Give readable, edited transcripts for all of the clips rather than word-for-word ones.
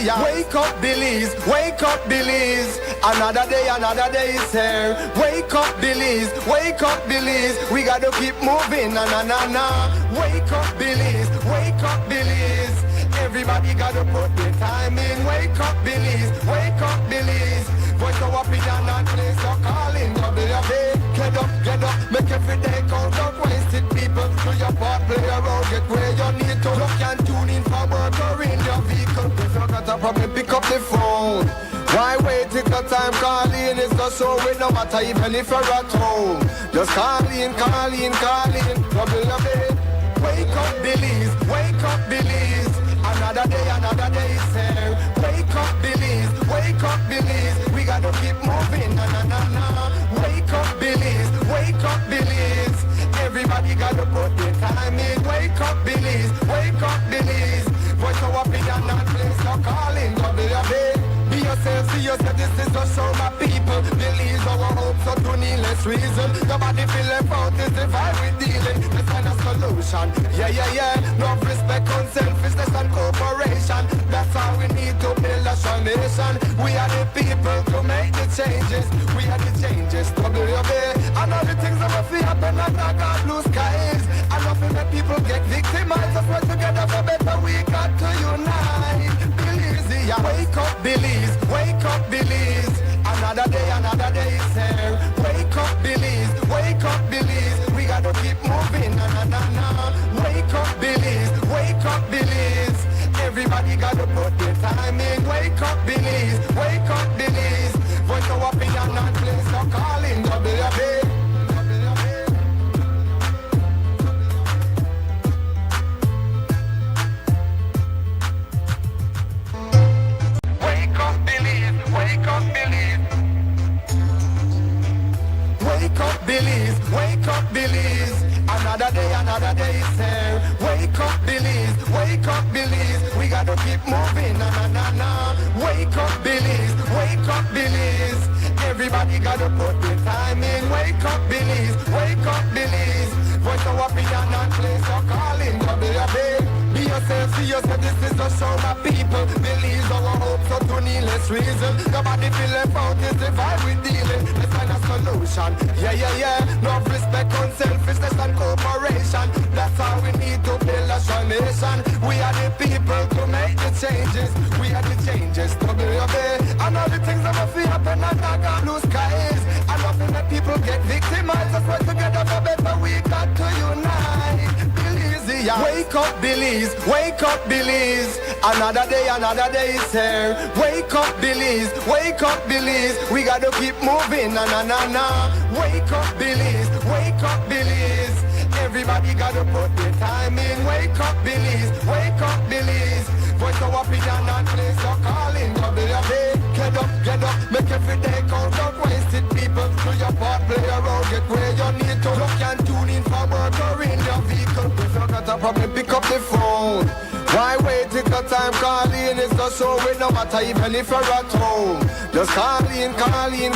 ya. Wake up, Billies, wake up, Billies. Another day is here. Wake up, Billies, wake up, Billies. We gotta keep moving, na na na na. Wake up, Billies, wake up, Billies. Everybody gotta put their time in. Wake up, Billies, wake up, Billies. Voice our opinion and place your calling. WB, get up, make every day count. Don't waste it, people. Do your part, play around, get where you need to. You can tune in for work or in your vehicle. If you got a problem, pick up the phone. Why wait till the time calling is the show with no matter even if you're at home. Just call in. WB, wake up, Billies, wake up, Billies. Another day is here. Wake up, Billies, wake up, Billies. We gotta keep moving, na na na na. Wake up, Billies, wake up, Billies. Everybody gotta put their time in. Wake up, Billies, wake up, Billies. Voice our opinion and place your calling. WB, be yourself, see yourself. This is the show, my people. Billies our hope, so to needless reason. Nobody feel left out, this the vibe we dealing. Let's find a solution. Yeah. Love, respect, unselfishness and cooperation. That's how we need to build a strong nation. We are the people to make the changes. We are the changes. WB, and all the things that will feel happen and not got blue skies. I love it when people get victimized. Let's work together for better. We got to unite. Billies, yeah. Wake up, Billies, wake up, Billies. Another day is here. Wake up, Billies, wake up, Billies. We gotta keep moving, na na na na. Wake up, Billies, wake up, Billies. Everybody gotta put their time in. Wake up, Billies, wake up, Billies. Voice our opinion and place your calling. WB. Wake up, Billies, wake up, Billies. Wake up, Billies, wake up, Billies. Another day is here. Wake up, Billies, wake up, Billies. We gotta keep moving, na na na na. Wake up, Billies, wake up, Billies. Everybody gotta put their time in. Wake up, Billies, wake up, Billies. Voice our opinion and place your calling. WB, be yourself, see yourself. This is the show, my people. Billies our hope, so to needless reason. Nobody feel left out, this the vibe we dealing. Let's find a solution. Yeah. Love, respect, unselfishness and cooperation. That's how we need to build a strong nation. We are the people to make the changes. We are the changes. WB, and all the things that will feel happen and not got blue skies. I love it when people get victimized. Let's work together for better. We got to unite. Billies, yeah. Wake up, Billies, wake up, Billies. Another day is here. Wake up, Billies, wake up, Billies. We gotta keep moving, na na na na. Wake up, Billies, wake up, Billies. Everybody gotta put their time in. Wake up, Billies, wake up, Billies. Voice our opinion and place your calling. WB, get up, make every day count. Don't waste it, people. Do your part, play around, get where you need to. You can tune in for work or in your vehicle. If you got a problem, pick up the phone. Why wait till the time calling is the show with no matter even if you're at home. Just call in. WB,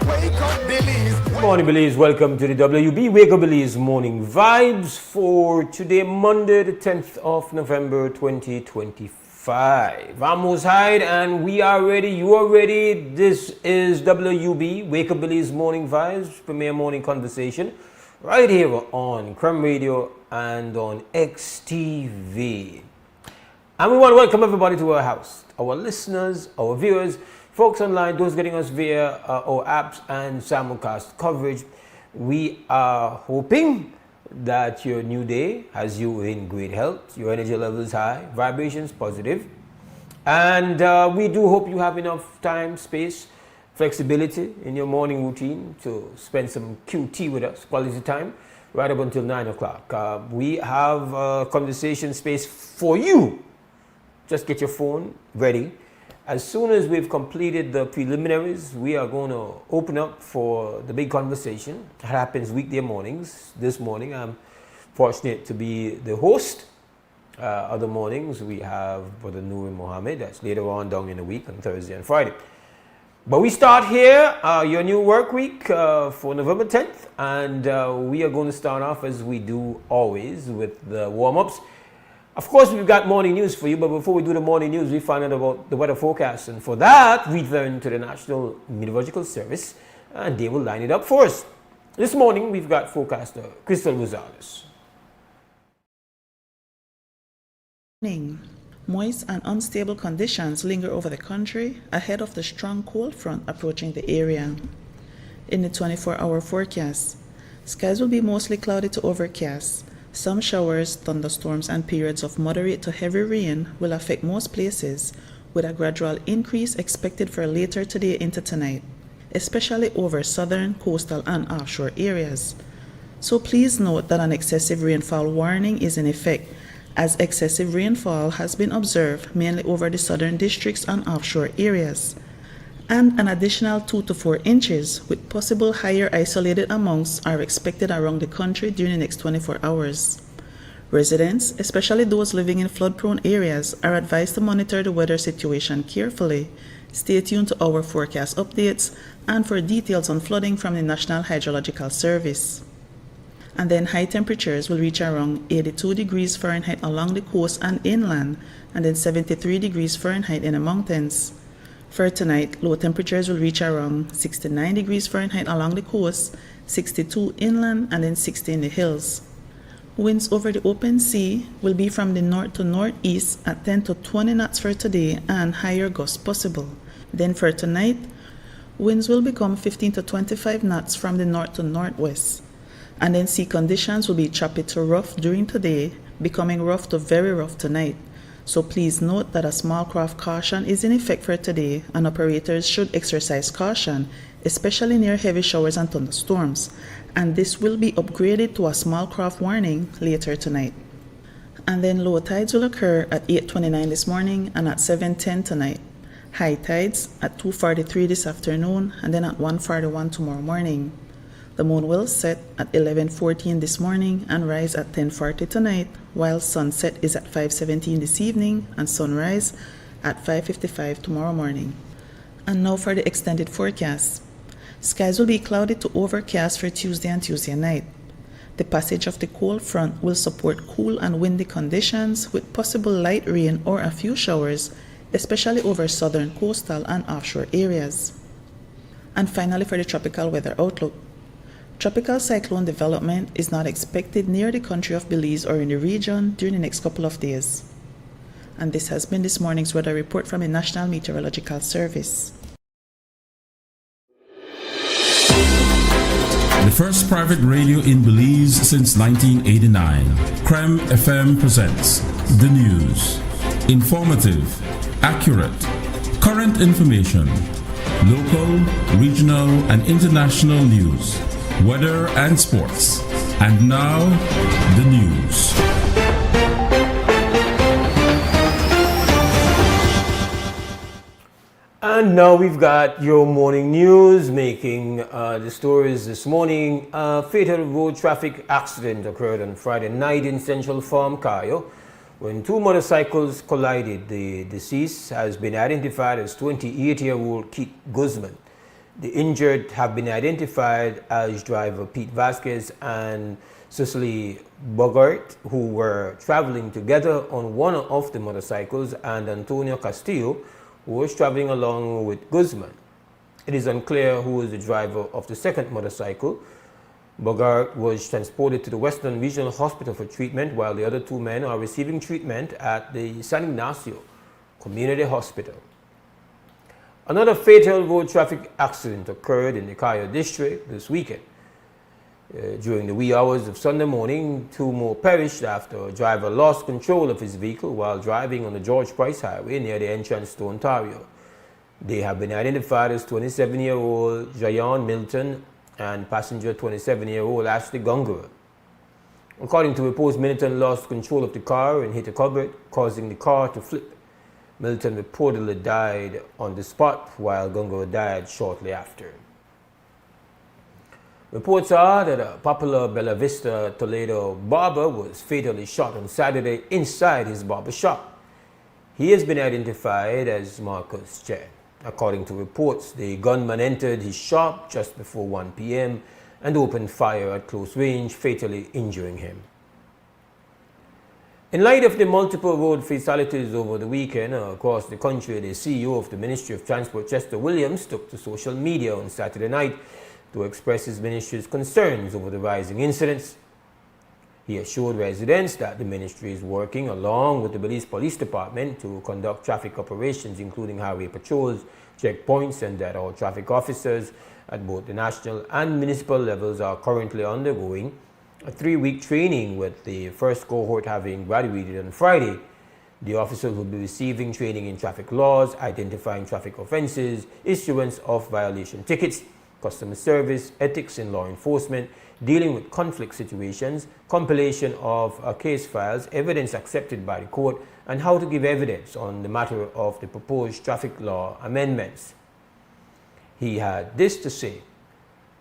wake up, Billies. Good morning, Billies. Welcome to the WB Wake Up Billies Morning Vibes for today, Monday, the 10th of November, 2025. I'm Mose Hyde, and we are ready. You are ready. This is WB Wake Up Billies Morning Vibes, premier morning conversation, right here on Creme Radio and on XTV. And we want to welcome everybody to our house, our listeners, our viewers, folks online, those getting us via our apps and simulcast coverage. We are hoping that your new day has you in great health, your energy levels high, vibrations positive, and we do hope you have enough time, space, flexibility in your morning routine to spend some QT with us, quality time, right up until 9 o'clock. We have a conversation space for you. Just get your phone ready. As soon as we've completed the preliminaries, we are going to open up for the big conversation. It happens weekday mornings. This morning, I'm fortunate to be the host. Other mornings, we have Brother Noor Mohammed. That's later on down in the week on Thursday and Friday. But we start here, your new work week for November 10th. And we are going to start off as we do always with the warm-ups. Of course, we've got morning news for you, but before we do the morning news, we find out about the weather forecast. And for that, we turn to the National Meteorological Service, and they will line it up for us. This morning, we've got forecaster Crystal Rosales. Moist and unstable conditions linger over the country ahead of the strong cold front approaching the area. In the 24-hour forecast, skies will be mostly cloudy to overcast. Some showers, thunderstorms, and periods of moderate to heavy rain will affect most places, with a gradual increase expected for later today into tonight, especially over southern, coastal, and offshore areas. So please note that an excessive rainfall warning is in effect, as excessive rainfall has been observed mainly over the southern districts and offshore areas, and an additional 2 to 4 inches with possible higher isolated amounts are expected around the country during the next 24 hours. Residents, especially those living in flood-prone areas, are advised to monitor the weather situation carefully. Stay tuned to our forecast updates and for details on flooding from the National Hydrological Service. And then high temperatures will reach around 82 degrees Fahrenheit along the coast and inland, and then 73 degrees Fahrenheit in the mountains. For tonight, low temperatures will reach around 69 degrees Fahrenheit along the coast, 62 inland, and then 60 in the hills. Winds over the open sea will be from the north to northeast at 10 to 20 knots for today and higher gusts possible. Then for tonight, winds will become 15 to 25 knots from the north to northwest. And then sea conditions will be choppy to rough during today, becoming rough to very rough tonight. So please note that a small craft caution is in effect for today, and operators should exercise caution, especially near heavy showers and thunderstorms. And this will be upgraded to a small craft warning later tonight. And then low tides will occur at 8:29 this morning and at 7:10 tonight. High tides at 2:43 this afternoon and then at 1:41 tomorrow morning. The moon will set at 11:14 this morning and rise at 10:40 tonight, while sunset is at 5:17 this evening and sunrise at 5:55 tomorrow morning. And now for the extended forecast. Skies will be cloudy to overcast for Tuesday and Tuesday night. The passage of the cold front will support cool and windy conditions with possible light rain or a few showers, especially over southern coastal and offshore areas. And finally, for the tropical weather outlook. Tropical cyclone development is not expected near the country of Belize or in the region during the next couple of days. And this has been this morning's weather report from the National Meteorological Service. The first private radio in Belize since 1989, Creme FM presents the news. Informative, accurate, current information, local, regional, and international news, weather and sports. And now, the news. And now we've got your morning news, making the stories this morning. A fatal road traffic accident occurred on Friday night in Central Farm, Cayo, when two motorcycles collided. The deceased has been identified as 28-year-old Keith Guzman. The injured have been identified as driver Pete Vasquez and Cecily Bogart, who were traveling together on one of the motorcycles, and Antonio Castillo, who was traveling along with Guzman. It is unclear who is the driver of the second motorcycle. Bogart was transported to the Western Regional Hospital for treatment, while the other two men are receiving treatment at the San Ignacio Community Hospital. Another fatal road traffic accident occurred in the Cayo district this weekend. During the wee hours of Sunday morning, two more perished after a driver lost control of his vehicle while driving on the George Price Highway near the entrance to Ontario. They have been identified as 27-year-old Jayon Milton and passenger 27-year-old Ashley Gungura. According to reports, Milton lost control of the car and hit a culvert, causing the car to flip. Milton reportedly died on the spot, while Gungura died shortly after. Reports are that a popular Bella Vista Toledo barber was fatally shot on Saturday inside his barber shop. He has been identified as Marcus Chen. According to reports, the gunman entered his shop just before 1 p.m. and opened fire at close range, fatally injuring him. In light of the multiple road fatalities over the weekend across the country, the CEO of the Ministry of Transport, Chester Williams, took to social media on Saturday night to express his ministry's concerns over the rising incidents. He assured residents that the ministry is working along with the Belize Police Department to conduct traffic operations, including highway patrols, checkpoints, and that all traffic officers at both the national and municipal levels are currently undergoing a 3-week training, with the first cohort having graduated on Friday. The officers will be receiving training in traffic laws, identifying traffic offences, issuance of violation tickets, customer service, ethics in law enforcement, dealing with conflict situations, compilation of case files, evidence accepted by the court, and how to give evidence on the matter of the proposed traffic law amendments. He had this to say: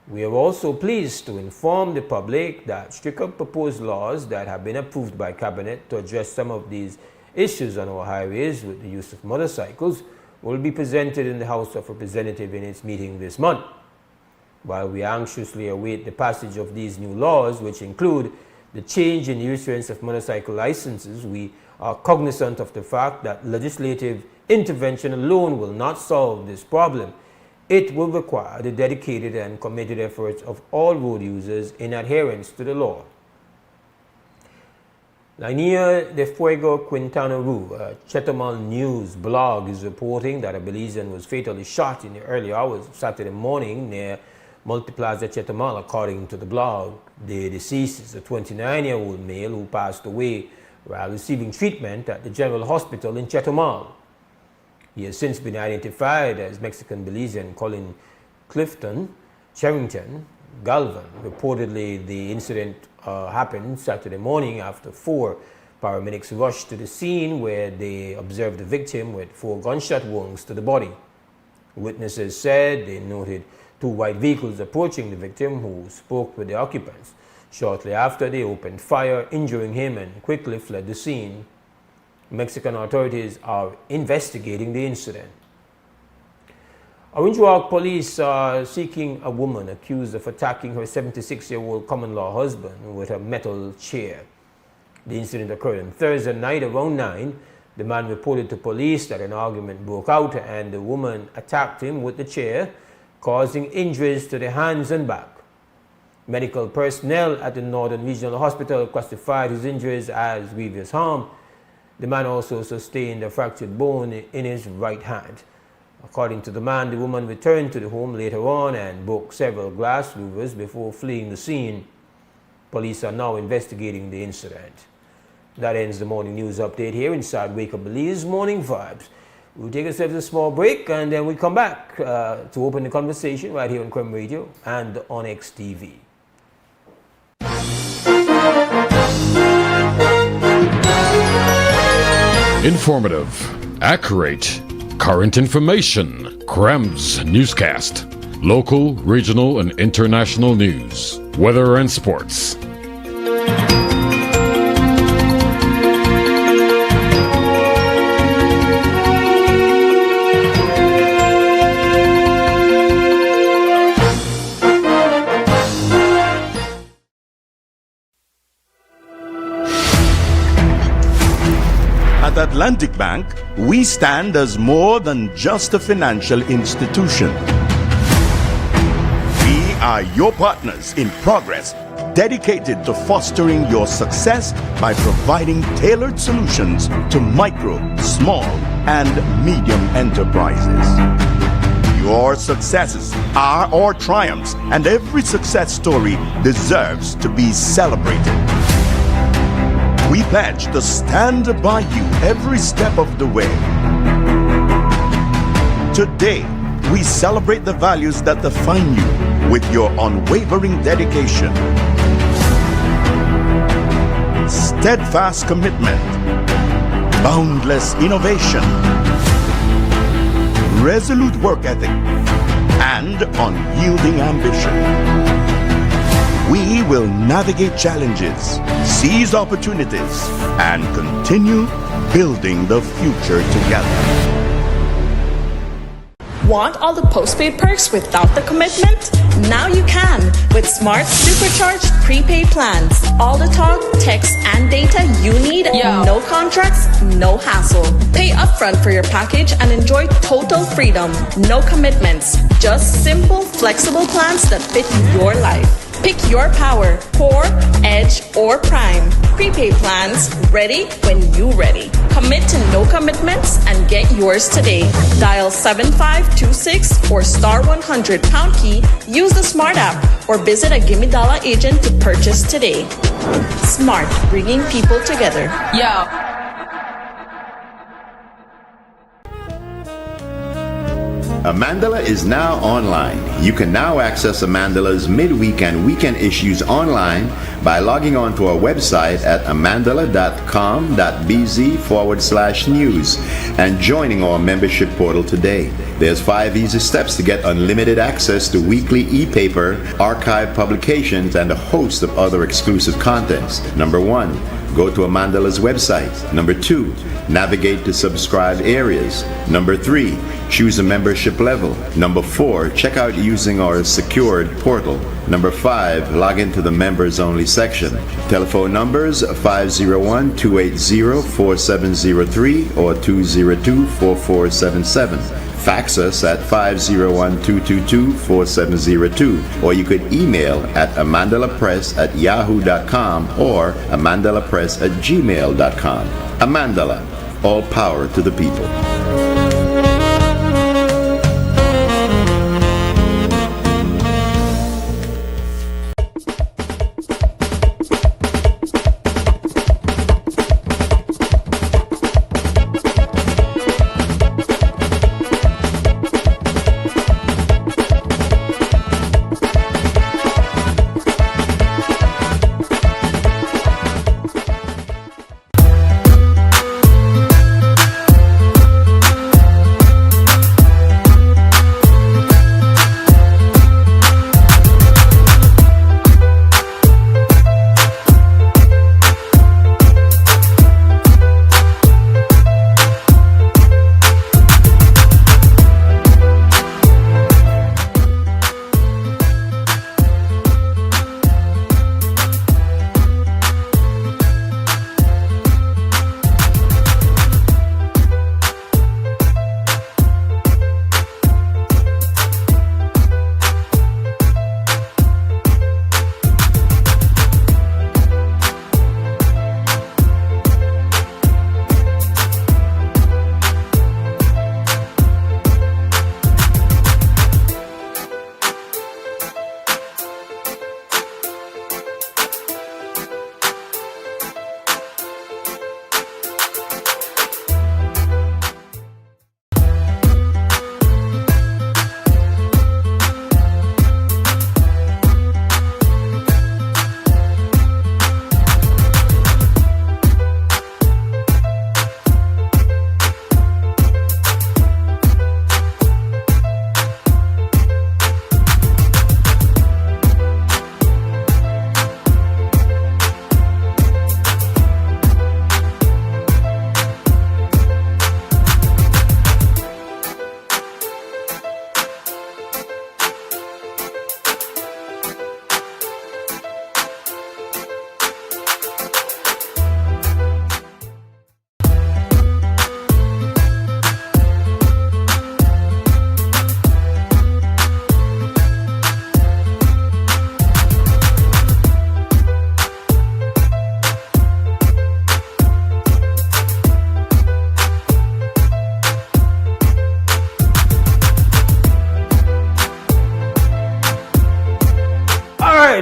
"We are also pleased to inform the public that stricter proposed laws that have been approved by Cabinet to address some of these issues on our highways with the use of motorcycles will be presented in the House of Representatives in its meeting this month. While we anxiously await the passage of these new laws, which include the change in the issuance of motorcycle licenses, we are cognizant of the fact that legislative intervention alone will not solve this problem. It will require the dedicated and committed efforts of all road users in adherence to the law." Lania de Fuego Quintana Roo, a Chetumal News blog, is reporting that a Belizean was fatally shot in the early hours of Saturday morning near Multiplaza Chetumal. According to the blog, the deceased is a 29-year-old male who passed away while receiving treatment at the General Hospital in Chetumal. He has since been identified as Mexican Belizean Colin Clifton Charrington Galvan. Reportedly, the incident happened Saturday morning after 4 paramedics rushed to the scene, where they observed the victim with 4 gunshot wounds to the body. Witnesses said they noted 2 white vehicles approaching the victim, who spoke with the occupants. Shortly after, they opened fire, injuring him, and quickly fled the scene. Mexican authorities are investigating the incident. Orange Walk police are seeking a woman accused of attacking her 76-year-old common-law husband with a metal chair. The incident occurred on Thursday night around 9. The man reported to police that an argument broke out and the woman attacked him with the chair, causing injuries to the hands and back. Medical personnel at the Northern Regional Hospital classified his injuries as grievous harm. The man also sustained a fractured bone in his right hand. According to the man, the woman returned to the home later on and broke several glass louvers before fleeing the scene. Police are now investigating the incident. That ends the morning news update here inside Wake Up Belize Morning Vibes. We'll take ourselves a small break and then we'll come back to open the conversation right here on Creme Radio and on XTV. Informative, accurate, current information. Crem's newscast. Local, regional, and international news. Weather and sports. At Atlantic Bank, we stand as more than just a financial institution. We are your partners in progress, dedicated to fostering your success by providing tailored solutions to micro, small, and medium enterprises. Your successes are our triumphs, and every success story deserves to be celebrated. We pledge to stand by you every step of the way. Today, we celebrate the values that define you with your unwavering dedication, steadfast commitment, boundless innovation, resolute work ethic, and unyielding ambition. We will navigate challenges, seize opportunities, and continue building the future together. Want all the postpaid perks without the commitment? Now you can with Smart Supercharged prepaid plans. All the talk, text, and data data you need, no contracts, no hassle. Pay upfront for your package and enjoy total freedom. No commitments, just simple, flexible plans that fit your life. Pick your power, core, edge, or prime. Prepaid plans, ready when you ready. Commit to no commitments and get yours today. Dial 7526 or star 100 pound key, use the Smart app, or visit a Gimme Dollar agent to purchase today. Smart, bringing people together. Amandala is now online. You can now access Amandala's midweek and weekend issues online by logging on to our website at amandala.com.bz/news and joining our membership portal today. There's 5 easy steps to get unlimited access to weekly e-paper, archive publications, and a host of other exclusive contents. Number 1, go to Amandala's website. Number 2, navigate to subscribed areas. Number 3, choose a membership level. Number 4, check out using our secured portal. Number 5, log into the members only section. Telephone numbers 501-280-4703 or 202-4477. Fax us at 501-222-4702, or you could email at amandalapress@yahoo.com or amandalapress@gmail.com. Amandala, all power to the people.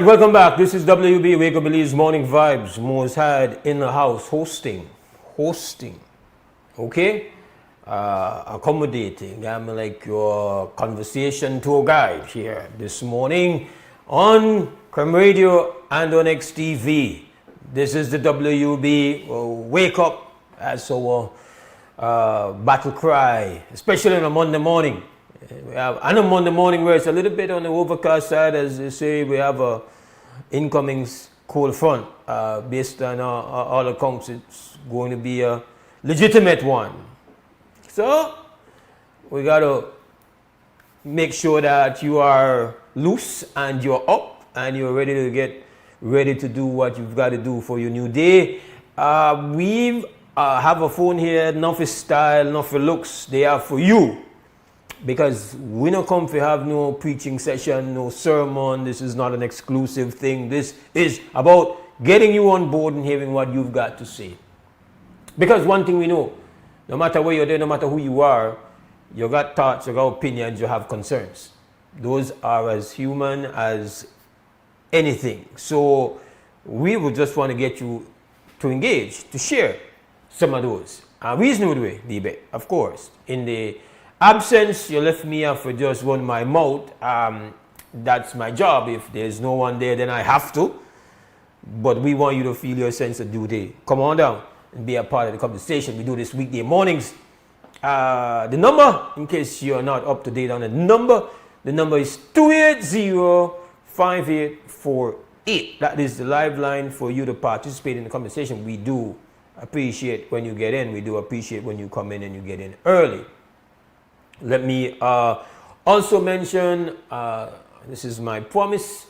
Welcome back. This is WB Wake Up Belize Morning Vibes. Mose Hyde in the house hosting. Okay? Accommodating. I'm like your conversation tour guide here this morning on Creme Radio and on XTV. This is the WB Wake Up as our battle cry, especially on a Monday morning. We have on a Monday morning where it's a little bit on the overcast side, as they say. We have a incoming cold front. Based on all accounts, it's going to be a legitimate one. So we got to make sure that you are loose and you're up and you're ready to get ready to do what you've got to do for your new day. We have a phone here, not for style, not for looks. They are for you. Because we don't come to have no preaching session, no sermon. This is not an exclusive thing. This is about getting you on board and hearing what you've got to say. Because one thing we know, no matter where you're there, no matter who you are, you got thoughts, you got opinions, you have concerns. Those are as human as anything. So we would just want to get you to engage, to share some of those. Reasonable way, DB, of course. In the absence, you left me up for just run my mouth. That's my job. If there's no one there, then I have to. But we want you to feel your sense of duty. Come on down and be a part of the conversation. We do this weekday mornings. The number, in case you're not up to date on the number is 280-5848. That is the live line for you to participate in the conversation. We do appreciate when you get in. We do appreciate when you come in and you get in early. Let me also mention, this is my promise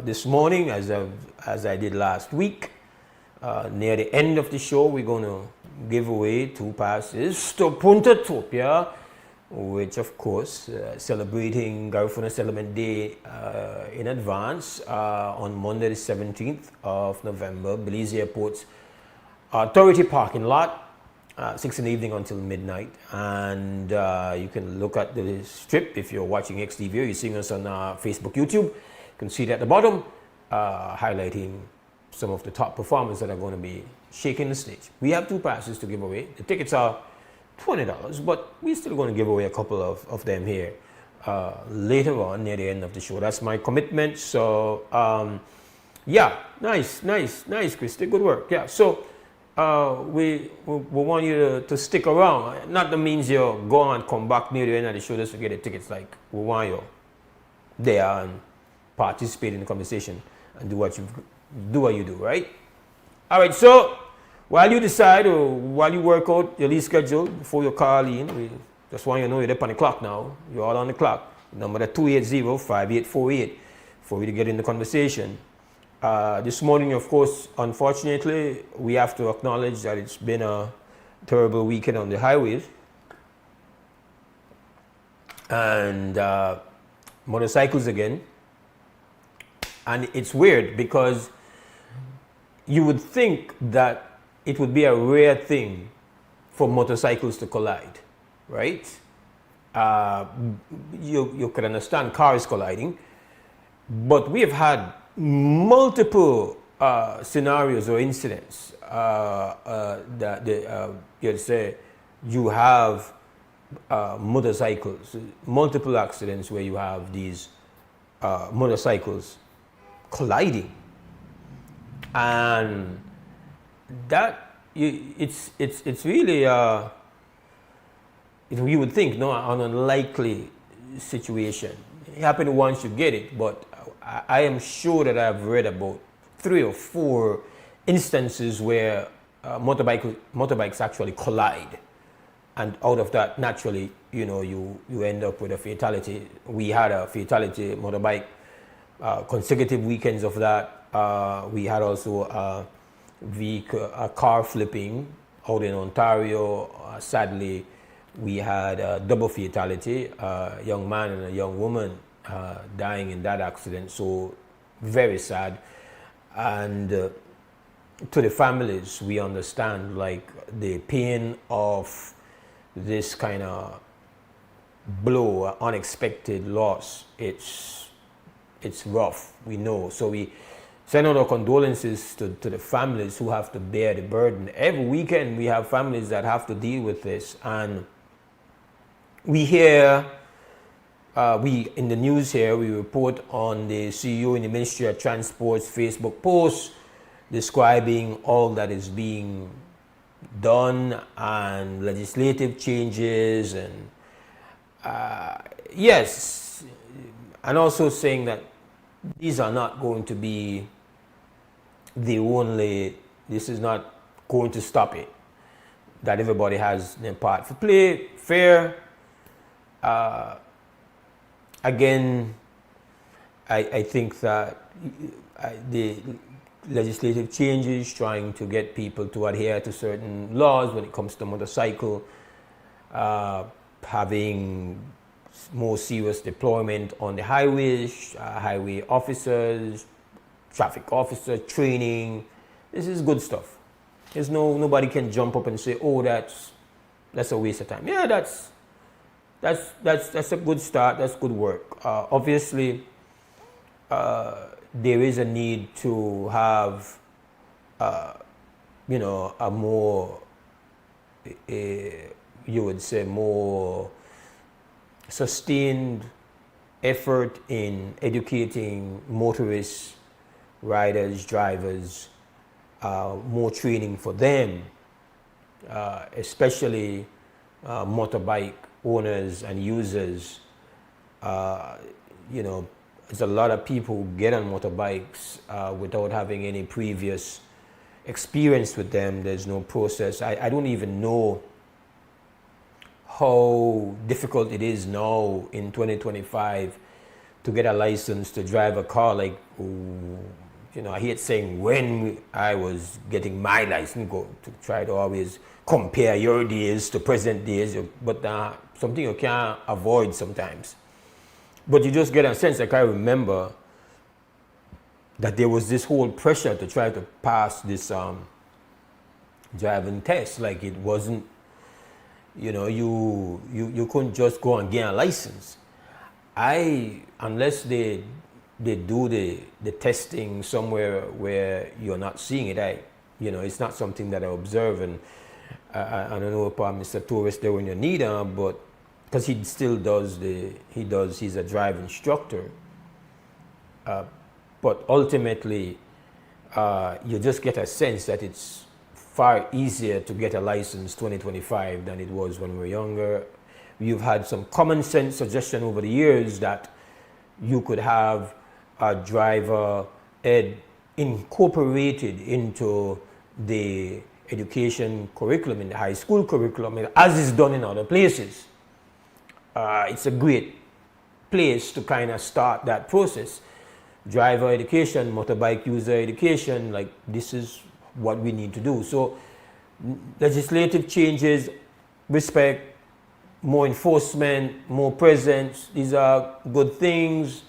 this morning, as I did last week. Near the end of the show, we're going to give away 2 passes to Punta Topia, which of course celebrating Garifuna Settlement Day in advance on Monday the 17th of November, Belize Airport's Authority parking lot. 6 in the evening until midnight, and you can look at the strip if you're watching XTV or you're seeing us on Facebook, YouTube. You can see it at the bottom, highlighting some of the top performers that are going to be shaking the stage. We have 2 passes to give away. The tickets are $20, but we're still going to give away a couple of them here later on near the end of the show. That's my commitment. So yeah, nice, Christy, good work. Yeah, so we want you to stick around. Not that means you go and come back near the end of the show just to get the tickets. Like, we want you there and participate in the conversation and do what you do, right? All right, so while you decide or while you work out your lease schedule before you call in, we just want you to know you're up on the clock now. You're all on the clock. Number 280-5848 for you to get in the conversation. This morning, of course, unfortunately, we have to acknowledge that it's been a terrible weekend on the highways. And motorcycles again. And it's weird because you would think that it would be a rare thing for motorcycles to collide, right? You could understand cars colliding, but we have had multiple scenarios or incidents that you'd say you have motorcycles, multiple accidents where you have these motorcycles colliding, and that it's really you would think no, an unlikely situation. It happens once you get it, but I am sure that I've read about 3 or 4 instances where motorbikes actually collide, and out of that, naturally, you end up with a fatality. We had a fatality motorbike, consecutive weekends of that. We had also a car flipping out in Ontario. Sadly, we had a double fatality, a young man and a young woman dying in that accident. So very sad. And to the families, we understand like the pain of this kind of blow, unexpected loss. It's rough, we know. So we send out our condolences to the families who have to bear the burden. Every weekend we have families that have to deal with this, and we hear in the news here, we report on the CEO in the Ministry of Transport's Facebook post describing all that is being done and legislative changes, and yes, and also saying that these are not going to be this is not going to stop it, that everybody has their part to play, fair. Again, I think that legislative changes, trying to get people to adhere to certain laws when it comes to motorcycle, having more serious deployment on the highways, highway officers, traffic officer training. This is good stuff. There's nobody can jump up and say, oh, that's a waste of time. Yeah, that's a good start. That's good work. Obviously, there is a need to have, a more, you would say, more sustained effort in educating motorists, riders, drivers, more training for them, especially motorbike owners and users. There's a lot of people who get on motorbikes without having any previous experience with them. There's no process. I don't even know how difficult it is now in 2025 to get a license to drive a car. Like, I hate saying when I was getting my license, go to try to always compare your days to present days, but something you can't avoid sometimes. But you just get a sense, like I remember that there was this whole pressure to try to pass this driving test. Like it wasn't, you couldn't just go and get a license. Unless they do the testing somewhere where you're not seeing it, it's not something that I observe. And I don't know about Mr. Torres there when you need him, but because he still does he's a drive instructor. But ultimately, you just get a sense that it's far easier to get a license 2025 than it was when we were younger. You've had some common sense suggestion over the years that you could have a driver ed incorporated into the education curriculum, in the high school curriculum, as is done in other places. It's a great place to kind of start that process. Driver education, motorbike user education, like this is what we need to do. So legislative changes, respect, more enforcement, more presence, these are good things.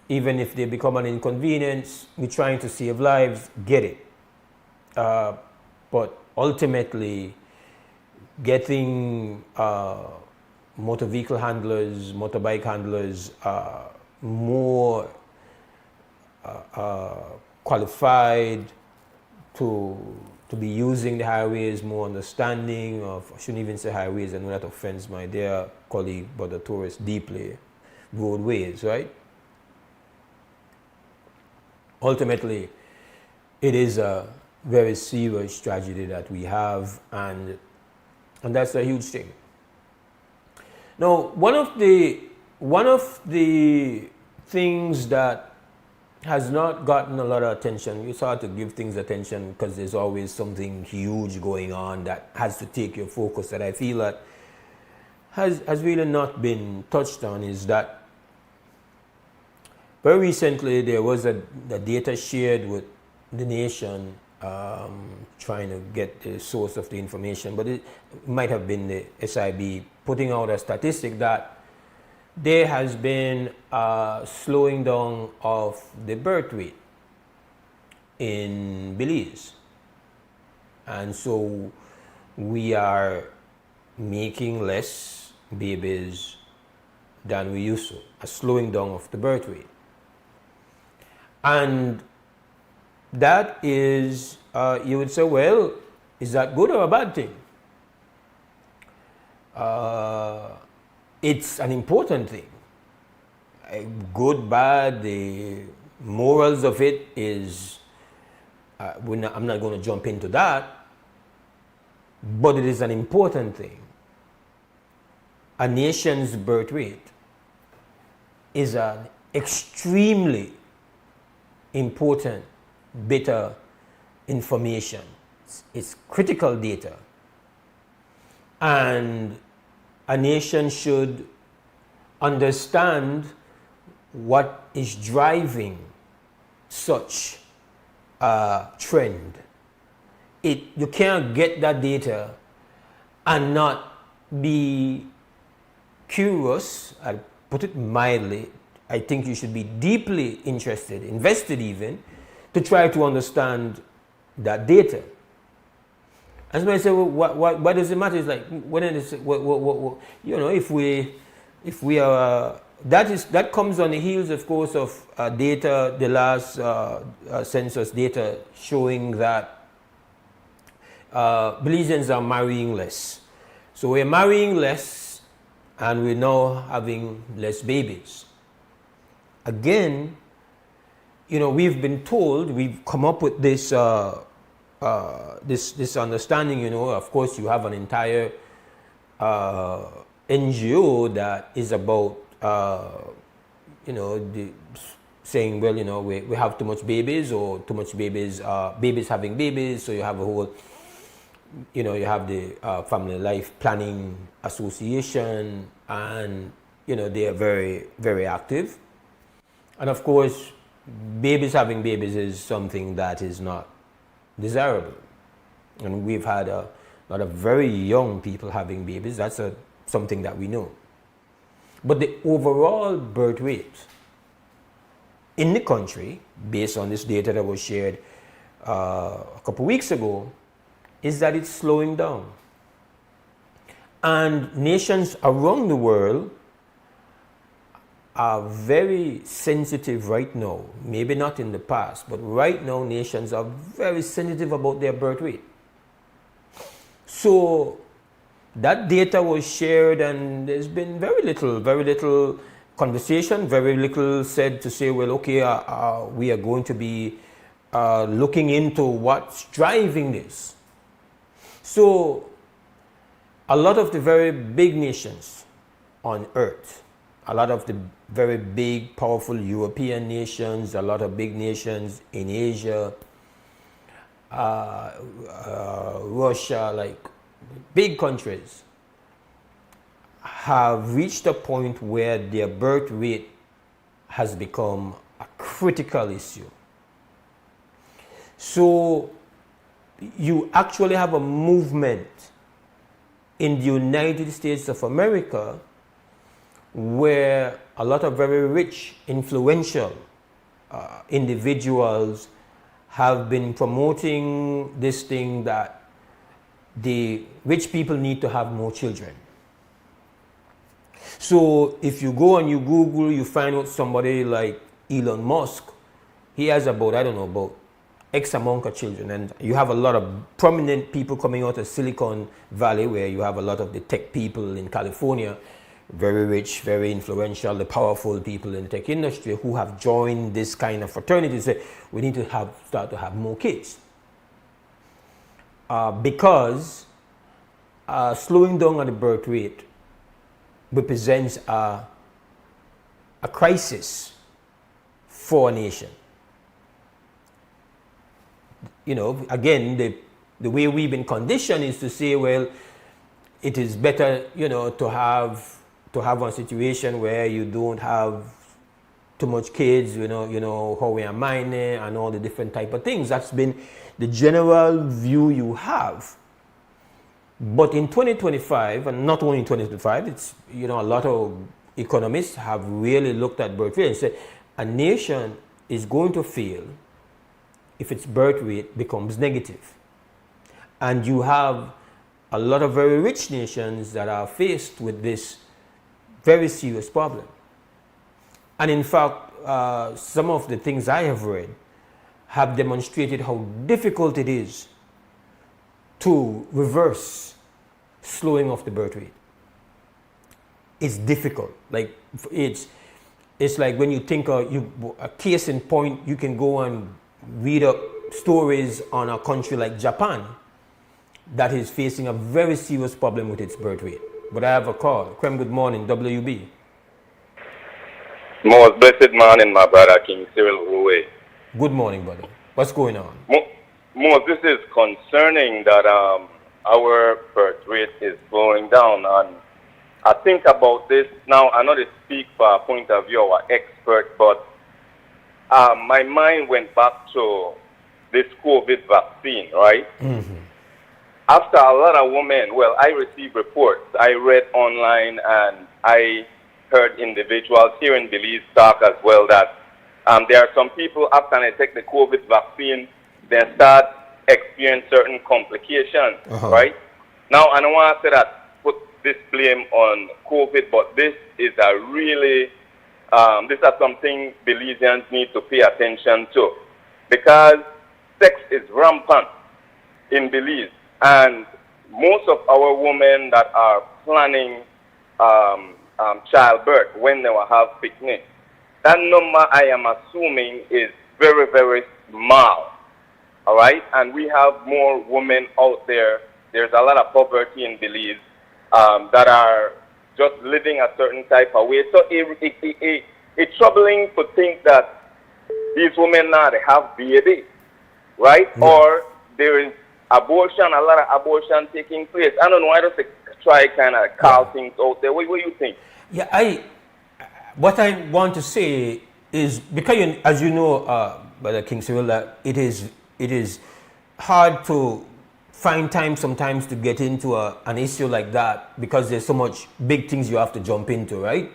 Even if they become an inconvenience, we're trying to save lives, get it. But ultimately, getting motor vehicle handlers, motorbike handlers more qualified to be using the highways, more understanding of, I shouldn't even say highways, I know that offends my dear colleague, but the tourists deeply, roadways, right? Ultimately, it is a very serious tragedy that we have, and that's a huge thing. Now, one of the things that has not gotten a lot of attention, it's hard to give things attention because there's always something huge going on that has to take your focus, that I feel that has really not been touched on, is that very recently there was the data shared with the nation, trying to get the source of the information, but it might have been the SIB putting out a statistic that there has been a slowing down of the birth rate in Belize. And so we are making less babies than we used to, a slowing down of the birth rate. And that is, you would say, well, is that good or a bad thing? It's an important thing. Good, bad, the morals of it is, I'm not going to jump into that, but it is an important thing. A nation's birth rate is an extremely important bit of information. It's critical data. And a nation should understand what is driving such trend. You can't get that data and not be curious. I'll put it mildly. I think you should be deeply interested, invested even, to try to understand that data. And somebody say, well, what does it matter? It's like, when it is, you know, if we are, that comes on the heels, of course, of data, the last census data showing that Belizeans are marrying less. So we're marrying less, and we're now having less babies. Again, you know, we've been told, we've come up with this this understanding. You know, of course, you have an entire NGO that is about you know, saying, well, you know, we have too much babies, or too much babies, babies having babies. So you have a whole, you know, you have the Family Life Planning Association, and you know, they are very, very active. And of course, babies having babies is something that is not desirable. And we've had a lot of very young people having babies. That's something that we know. But the overall birth rate in the country, based on this data that was shared a couple weeks ago, is that it's slowing down. And nations around the world are very sensitive right now, maybe not in the past, but right now nations are very sensitive about their birth rate. So that data was shared, and there's been very little conversation, very little said to say, well, okay, we are going to be looking into what's driving this. So a lot of the very big nations on earth, a lot of the very big, powerful European nations, a lot of big nations in Asia, Russia, like big countries, have reached a point where their birth rate has become a critical issue. So you actually have a movement in the United States of America where a lot of very rich, influential individuals have been promoting this thing that the rich people need to have more children. So if you go and you Google, you find out somebody like Elon Musk, he has about, I don't know, about X amount of children. And you have a lot of prominent people coming out of Silicon Valley, where you have a lot of the tech people in California, very rich, very influential, the powerful people in the tech industry, who have joined this kind of fraternity, say we need to start to have more kids. Because slowing down on the birth rate represents a crisis for a nation. You know, again, the way we've been conditioned is to say, well, it is better, you know, to have a situation where you don't have too much kids, you know how we are mining and all the different type of things. That's been the general view you have. But in 2025, and not only in 2025, it's, you know, a lot of economists have really looked at birth rate and said a nation is going to fail if its birth rate becomes negative. And you have a lot of very rich nations that are faced with this very serious problem. And in fact, some of the things I have read have demonstrated how difficult it is to reverse slowing of the birth rate. It's difficult. Like it's like when you think a case in point, you can go and read up stories on a country like Japan that is facing a very serious problem with its birth rate. But I have a call. Krem, good morning, WUB. Most blessed morning, my brother, King Cyril Uwe. Good morning, brother. What's going on? Most, this is concerning that our birth rate is going down. And I think about this now. I know they speak from a point of view of an expert, but my mind went back to this COVID vaccine, right? After a lot of women, well, I received reports, I read online, and I heard individuals here in Belize talk as well that there are some people after they take the COVID vaccine, they start experiencing certain complications, right? Now, I don't want to say that, put this blame on COVID, but this is a really, this is something Belizeans need to pay attention to, because sex is rampant in Belize, and most of our women that are planning childbirth when they will have picnic, that number I am assuming is very, very small, all right? And we have more women out there. There's a lot of poverty in Belize that are just living a certain type of way. So it's troubling to think that these women now they have baby, right? Yeah. Or there is abortion, a lot of abortion taking place. I don't know. I just try kind of call things out there. What do you think? Yeah, what I want to say is, because as you know, Brother King Cyril, that it is hard to find time sometimes to get into an issue like that, because there's so much big things you have to jump into, right?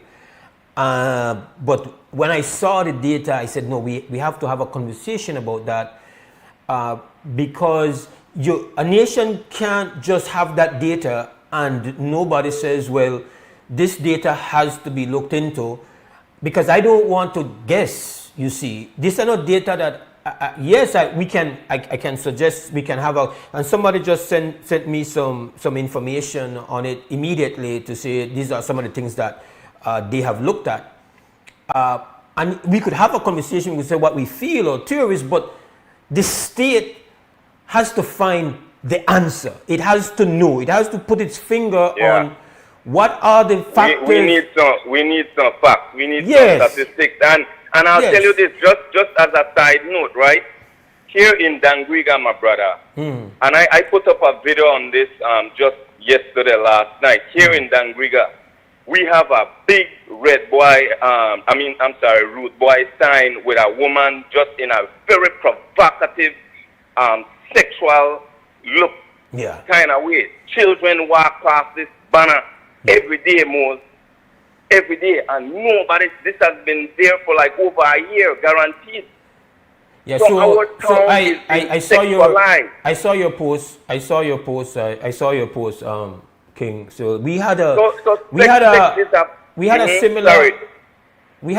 But when I saw the data, I said, no, we have to have a conversation about that, because a nation can't just have that data and nobody says, well, this data has to be looked into, because I don't want to guess, you see. These are not data that, yes, I can suggest we can have and somebody just sent me some information on it immediately to say these are some of the things that they have looked at. And we could have a conversation, we could say what we feel or theories, but the state has to find the answer. It has to know. It has to put its finger on what are the factors. We need some facts. We need some statistics. And I'll tell you this, just as a side note, right? Here in Dangriga, my brother, and I put up a video on this just yesterday, last night. Here in Dangriga, we have a big red boy, rude boy sign with a woman just in a very provocative, sexual look kind of way. Children walk past this banner every day, Mose. Every day, and nobody, this has been there for like over a year, guaranteed. Yeah, so I saw your post, King. So we had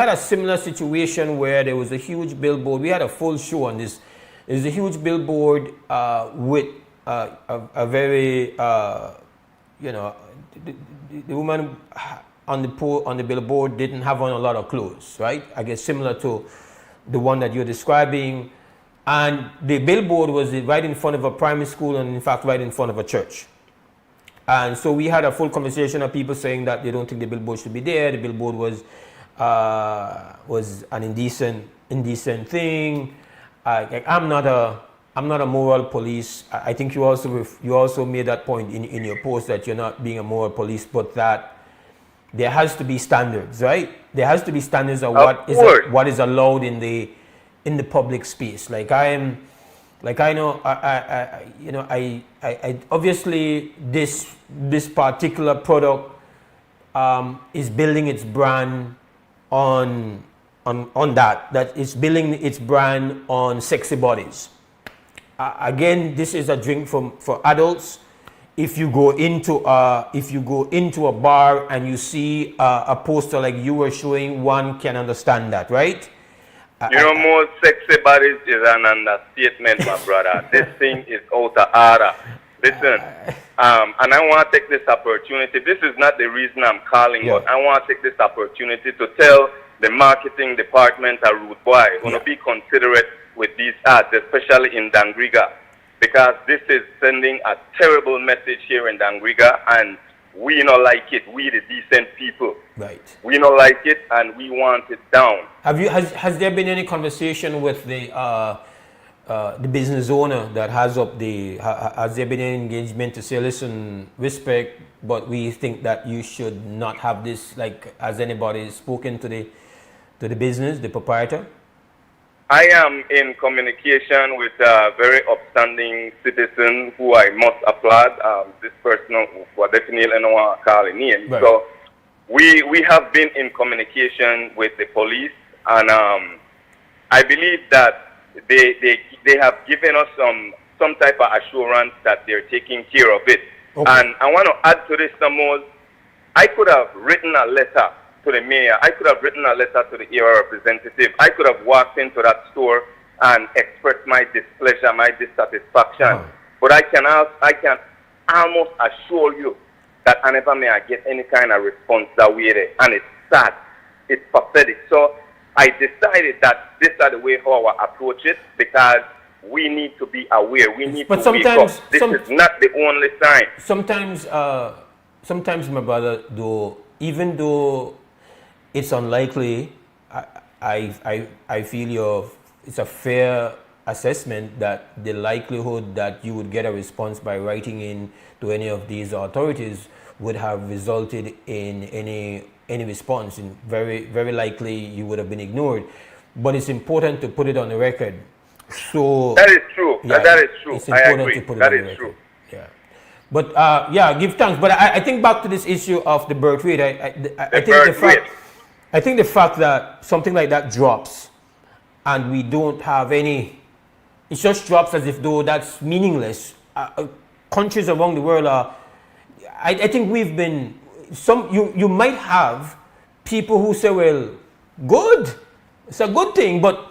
a similar situation where there was a huge billboard. We had a full show on this. There's a huge billboard with a very the woman on the billboard didn't have on a lot of clothes, right? I guess similar to the one that you're describing. And the billboard was right in front of a primary school, and in fact right in front of a church. And so we had a full conversation of people saying that they don't think the billboard should be there. The billboard was an indecent thing. I'm not a moral police. I think you also made that point in your post, that you're not being a moral police, but that there has to be standards, right? There has to be standards of what is allowed in the public space. I obviously this particular product is building its brand on that is building its brand on sexy bodies. Again, this is a drink for adults. If you go into a bar and you see a poster like you were showing, one can understand that, right? More sexy bodies is an understatement, my brother. This thing is out of order. Listen, and I want to take this opportunity. This is not the reason I'm calling, but I want to take this opportunity to tell the marketing department at Root Boy, going to be considerate with these ads, especially in Dangriga, because this is sending a terrible message here in Dangriga, and we don't like it. We the decent people. Right. We don't like it, and we want it down. Has there been any conversation with the business owner that has there been any engagement to say, listen, respect, but we think that you should not have this, has anybody spoken to the business, the proprietor? I am in communication with a very upstanding citizen who I must applaud. This person who I definitely don't want to call his name. Right. So we have been in communication with the police, and I believe that they have given us some type of assurance that they're taking care of it. Okay. And I want to add to this some more. I could have written a letter to the mayor. I could have written a letter to the area representative. I could have walked into that store and expressed my displeasure, my dissatisfaction. But I can almost assure you that I never may I get any kind of response that way there. And it's sad. It's pathetic. So I decided that this is the way how I approach it, because we need to be aware. We need to wake up. This is not the only sign. Sometimes, my brother, even though it's unlikely, I feel it's a fair assessment that the likelihood that you would get a response by writing in to any of these authorities would have resulted in any response. And very, very likely you would have been ignored. But it's important to put it on the record. So that is true. Yeah, that is true. It's I important agree. to put it That on is the record. true. Yeah. But give thanks. But I think back to this issue of the birth rate. I think the fact that something like that drops and we don't have any, it just drops as if though that's meaningless. Countries around the world are, I think we've been, you might have people who say, well, good, it's a good thing, but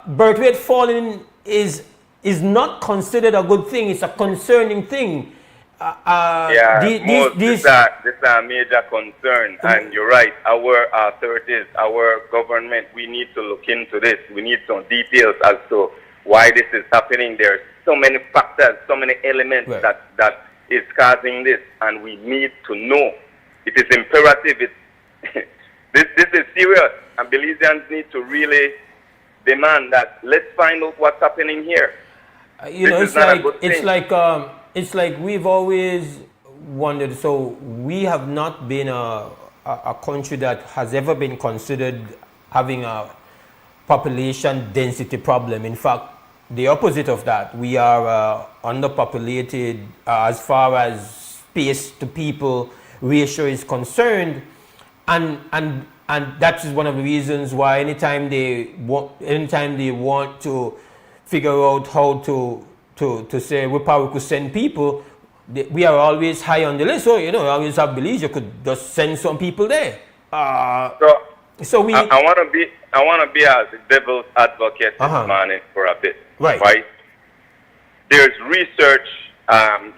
birth rate falling is not considered a good thing. It's a concerning thing. This is a major concern, and you're right. Our authorities, our government, we need to look into this. We need some details as to why this is happening. There are so many factors, so many elements that is causing this, and we need to know. It is imperative. This is serious, and Belizeans need to really demand that. Let's find out what's happening here. It's like we've always wondered. So we have not been a country that has ever been considered having a population density problem. In fact, the opposite of that. We are underpopulated as far as space to people ratio is concerned, and that is one of the reasons why anytime they want to figure out how to say we probably could send people, we are always high on the list. So you always have Belize, you could just send some people there. So we. I want to be a devil's advocate this morning for a bit. Right. There's research.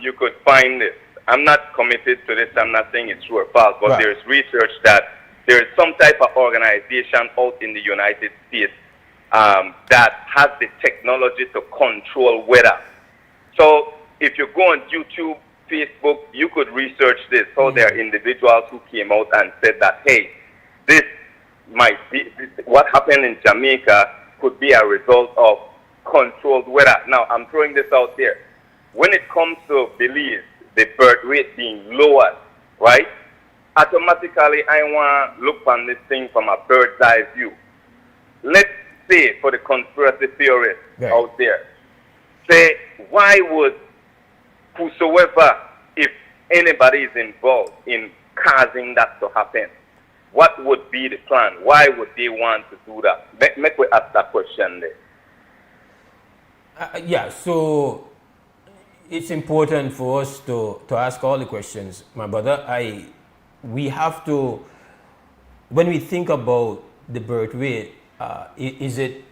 You could find this. I'm not committed to this. I'm not saying it's true or false, but there's research that there is some type of organization out in the United States that has the technology to control weather. So if you go on YouTube, Facebook, you could research this. So there are individuals who came out and said that, hey, this might be, what happened in Jamaica could be a result of controlled weather. Now, I'm throwing this out there. When it comes to Belize, the birth rate being lower, right? Automatically, I want to look on this thing from a bird's eye view. Let's say, for the conspiracy theorists out there, say, why would whosoever, if anybody is involved in causing that to happen, what would be the plan? Why would they want to do that? Make we ask that question there. So it's important for us to ask all the questions, my brother. We have to, when we think about the birth rate, is it,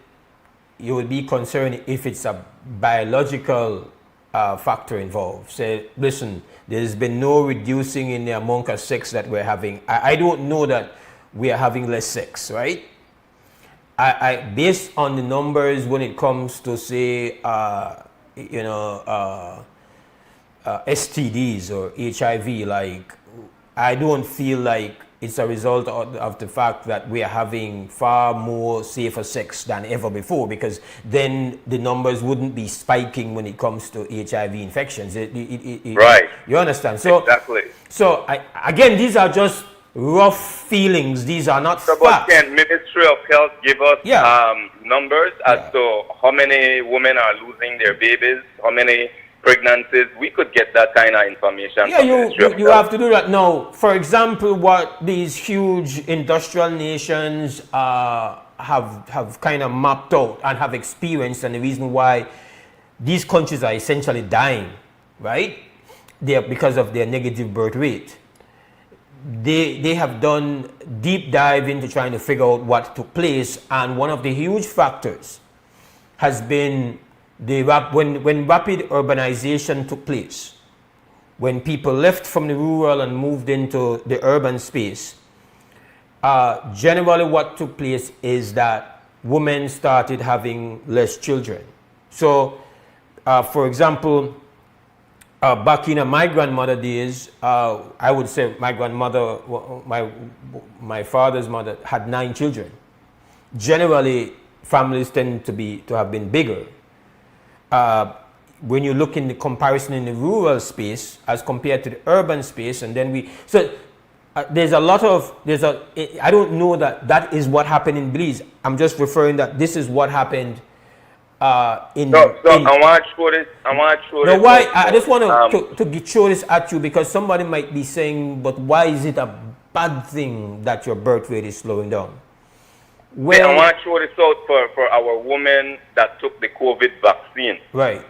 you would be concerned if it's a biological factor involved. Say, listen, there's been no reducing in the amount of sex that we're having. I don't know that we are having less sex, right? Based on the numbers when it comes to say, STDs or HIV, like, I don't feel like it's a result of the fact that we are having far more safer sex than ever before, because then the numbers wouldn't be spiking when it comes to HIV infections. Right. You understand? So, exactly. So, again, these are just rough feelings. These are not facts. Ken, maybe Ministry of Health give us numbers as Yeah. to how many women are losing their babies, how many pregnancies, we could get that kind of information. Yeah, from Ministry of you Health. have to do that now. For example, what these huge industrial nations have kind of mapped out and have experienced, and the reason why these countries are essentially dying, right? They are because of their negative birth rate. They have done deep dive into trying to figure out what took place, and one of the huge factors has been when rapid urbanization took place, when people left from the rural and moved into the urban space. Generally what took place is that women started having less children. So for example, back in my grandmother days, I would say my grandmother, my father's mother had 9 children. Generally, families tend to have been bigger. When you look in the comparison in the rural space as compared to the urban space, and then there's a lot of, I don't know that is what happened in Belize. I'm just referring that this is what happened I want to show this. No, why? I just want to show this at you because somebody might be saying, but why is it a bad thing that your birth rate is slowing down? Well, I want to show this out for our women that took the COVID vaccine. Right.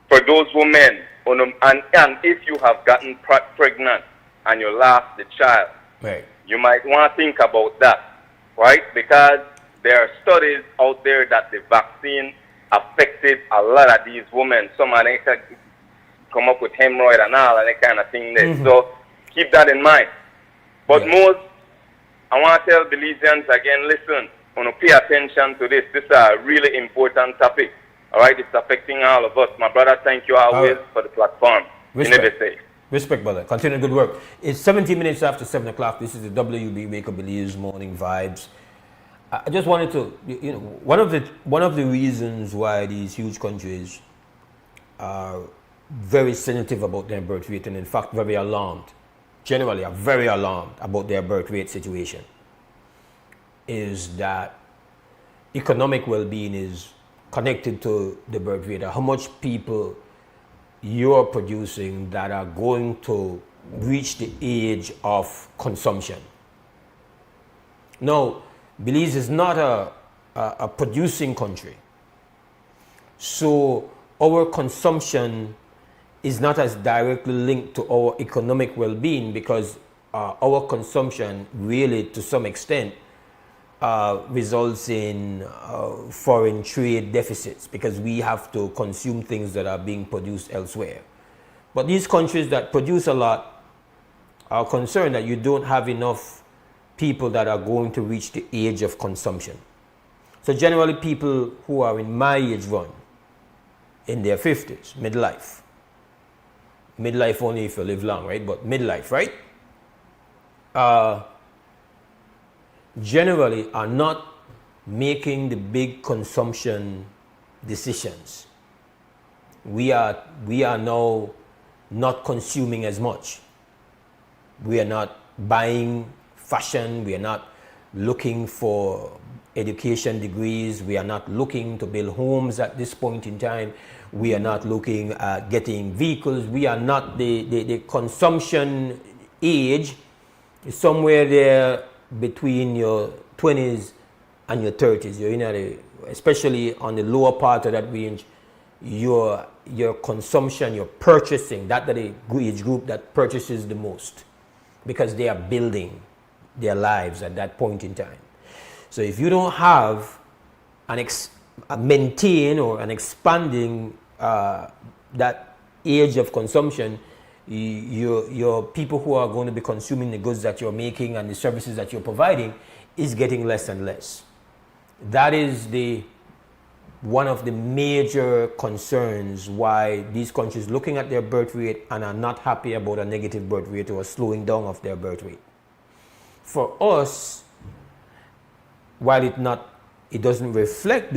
For those women, and if you have gotten pregnant and you lost the child, right, you might want to think about that, right? Because there are studies out there that the vaccine affected a lot of these women. Some of them come up with hemorrhoid and all and that kind of thing there. Mm-hmm. So keep that in mind. But Mose, I want to tell Belizeans again, listen, pay attention to this. This is a really important topic. All right, it's affecting all of us. My brother, thank you always for the platform. Respect. Respect, brother. Continue good work. It's 17 minutes after 7 o'clock. This is the WUB Wake Up Belize Morning Vibes. I just wanted to, one of the reasons why these huge countries are very sensitive about their birth rate, and in fact very alarmed, generally are very alarmed about their birth rate situation, is that economic well-being is connected to the birth rate. How much people you're producing that are going to reach the age of consumption. Now, Belize is not a producing country. So our consumption is not as directly linked to our economic well-being because our consumption really, to some extent, results in foreign trade deficits because we have to consume things that are being produced elsewhere. But these countries that produce a lot are concerned that you don't have enough people that are going to reach the age of consumption. So generally people who are in my age run, in their 50s, midlife. Midlife only if you live long, right? But midlife, right? Generally are not making the big consumption decisions. We are now not consuming as much. We are not buying fashion. We are not looking for education degrees. We are not looking to build homes at this point in time. We are not looking at getting vehicles. We are not the consumption age is somewhere there between your 20s and your 30s. You're in especially on the lower part of that range, your consumption, your purchasing, that the age group that purchases the most because they are building their lives at that point in time. So if you don't have maintain or an expanding that age of consumption, your people who are going to be consuming the goods that you're making and the services that you're providing is getting less and less. That is one of the major concerns why these countries looking at their birth rate and are not happy about a negative birth rate or a slowing down of their birth rate. For us, while it doesn't reflect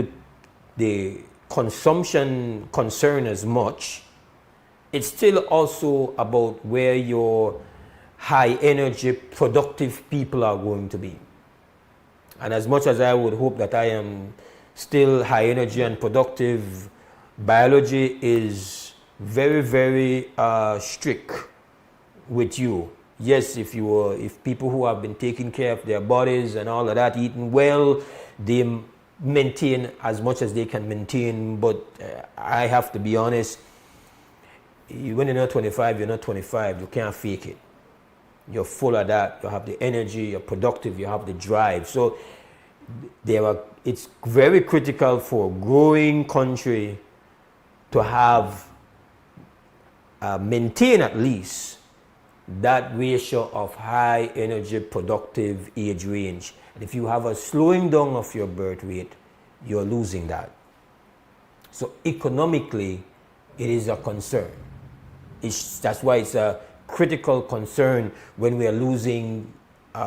the consumption concern as much, it's still also about where your high energy productive people are going to be. And as much as I would hope that I am still high energy and productive, biology is very, very strict with you. Yes, if people who have been taking care of their bodies and all of that, eating well, they maintain as much as they can maintain. But I have to be honest, when you're not 25, you're not 25. You can't fake it. You're full of that. You have the energy. You're productive. You have the drive. So it's very critical for a growing country to have maintain at least that ratio of high energy productive age range. And if you have a slowing down of your birth rate, you're losing that. So economically, it is a concern. That's why it's a critical concern when we are losing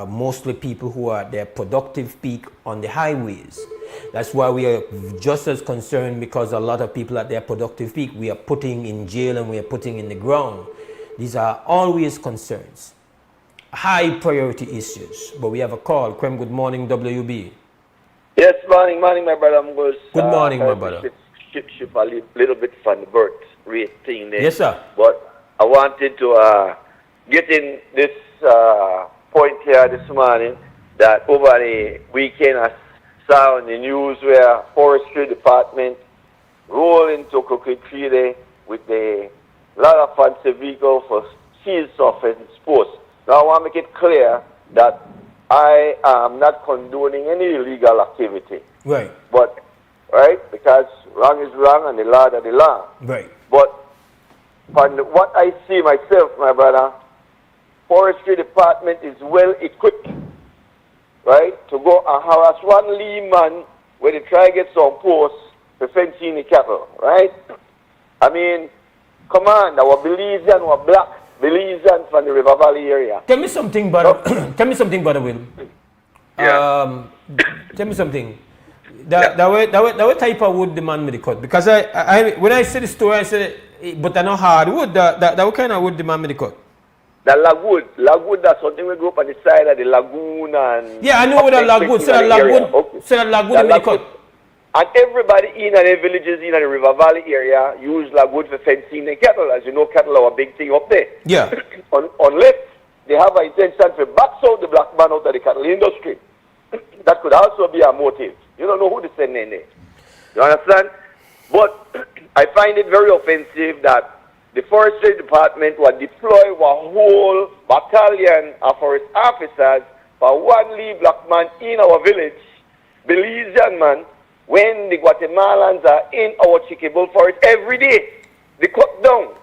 mostly people who are at their productive peak on the highways. That's why we are just as concerned, because a lot of people at their productive peak we are putting in jail and we are putting in the ground. These are always concerns, high priority issues. But we have a call. Krem, good morning, WUB. Yes, morning, my brother. Mose. Good morning, my brother. Shift a little bit from the birth rate thing there. Yes, sir. But I wanted to get in this point here this morning that over the weekend I saw on the news where forestry department rolled into Crooked Tree with a lot of fancy vehicle for seals off and sports. Now I want to make it clear that I am not condoning any illegal activity. Right. But, right, because wrong is wrong and the law is the law. Right. But from what I see myself, my brother, forestry department is well equipped, right, to go and harass one Lee man when they try to get some posts for fencing the cattle, right? I mean, come on, our Belizean, our black Belizean from the River Valley area. Tell me something, brother. Tell me something, brother Will. Yeah. Tell me something. That way type of wood demand me the cut, because I when I see the story I said, but I know hardwood. That what kind of wood demand me the cut? The lagwood, that's something we go up on the side of the lagoon and. Yeah, I know what a lagwood. So that lagwood, okay. So that lagwood me the cut. And everybody in the villages in the River Valley area use lagwood for fencing the cattle. As you know, cattle are a big thing up there. Yeah. Unless they have an intention to box out the black man out of the cattle industry. That could also be a motive. You don't know who to send in there. You understand? But I find it very offensive that the forestry department will deploy a whole battalion of forest officers for one Lee black man in our village, Belizean man, when the Guatemalans are in our Chiquibul forest every day. They cut down.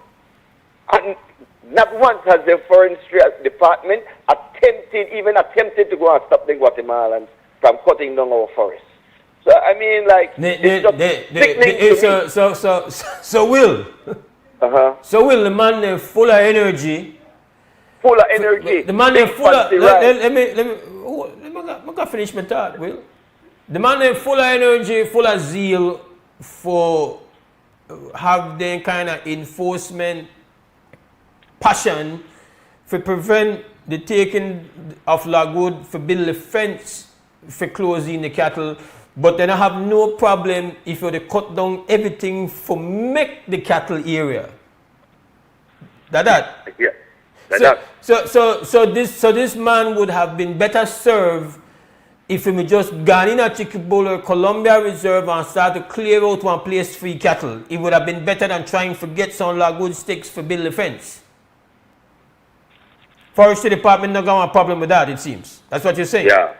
And not once has the forestry department attempted to go and stop the Guatemalans from cutting down our forests. So I mean, like, so Will. So Will, the man full of energy. Full of energy. The man full of. Let me finish my thought, Will. The man full of energy, full of zeal for have the kind of enforcement passion for prevent the taking of lagwood, for build a fence, for closing the cattle. But then I have no problem if you cut down everything for make the cattle area. That. Yeah. So this man would have been better served if we just gone in a Chiquibul or Columbia Reserve and start to clear out one place free cattle. It would have been better than trying to get some lagwood sticks for build a fence. Forestry department not got a problem with that, it seems. That's what you're saying. Yeah.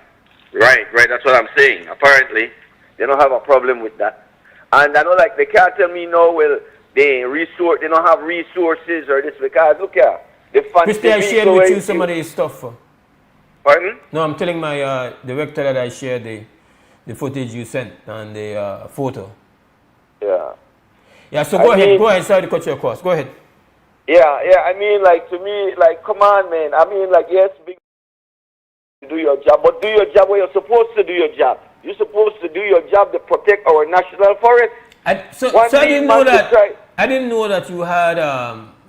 Right, that's what I'm saying. Apparently, they don't have a problem with that. And I know, like, they can't tell me, no, well, they don't have resources or this, because, look here, the fancy Christy, I shared with you some of the stuff. Pardon? No, I'm telling my director that I shared the footage you sent and the photo. Yeah. Yeah, so go ahead, sorry to cut you across. Go ahead. Yeah, I mean, like, to me, like, come on, man. I mean, like, yes, big do your job, but do your job where you're supposed to do your job. You're supposed to do your job to protect our national forest. So I didn't know that. I didn't know that you had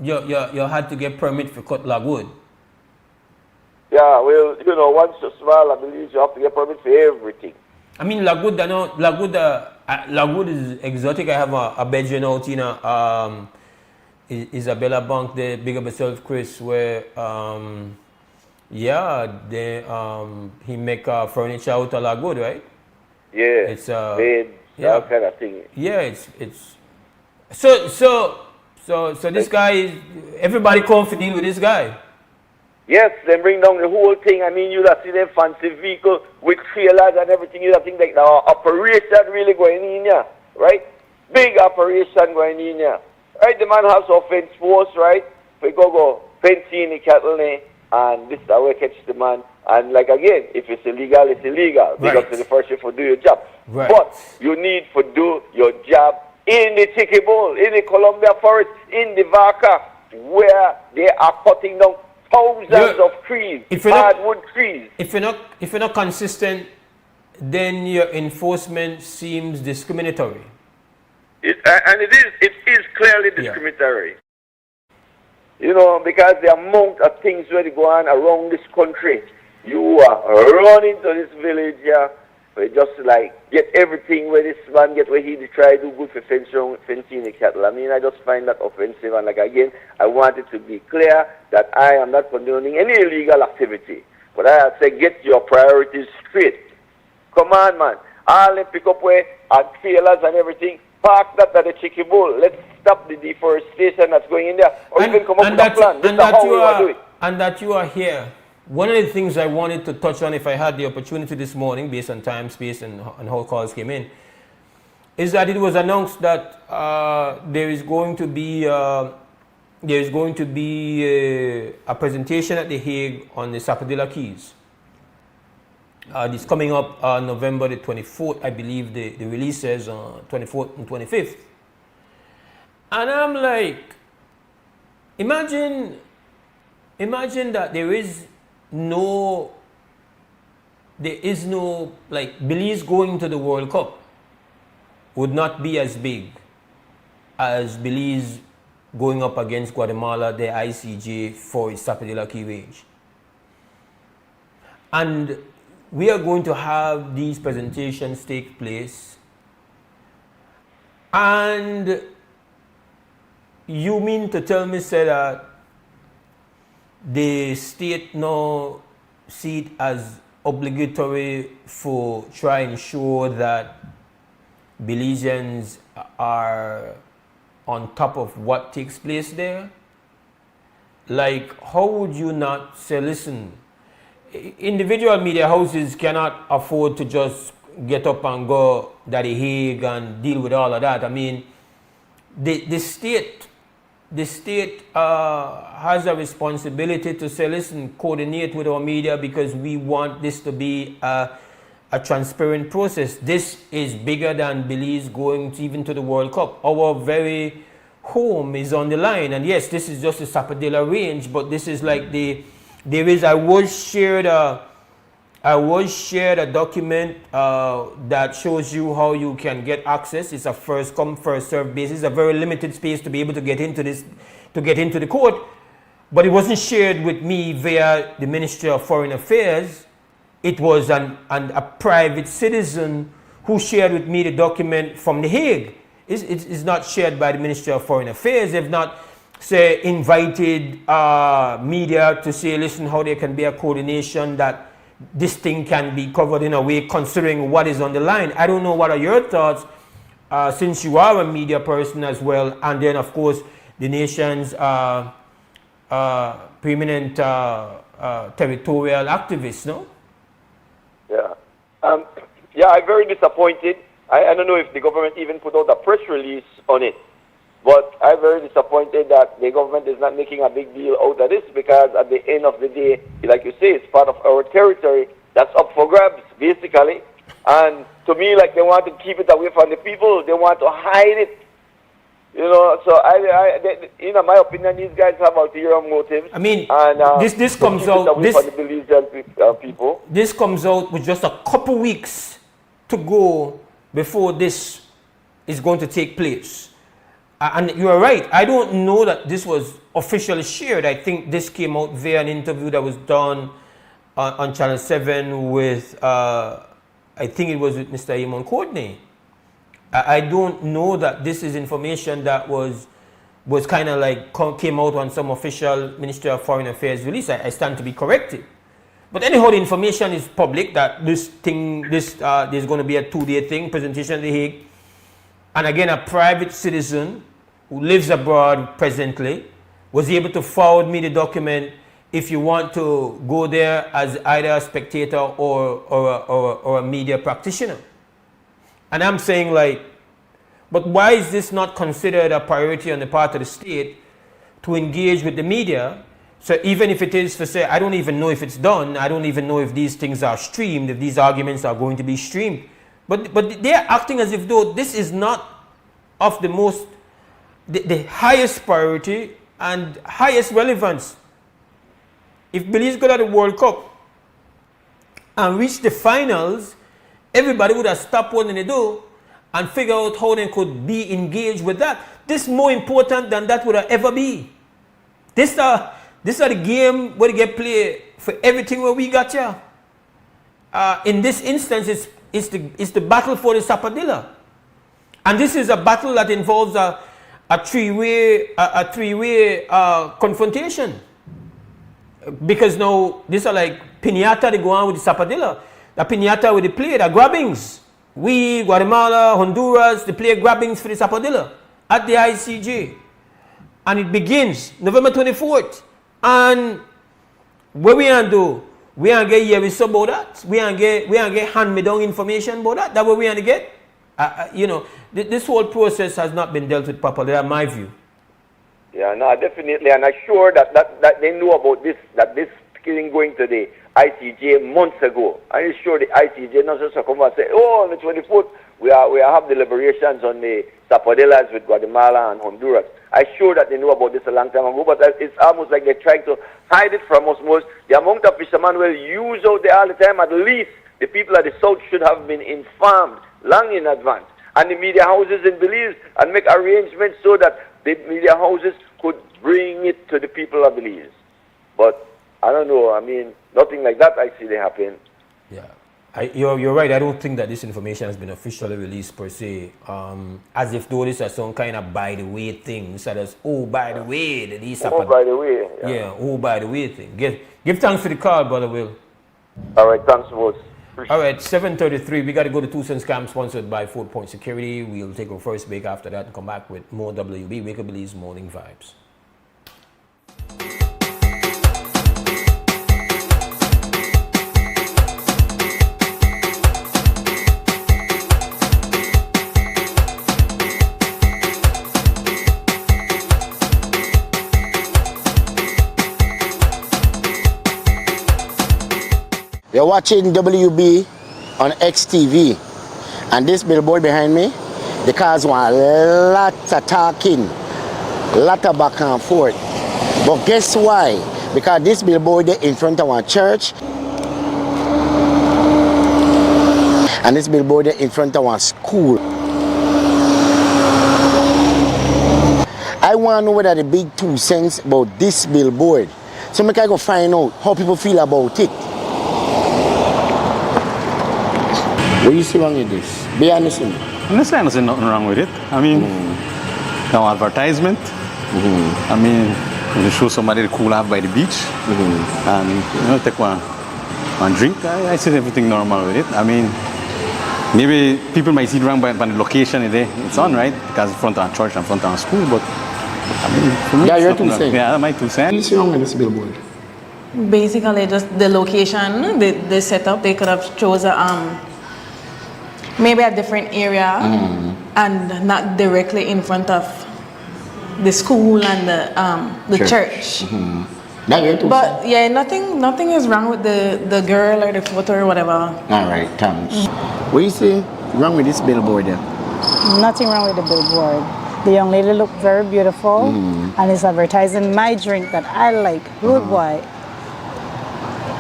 you had to get permit for cut lagwood. Yeah, well, you know, once you're small, I believe you have to get permit for everything. I mean, Lagud, I know, Lagud is exotic. I have a bedroom out in Isabella Bank, the big up yourself, Chris, where, yeah, they, he make furniture out of Lagud, right? Yeah, it's beds, yeah, that kind of thing. yeah, it's so this guy is, everybody confident with this guy. Yes, they bring down the whole thing. I mean, you'd have seen them fancy vehicle with trailers and everything. You'd have think like the operation really going in here, right? Big operation going in here. Right, the man has offense force, right? We go fencing the cattle, and this is how we catch the man. And like again, if it's illegal, it's illegal. Right. Because it's the first you for do your job. Right. But you need to do your job in the Tiki Bowl, in the Columbia Forest, in the Vaca, where they are cutting down thousands of trees, hardwood trees. If you're not consistent, then your enforcement seems discriminatory. And it is clearly discriminatory. You know, because the amount of things really go on around this country. You are running to this village here, we just like get everything where this man get where he try to do good for fencing the cattle. I mean, I just find that offensive. And like again, I want it to be clear that I am not condoning any illegal activity. But I say get your priorities straight. Come on, man. All them pick up where and trailers and everything. Park that at the Chicky Bowl. Let's stop the deforestation that's going in there. Or even come up with a plan. This is how we want to do it. And that you are here. One of the things I wanted to touch on, if I had the opportunity this morning, based on time, space, and how calls came in, is that it was announced that there is going to be a presentation at The Hague on the Sapodilla Keys. This coming up November the 24th, I believe the release says 24th and 25th. And I'm like, imagine that there is no like Belize going to the World Cup would not be as big as Belize going up against Guatemala, the ICJ for its Sapodilla Key range. And we are going to have these presentations take place, and you mean to tell me, sir, that the state now see it as obligatory for try and ensure that Belizeans are on top of what takes place there? Like, how would you not say, listen, individual media houses cannot afford to just get up and go to The Hague and deal with all of that. I mean, the state has a responsibility to say, listen, coordinate with our media because we want this to be a transparent process. This is bigger than Belize going even to the World Cup. Our very home is on the line. And yes, this is just a Sapodilla range, but this is like I was shared a document that shows you how you can get access. It's a first come, first served basis. A very limited space to be able to get into the court. But it wasn't shared with me via the Ministry of Foreign Affairs. It was a private citizen who shared with me the document from The Hague. It's not shared by the Ministry of Foreign Affairs. They've not, say, invited media to say, listen, how there can be a coordination that this thing can be covered in a way considering what is on the line. I don't know what are your thoughts since you are a media person as well, and then of course the nation's preeminent territorial activist, no? Yeah. Yeah, I'm very disappointed. I don't know if the government even put out a press release on it. But I'm very disappointed that the government is not making a big deal out of this, because at the end of the day, like you say, it's part of our territory that's up for grabs, basically. And to me, like, they want to keep it away from the people. They want to hide it. You know, so in my opinion, these guys have ulterior motives. I mean, and, this comes out. People. This comes out with just a couple weeks to go before this is going to take place. And you are right. I don't know that this was officially shared. I think this came out via an interview that was done on Channel 7 with, I think it was with Mr. Amon Courtney. I don't know that this is information that was kind of like came out on some official Ministry of Foreign Affairs release. I stand to be corrected. But anyhow, the information is public that there's going to be a 2-day thing, presentation at The Hague. And again, a private citizen who lives abroad presently was able to forward me the document if you want to go there as either a spectator or a media practitioner. And I'm saying, like, but why is this not considered a priority on the part of the state to engage with the media? So even if it is for, say, I don't even know if it's done, I don't even know if these things are streamed, if these arguments are going to be streamed. But they're acting as if though this is not of the highest priority and highest relevance. If Belize go to the World Cup and reach the finals, everybody would have stopped what they do and figure out how they could be engaged with that. This is more important than that would ever be. This are the game where they get played for everything where we got here. In this instance, it's the battle for the Sappadilla. And this is a battle that involves a three-way confrontation. Because now, these are like piñata they go on with the Sappadilla. The piñata with the play, the grabbings. We, Guatemala, Honduras, they play grabbings for the Sappadilla at the ICJ. And it begins November 24th. And what we going to do? We going to get here with about that. We going to get hand-me-down information about that. That's what we going to get. This whole process has not been dealt with properly, that's my view. Yeah, no, definitely. And I'm sure that they knew about this, that this killing going to the ICJ months ago. I'm sure the ICJ not just come and say, oh, on the 24th, we have deliberations on the Zappadillas with Guatemala and Honduras. I'm sure that they knew about this a long time ago, but it's almost like they're trying to hide it from us most. The amount of fishermen will use out there all the time, at least the people at the south should have been informed long in advance. And the media houses in Belize, and make arrangements so that the media houses could bring it to the people of Belize. But I don't know, I mean, nothing like that I see they happen. Yeah, you're right. I don't think that this information has been officially released per se. As if though this is some kind of by the way thing. So that's, oh, by the way, that these happen. Oh, by the way. Yeah, oh, by the way thing. Give thanks for the call, Brother Will. All right, thanks, Mose. All right, 7:33. We got to go to 2 Cents Camp, sponsored by 4 Point Security. We'll take our first break after that and come back with more WB, Wake Up Belize Morning Vibes. You're watching WB on XTV, and this billboard behind me, the cars want a lot of talking, a lot of back and forth. But guess why? Because this billboard is in front of our church, and this billboard is in front of our school. I want to know whether the big 2 cents about this billboard. So I can go find out how people feel about it. What do you see wrong with this? Be honest with me. Honestly, I don't see nothing wrong with it. I mean, no advertisement. I mean, you show somebody the cool life by the beach, and take one drink. I see everything normal with it. I mean, maybe people might see it wrong by the location it's on, right? Because in front of a church and front of a school, but I mean, for me, yeah, your 2 cents. Yeah, my 2 cents. What do you see wrong with this billboard? Basically, just the location, the setup. They could have chosen maybe a different area and not directly in front of the school and the church. But yeah, nothing is wrong with the girl or the photo or whatever. All right, thanks. What do you see wrong with this billboard then? Nothing wrong with the billboard. The young lady looked very beautiful and is advertising my drink that I like, Rude Boy.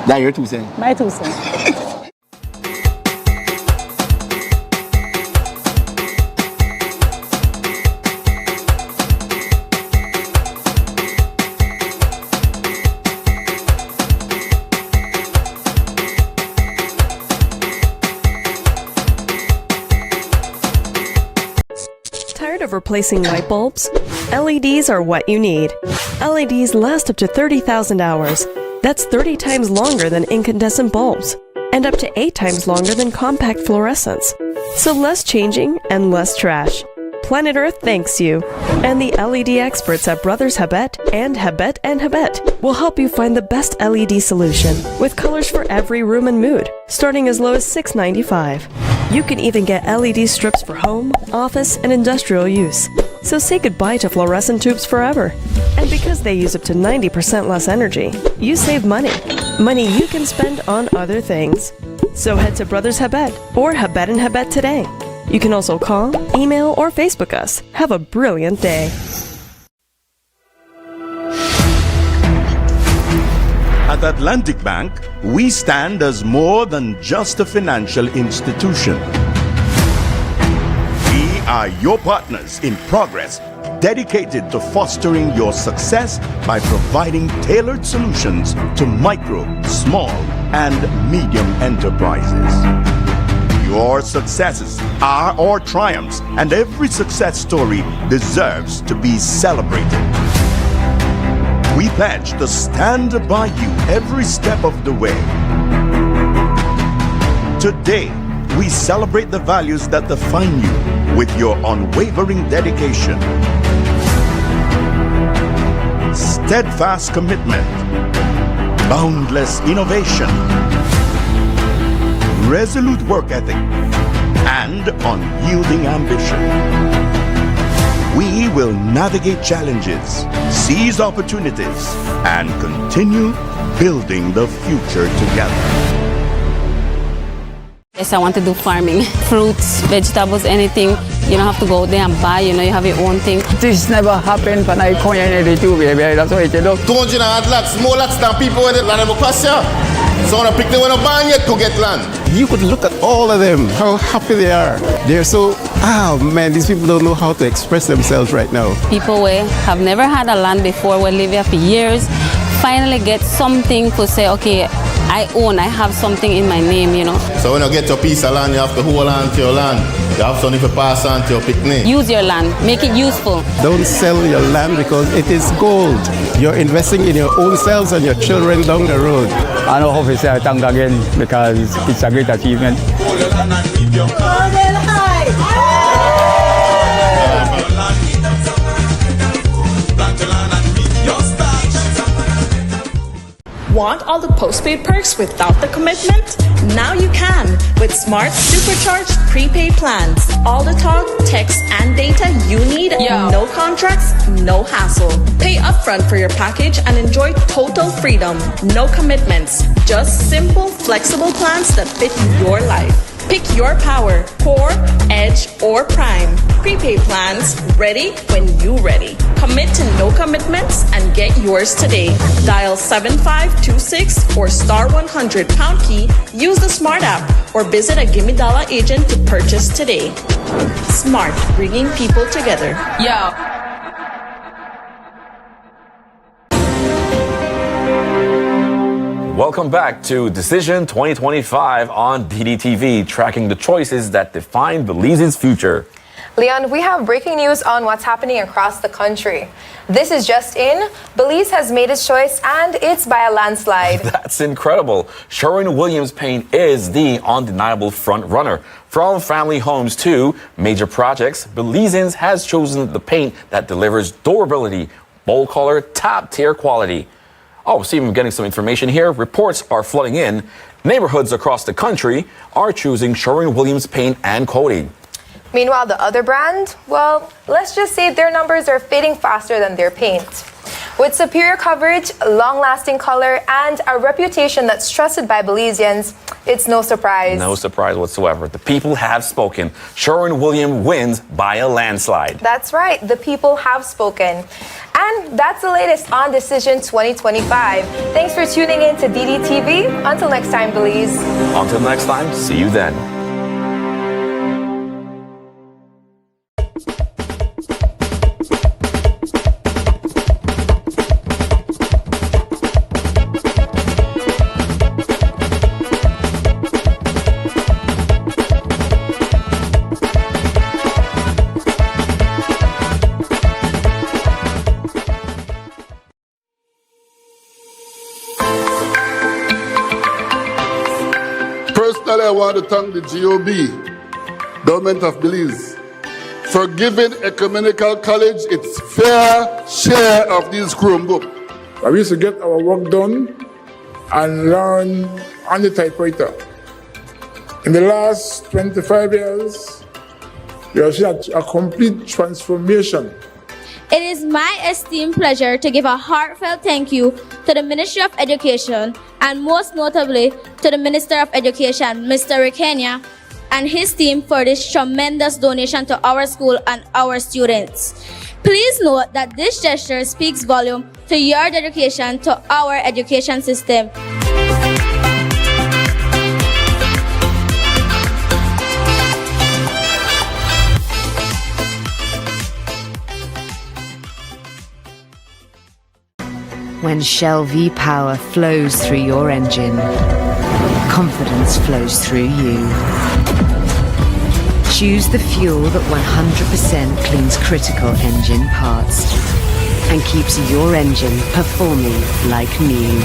That's your 2 cents? My 2 cents. replacing light bulbs? LEDs are what you need. LEDs last up to 30,000 hours. That's 30 times longer than incandescent bulbs, and up to 8 times longer than compact fluorescents. So less changing and less trash. Planet Earth thanks you. And the LED experts at Brothers Habet and Habet will help you find the best LED solution with colors for every room and mood, starting as low as $6.95. You can even get LED strips for home, office, and industrial use. So say goodbye to fluorescent tubes forever. And because they use up to 90% less energy, you save money. Money you can spend on other things. So head to Brothers Habet or Habet today. You can also call, email, or Facebook us. Have a brilliant day. At Atlantic Bank, we stand as more than just a financial institution. We are your partners in progress, dedicated to fostering your success by providing tailored solutions to micro, small, and medium enterprises. Your successes are our triumphs, and every success story deserves to be celebrated. We pledge to stand by you every step of the way. Today, we celebrate the values that define you with your unwavering dedication, steadfast commitment, boundless innovation, resolute work ethic, and unyielding ambition. We will navigate challenges, seize opportunities, and continue building the future together. Yes, I want to do farming. Fruits, vegetables, anything. You don't have to go there and buy, you have your own thing. This never happened when I come in the two, baby. That's what you do. 200 lots, more lots than people in the land of Ocasio. So when I pick them when I ban yet to get land. You could look at all of them, how happy they are. They're so, man, these people don't know how to express themselves right now. People who have never had a land before, will live here for years, finally get something to say, okay, I have something in my name, So when you get your piece of land, you have to hold on to your land. You have something to pass on to your picnic. Use your land, make it useful. Don't sell your land because it is gold. You're investing in your own selves and your children down the road. I know how to say thank again because it's a great achievement. Want all the postpaid perks without the commitment? Now you can with smart supercharged prepaid plans. All the talk, text, and data you need. No contracts, no hassle. Pay upfront for your package and enjoy total freedom. No commitments. Just simple, flexible plans that fit your life. Pick your power, Core, Edge, or Prime. Prepaid plans, ready when you ready. Commit to no commitments and get yours today. Dial 7526 or star 100 pound key, use the Smart app, or visit a Gimme Dollar agent to purchase today. Smart, bringing people together. Welcome back to Decision 2025 on DDTV, tracking the choices that define Belize's future. Leon, we have breaking news on what's happening across the country. This is just in. Belize has made its choice, and it's by a landslide. That's incredible. Sherwin-Williams paint is the undeniable front runner. From family homes to major projects, Belizeans has chosen the paint that delivers durability, bold color, top-tier quality. Oh, see, I'm getting some information here. Reports are flooding in. Neighborhoods across the country are choosing Sherwin-Williams paint and coating. Meanwhile, the other brand, well, let's just say their numbers are fading faster than their paint. With superior coverage, long-lasting color, and a reputation that's trusted by Belizeans, it's no surprise. No surprise whatsoever. The people have spoken. Sherwin-Williams wins by a landslide. That's right. The people have spoken. And that's the latest on Decision 2025. Thanks for tuning in to DDTV. Until next time, Belize. Until next time, see you then. Personally, I want to thank the GOB, Government of Belize, for giving Ecumenical College its fair share of these Chromebooks. We used to get our work done and learn on the typewriter. In the last 25 years, we have seen a complete transformation. It is my esteemed pleasure to give a heartfelt thank you to the Ministry of Education and most notably to the Minister of Education, Mr. Rekenya, and his team for this tremendous donation to our school and our students. Please note that this gesture speaks volume to your dedication to our education system. When Shell V-Power flows through your engine, confidence flows through you. Choose the fuel that 100% cleans critical engine parts and keeps your engine performing like new.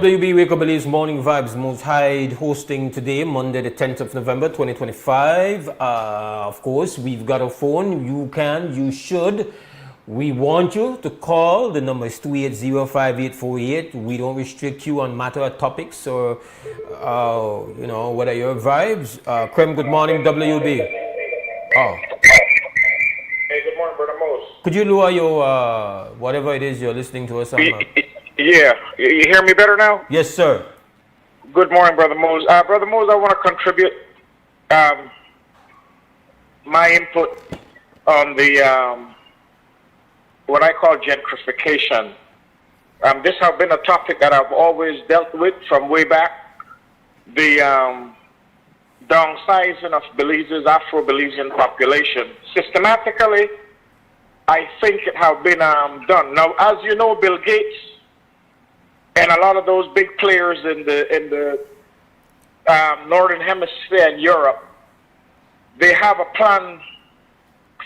WB Wake Up Belize Morning Vibes, Mose Hyde hosting today, Monday the 10th of November 2025. Of course, we've got a phone. You can, you should. We want you to call. The number is 280-5848. We don't restrict you on matter of topics or, what are your vibes. Krem, good morning, WB. Oh. Hey, good morning, Brother Mose. Could you lower your, whatever it is you're listening to us on? Yeah, you hear me better now? Yes, sir. Good morning, Brother Mose. Brother Mose, I want to contribute my input on the what I call gentrification. This has been a topic that I've always dealt with from way back. The downsizing of Belize's Afro-Belizean population. Systematically, I think it has been done. Now, as you know, Bill Gates and a lot of those big players in the Northern Hemisphere and Europe, they have a plan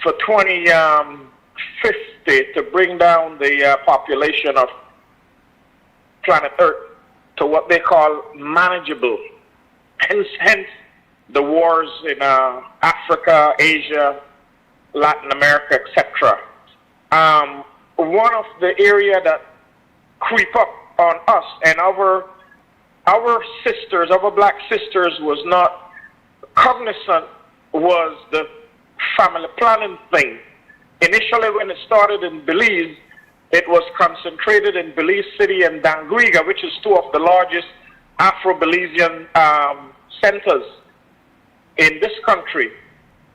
for 2050 to bring down the population of planet Earth to what they call manageable. Hence the wars in Africa, Asia, Latin America, etc. One of the area that creep up on us and our sisters, our black sisters, was not cognizant was the family planning thing. Initially, when it started in Belize, it was concentrated in Belize City and Dangriga, which is two of the largest Afro-Belizean centers in this country.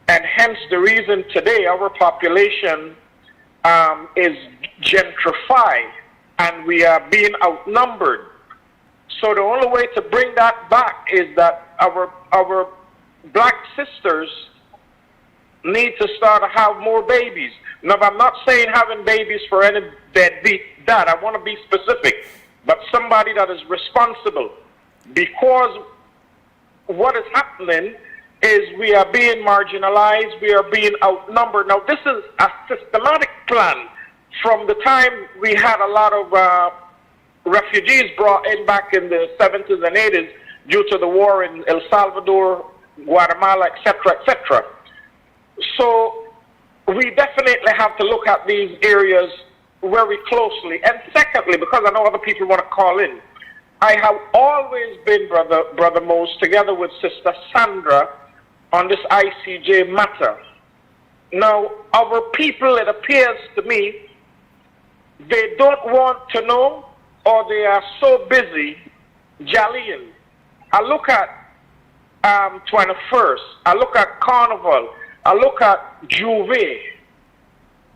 And hence the reason today our population is gentrified and we are being outnumbered. So the only way to bring that back is that our black sisters need to start to have more babies. Now, I'm not saying having babies for any deadbeat dad. I want to be specific, but somebody that is responsible, because what is happening is we are being marginalized, we are being outnumbered. Now, this is a systematic plan from the time we had a lot of refugees brought in back in the 70s and 80s due to the war in El Salvador, Guatemala, etc., etc. So we definitely have to look at these areas very closely. And secondly, because I know other people want to call in, I have always been, Brother Mose, together with Sister Sandra, on this ICJ matter. Now, our people, it appears to me, they don't want to know, or they are so busy jollying. I look at 21st, I look at Carnival, I look at Juve.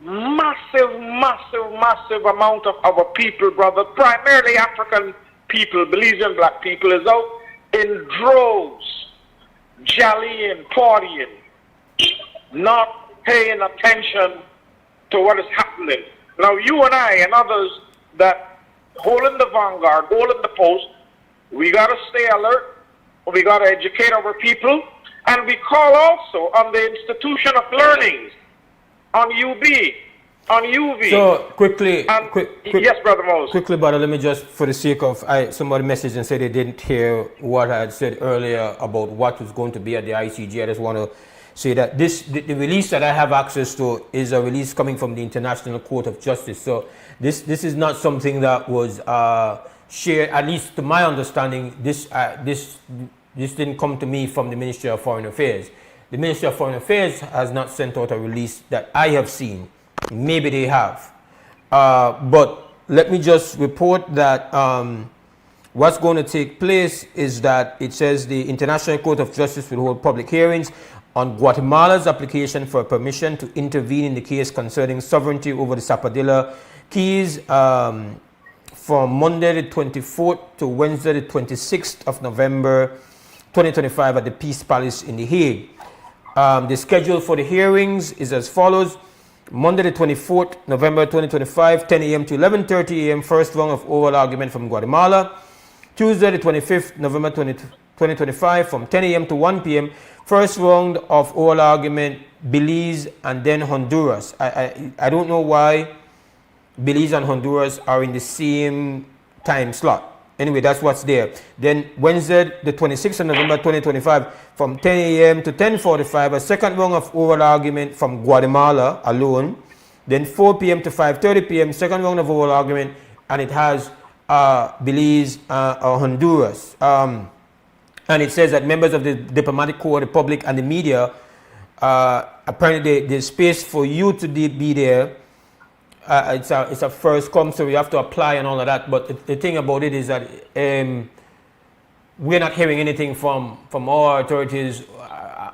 Massive amount of our people, brother, primarily African people, Belizean black people, is out in droves, jollying, partying, not paying attention to what is happening. Now, you and I and others that hold in the vanguard, hold in the post, we got to stay alert, we got to educate our people, and we call also on the institution of learnings, on UB, on UV. So, quickly, yes, Brother Mose. Quickly, brother, let me just, for the sake of, somebody messaged and said they didn't hear what I had said earlier about what was going to be at the ICJ. I just want to say that the release that I have access to is a release coming from the International Court of Justice. So this is not something that was shared, at least to my understanding. This didn't come to me from the Ministry of Foreign Affairs. The Ministry of Foreign Affairs has not sent out a release that I have seen. Maybe they have. But let me just report that what's going to take place is that it says the International Court of Justice will hold public hearings on Guatemala's application for permission to intervene in the case concerning sovereignty over the Zapadilla Keys from Monday the 24th to Wednesday the 26th of November 2025 at the Peace Palace in The Hague. The schedule for the hearings is as follows. Monday the 24th November 2025, 10 a.m. to 11:30 a.m. First round of oral argument from Guatemala. Tuesday the 25th November 2025 from 10 a.m. to 1 p.m. First round of oral argument, Belize and then Honduras. I don't know why Belize and Honduras are in the same time slot. Anyway, that's what's there. Then Wednesday, the 26th of November 2025, from 10 a.m. to 10:45, a second round of oral argument from Guatemala alone. Then 4 p.m. to 5:30 p.m., second round of oral argument, and it has Belize or Honduras. And it says that members of the diplomatic corps, the public, and the media, apparently there's space for you to be there. It's a first come, so we have to apply and all of that. But the thing about it is that we're not hearing anything from our authorities,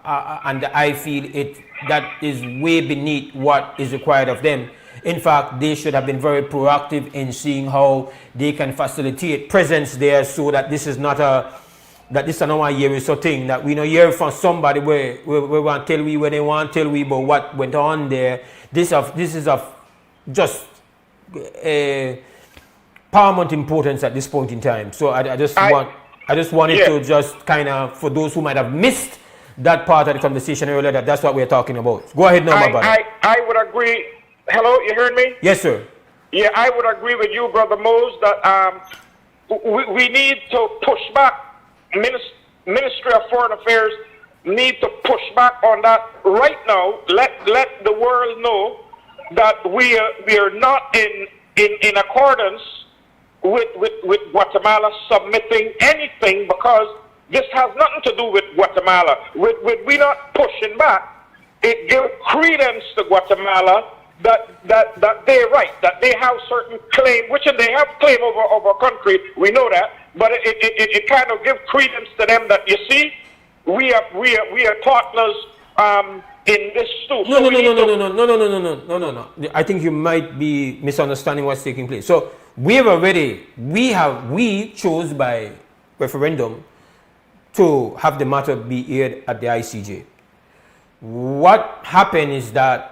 and I feel that is way beneath what is required of them. In fact, they should have been very proactive in seeing how they can facilitate presence there, so that this is not this is not a year so thing that we know hear from somebody where we want to tell we when they want to tell we about what went on there. This is just paramount importance at this point in time. So I just wanted to just kind of, for those who might have missed that part of the conversation earlier, that's what we're talking about. Go ahead now, my brother. I would agree. Hello, you heard me? Yes, sir. Yeah, I would agree with you, Brother Mose, that we need to push back. Ministry of Foreign Affairs need to push back on that right now. Let the world know that we are not in accordance with Guatemala submitting anything, because this has nothing to do with Guatemala. With we not pushing back, it gives credence to Guatemala that they're right, that they have certain claim, which they have claim over a country, we know that, but it kind of gives credence to them that, you see, we are partners in this too. No. I think you might be misunderstanding what's taking place. So we chose by referendum to have the matter be aired at the ICJ. What happened is that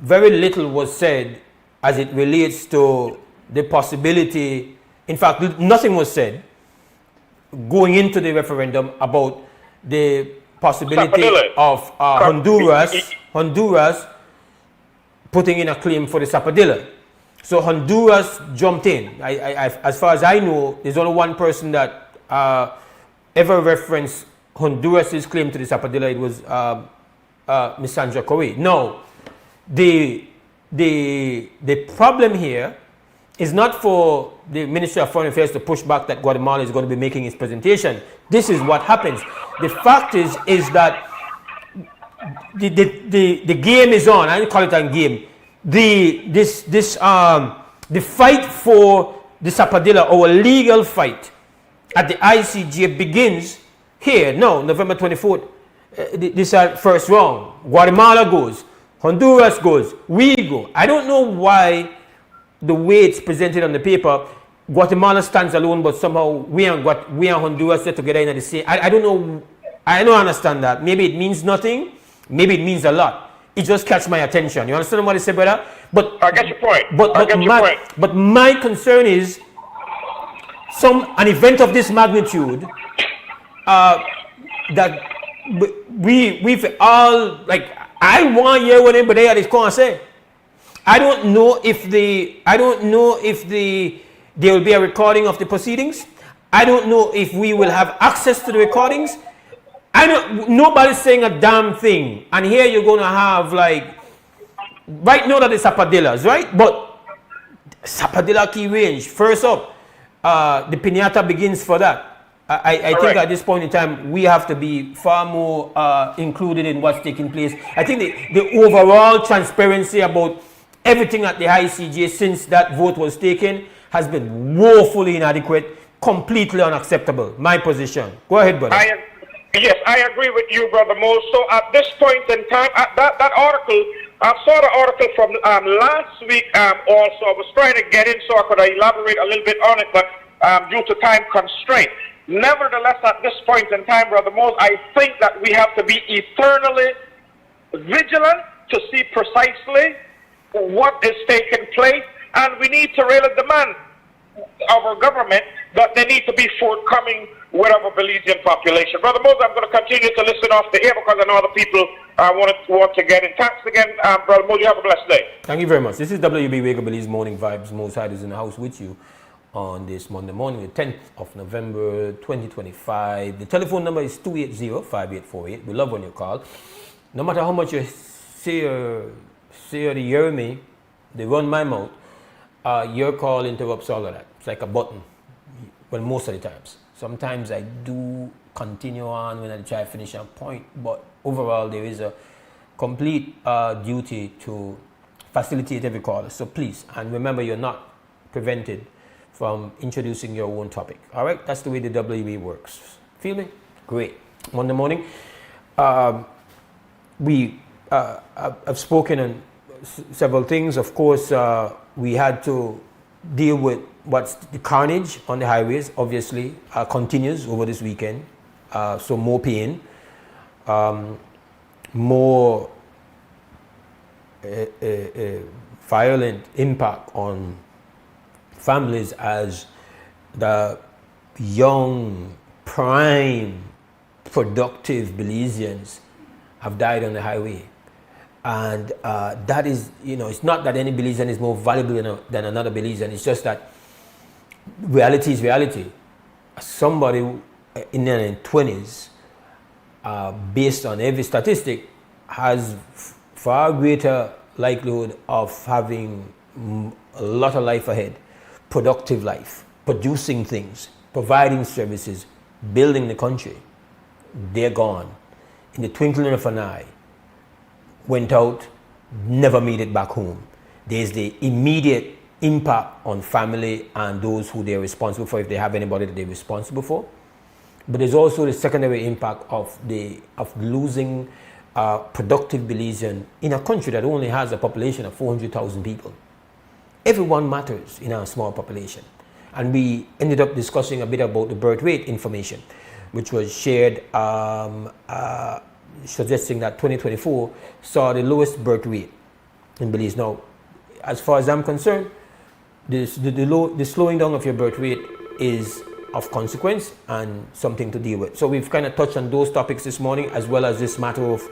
very little was said as it relates to the possibility. In fact, nothing was said going into the referendum about the possibility of Honduras putting in a claim for the Zapadilla. So Honduras jumped in. As far as I know, there's only one person that ever referenced Honduras' claim to the Zapadilla. It was Ms. Sandra Correa. No, the problem here is not for the Ministry of Foreign Affairs to push back that Guatemala is going to be making its presentation. This is what happens. The fact is that the game is on. I don't call it a game. The fight for the Zapadilla, our legal fight at the ICJ, begins here. No, November 24th. This is first round. Guatemala goes. Honduras goes. We go. I don't know why the way it's presented on the paper, Guatemala stands alone, but somehow we and Honduras sit together in the same. I don't know. I don't understand that. Maybe it means nothing. Maybe it means a lot. It just catch my attention. You understand what I say, brother? But I get your point. But my concern is an event of this magnitude that we've all, like, I want to hear what anybody is going to say. I don't know if there will be a recording of the proceedings. I don't know if we will have access to the recordings. Nobody's saying a damn thing. And here you're going to have, like, right now that it's Zapadillas, right? But Zapadilla key range, first up, the piñata begins for that. I think at this point in time, we have to be far more included in what's taking place. I think the overall transparency about everything at the ICJ since that vote was taken has been woefully inadequate, completely unacceptable. My position. Go ahead, brother. Yes, I agree with you, Brother Mose. So at this point in time, that article, I saw the article from last week also. I was trying to get in so I could elaborate a little bit on it, but due to time constraint. Nevertheless, at this point in time, Brother Mose, I think that we have to be eternally vigilant to see precisely what is taking place, and we need to really demand of our government that they need to be forthcoming with our Belizean population. Brother Mose, I'm going to continue to listen off the air because I know other people want to get in. Thanks again, Brother Mose. You have a blessed day. Thank you very much. This is WB Wake Up Belize Morning Vibes. Mose Hyde is in the house with you on this Monday morning, the 10th of November 2025. The telephone number is 280-5848. We love when you call. No matter how much you say or hear me, they run my mouth, your call interrupts all of that. It's like a button. Well, most of the times. Sometimes I do continue on when I try to finish a point, but overall there is a complete duty to facilitate every call. So please, and remember, you're not prevented from introducing your own topic. All right, that's the way the WB works. Feel me? Great. Monday morning, I've spoken on several things. Of course, we had to deal with what's the carnage on the highways. Obviously, continues over this weekend. So more pain, more violent impact on families as the young, prime, productive Belizeans have died on the highway. And that is, it's not that any Belizean is more valuable than another Belizean. It's just that reality is reality. Somebody in their 20s, based on every statistic, has far greater likelihood of having a lot of life ahead, productive life, producing things, providing services, building the country. They're gone in the twinkling of an eye. Went out, never made it back home. There's the immediate impact on family and those who they're responsible for, if they have anybody that they're responsible for. But there's also the secondary impact of losing productive Belizean in a country that only has a population of 400,000 people. Everyone matters in our small population. And we ended up discussing a bit about the birth rate information, which was shared suggesting that 2024 saw the lowest birth rate in Belize. Now, as far as I'm concerned, the slowing down of your birth rate is of consequence and something to deal with. So we've kind of touched on those topics this morning, as well as this matter of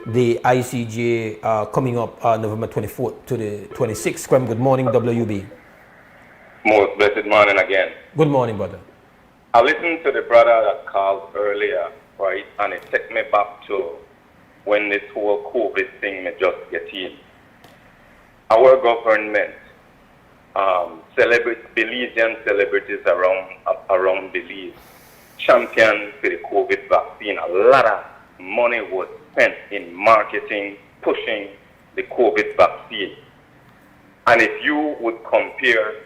the ICJ coming up November 24th to the 26th. Krem, good morning, WUB. Most blessed morning again. Good morning, brother. I listened to the brother that called earlier, right, and it took me back to when this whole COVID thing may just get in. Our government Belizean celebrities around Belize championed for the COVID vaccine. A lot of money was spent in marketing, pushing the COVID vaccine. And if you would compare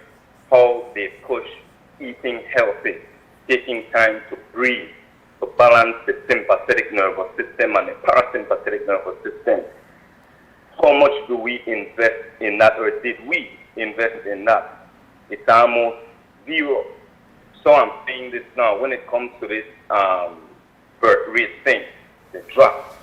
how they push eating healthy, taking time to breathe, to balance the sympathetic nervous system and the parasympathetic nervous system, how much do we invest in that, or did we invest in that? It's almost zero. So I'm saying this now, when it comes to this birth rate thing, the drop.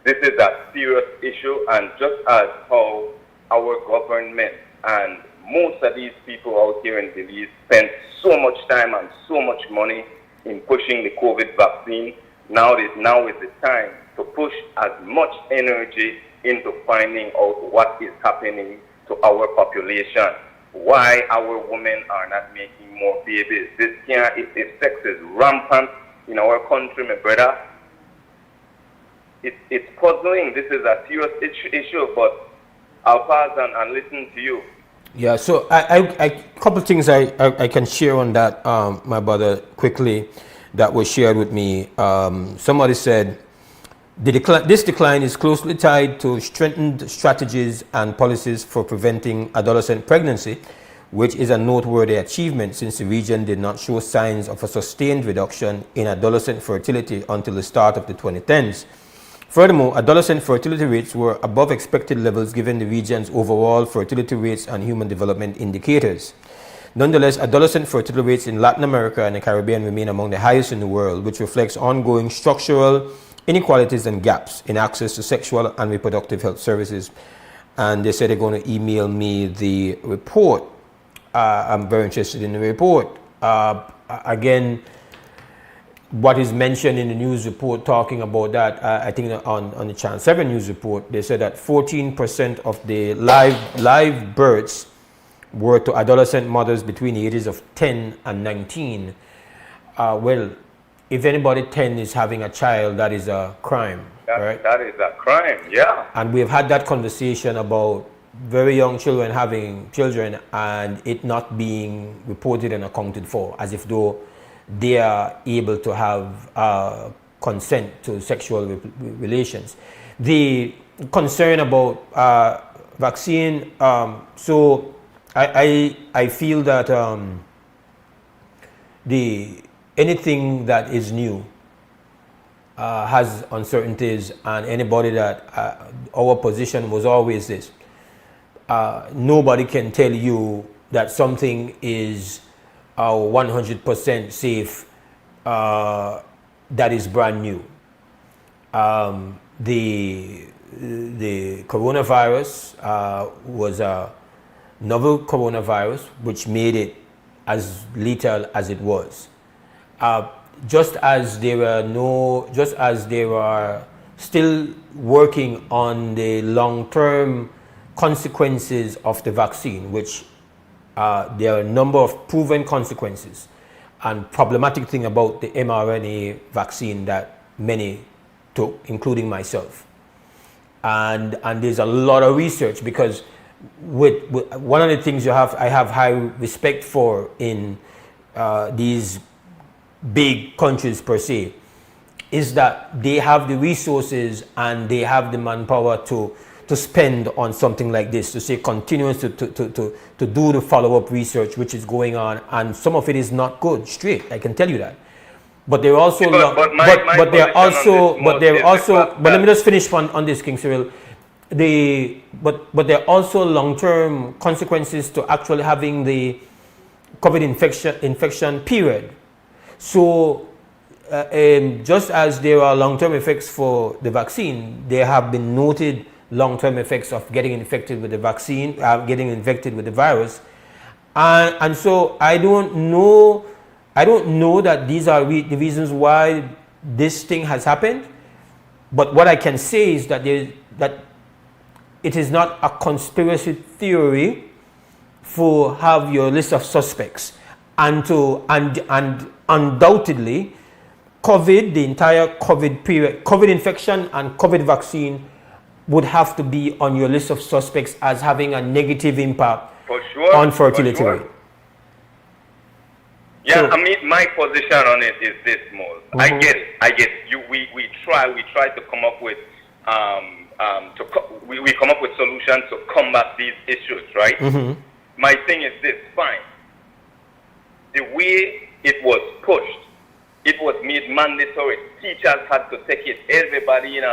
This is a serious issue, and just as how our government and most of these people out here in Belize spend so much time and so much money in pushing the COVID vaccine, now is the time to push as much energy into finding out what is happening to our population. Why our women are not making more babies. If sex is rampant in our country, my brother, it's puzzling. This is a serious issue, but I'll pause and listen to you. Yeah, so a couple of things I can share on that, my brother, quickly, that was shared with me. Somebody said, this decline is closely tied to strengthened strategies and policies for preventing adolescent pregnancy, which is a noteworthy achievement since the region did not show signs of a sustained reduction in adolescent fertility until the start of the 2010s. Furthermore, adolescent fertility rates were above expected levels given the region's overall fertility rates and human development indicators. Nonetheless, adolescent fertility rates in Latin America and the Caribbean remain among the highest in the world, which reflects ongoing structural inequalities and gaps in access to sexual and reproductive health services. And they said they're going to email me the report. I'm very interested in the report. Again, what is mentioned in the news report talking about that, I think on the Channel 7 news report, they said that 14% of the live births were to adolescent mothers between the ages of 10 and 19, well, if anybody 10 is having a child, that is a crime, right? That is a crime, yeah. And we've had that conversation about very young children having children and it not being reported and accounted for, as if though they are able to have consent to sexual relations. The concern about vaccine, so I feel that anything that is new has uncertainties, and anybody that our position was always this. Nobody can tell you that something is 100% safe that is brand new. The coronavirus was a novel coronavirus which made it as lethal as it was. Just as they were still working on the long-term consequences of the vaccine, which there are a number of proven consequences and problematic thing about the mRNA vaccine that many took, including myself. And there's a lot of research, because with one of the things I have high respect for in these big countries per se, is that they have the resources and they have the manpower to spend on something like this, to say continuous to do the follow-up research which is going on, and some of it is not good, straight, I can tell you that. But they're also but let me just finish on this, King Cyril. But there are also long-term consequences to actually having the COVID infection period. So just as there are long-term effects for the vaccine, there have been noted long-term effects of getting infected with the vaccine, getting infected with the virus. And so I don't know that these are the reasons why this thing has happened. But what I can say is that it is not a conspiracy theory for have your list of suspects, and undoubtedly COVID, the entire COVID period, COVID infection and COVID vaccine would have to be on your list of suspects as having a negative impact on fertility rate. Yeah, so, I mean, my position on it is this, Mose. I get it. We try to come up with we come up with solutions to combat these issues, right? My thing is this, fine. The way it was pushed, it was made mandatory. Teachers had to take it. Everybody in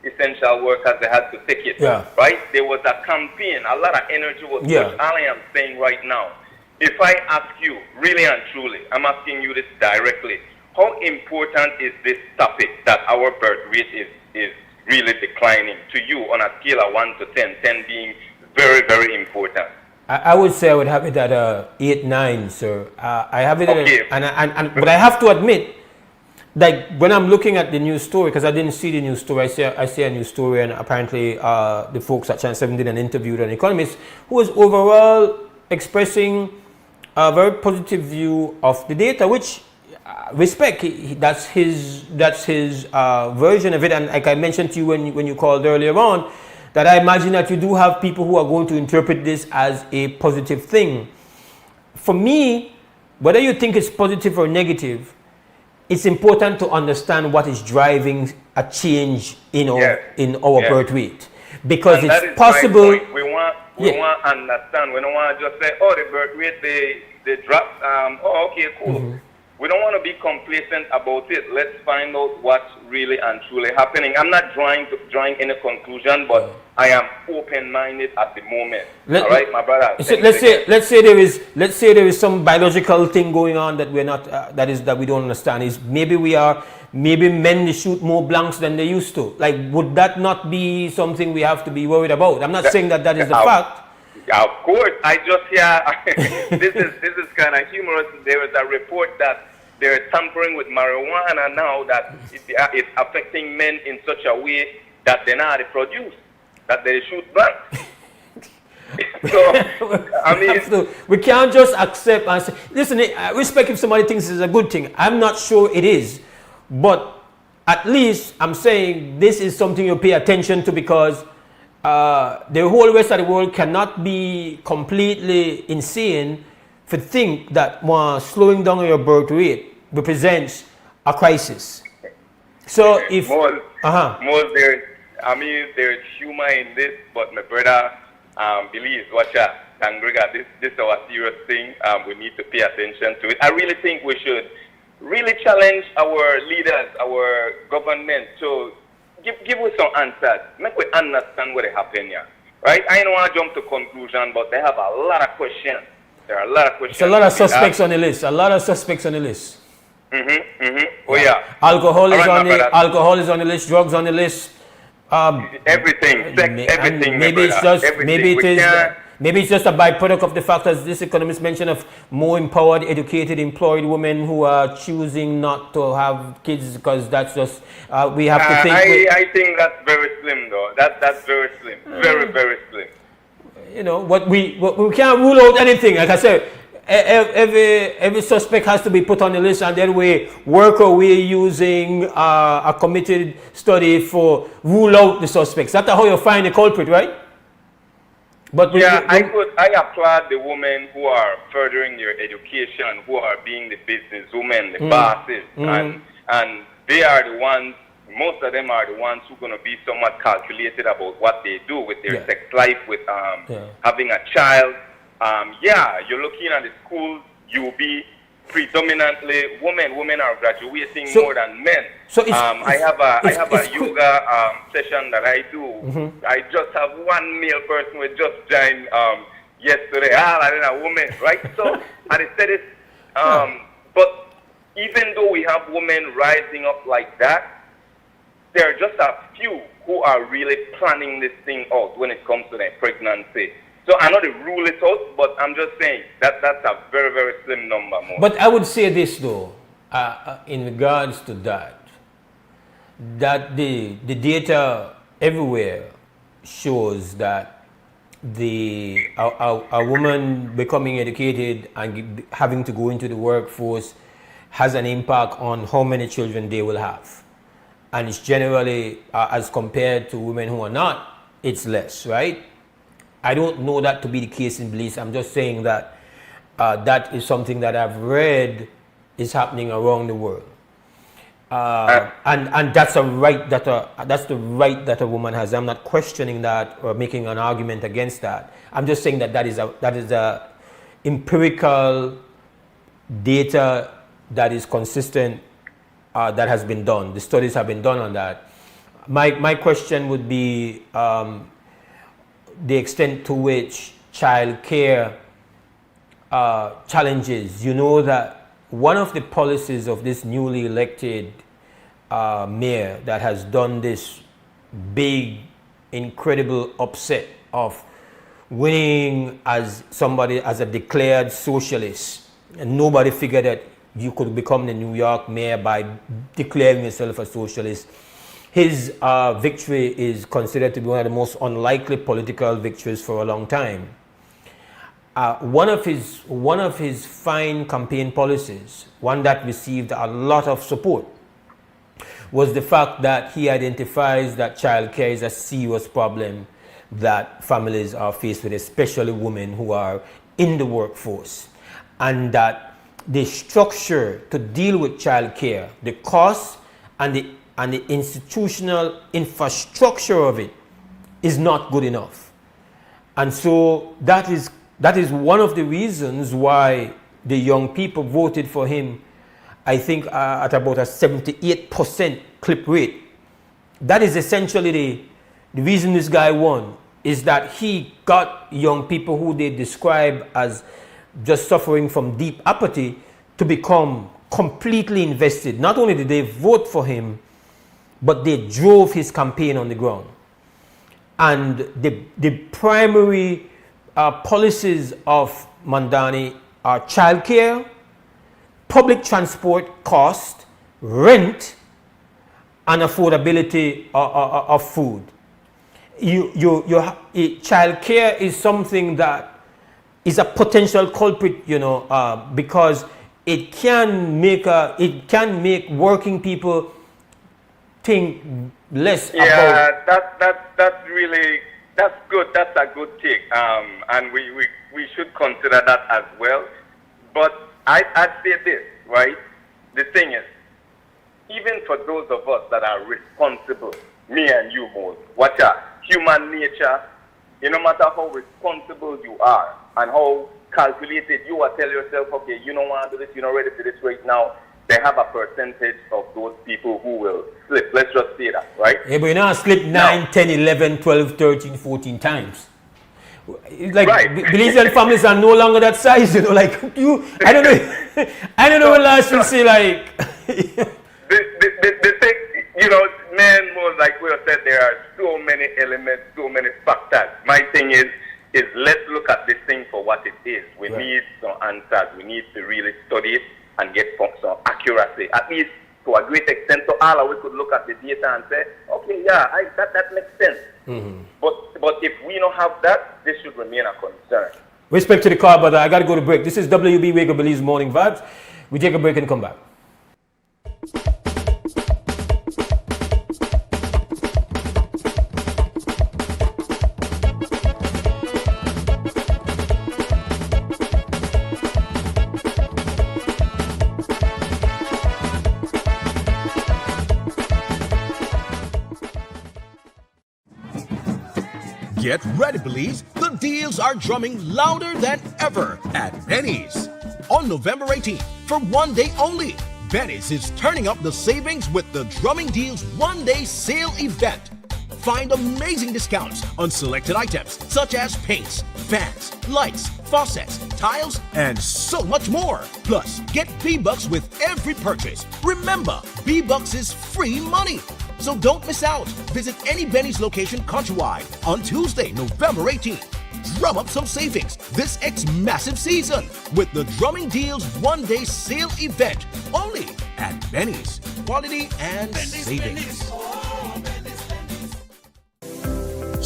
essential workers, they had to take it, right? There was a campaign. A lot of energy was pushed. All I am saying right now, if I ask you, really and truly, I'm asking you this directly, how important is this topic that our birth rate is really declining to you on a scale of 1 to 10, 10 being very, very important? I would say I would have it at 8, 9, sir. I have it at, but I have to admit, like when I'm looking at the news story, because I didn't see the news story, I see a news story, and apparently the folks at Channel 7 did an interview with an economist who was overall expressing a very positive view of the data, which respect. That's his version of it, and like I mentioned to you when you called earlier on, that I imagine that you do have people who are going to interpret this as a positive thing. For me, whether you think it's positive or negative, it's important to understand what is driving a change in our birth rate, because and it's possible. We want to understand. We don't want to just say, oh, the birth rate they dropped. Oh, okay, cool. We don't want to be complacent about it. Let's find out what's really and truly happening. I'm not drawing any conclusion, but I am open-minded at the moment. All right, my brother. Let's say there is some biological thing going on that we're not that we don't understand. Is maybe men shoot more blanks than they used to. Like, would that not be something we have to be worried about? I'm not saying that is the fact. Of course, I just hear this is kind of humorous. There is a report that they're tampering with marijuana now, that it's affecting men in such a way that they're not produce, that they shoot blanks. So, I mean, we can't just accept and say, listen, I respect if somebody thinks it's a good thing. I'm not sure it is, but at least I'm saying this is something you pay attention to, because the whole rest of the world cannot be completely insane to think that slowing down your birth rate represents a crisis. So if Mose, there's humor in this, but my brother believes, watch out, Tangrega, this is our serious thing. We need to pay attention to it. I really think we should really challenge our leaders, our government to give us some answers. Make we understand what happened here. Right? I don't want to jump to conclusion, but they have a lot of questions. There are a lot of questions. It's a lot of suspects on the list. A lot of suspects on the list. Oh yeah. Alcohol is on the list. Drugs on the list. Everything. Everything. Maybe it's just a byproduct of the fact, as this economist mentioned, of more empowered, educated, employed women who are choosing not to have kids, because that's just we have to think. I think that's very slim, though. That's very slim. Very, very slim. You know, we can't rule out anything. Like I said, every suspect has to be put on the list, and then we work our way using a committed study for rule out the suspects. That's how you find the culprit, right? But I applaud the women who are furthering their education, who are being the businesswomen, the bosses, and they are the ones. Most of them are the ones who are going to be somewhat calculated about what they do with their sex life, with having a child. You're looking at the schools, you'll be predominantly women. Women are graduating more than men. So I have a yoga session that I do. I just have one male person who just joined yesterday. I didn't a woman, right? So I said it. But even though we have women rising up like that, there are just a few who are really planning this thing out when it comes to their pregnancy. So I know they rule it out, but I'm just saying that's a very, very slim number. But I would say this though, in regards to that the data everywhere shows that a woman becoming educated and having to go into the workforce has an impact on how many children they will have. And it's generally, as compared to women who are not, it's less, right? I don't know that to be the case in Belize. I'm just saying that that is something that I've read is happening around the world. And that's the right that a woman has. I'm not questioning that or making an argument against that. I'm just saying that that is a empirical data that is consistent, that has been done. The studies have been done on that. My question would be the extent to which child care challenges. You know that one of the policies of this newly elected mayor that has done this big, incredible upset of winning as a declared socialist, and nobody figured that you could become the New York mayor by declaring yourself a socialist. His victory is considered to be one of the most unlikely political victories for a long time. One of his fine campaign policies, one that received a lot of support, was the fact that he identifies that childcare is a serious problem that families are faced with, especially women who are in the workforce, and that the structure to deal with childcare, the cost and the institutional infrastructure of it is not good enough. And so that is one of the reasons why the young people voted for him, I think at about a 78% clip rate. That is essentially the reason this guy won, is that he got young people who they describe as just suffering from deep apathy to become completely invested. Not only did they vote for him, but they drove his campaign on the ground. And the primary policies of Mandani are childcare, public transport cost, rent, and affordability of food. child care is something that is a potential culprit, because it can make working people think less about. That's good. That's a good take. And we should consider that as well. But I'd say this, right? The thing is, even for those of us that are responsible, me and you, Mose, watch out. Human nature, no matter how responsible you are and how calculated you are, tell yourself, okay, you don't want to do this, you're not ready for this right now. They have a percentage of those people who will slip. Let's just say that, right? Yeah, but you know, slip 9, 10, 11, 12, 13, 14 times. Like, right. Belizean families are no longer that size, like you, I don't know, I don't know when last you see, like. the thing, man, more like we said, there are so many elements, so many factors. My thing is let's look at this thing for what it is. We need some answers. We need to really study it and get some accuracy. At least to a great extent, to all we could look at the data and say, okay, yeah, that makes sense. Mm-hmm. But if we don't have that, this should remain a concern. Respect to the call, but I got to go to break. This is WB Wake Up Belize Morning Vibes. We take a break and come back. Get ready, Belize. The deals are drumming louder than ever at Benny's. On November 18th, for one day only, Benny's is turning up the savings with the Drumming Deals one-day sale event. Find amazing discounts on selected items such as paints, fans, lights, faucets, tiles, and so much more. Plus, get B-Bucks with every purchase. Remember, B-Bucks is free money. So don't miss out. Visit any Benny's location countrywide on Tuesday, November 18th. Drum up some savings this massive season with the Drumming Deals one-day sale event only at Benny's. Quality and savings.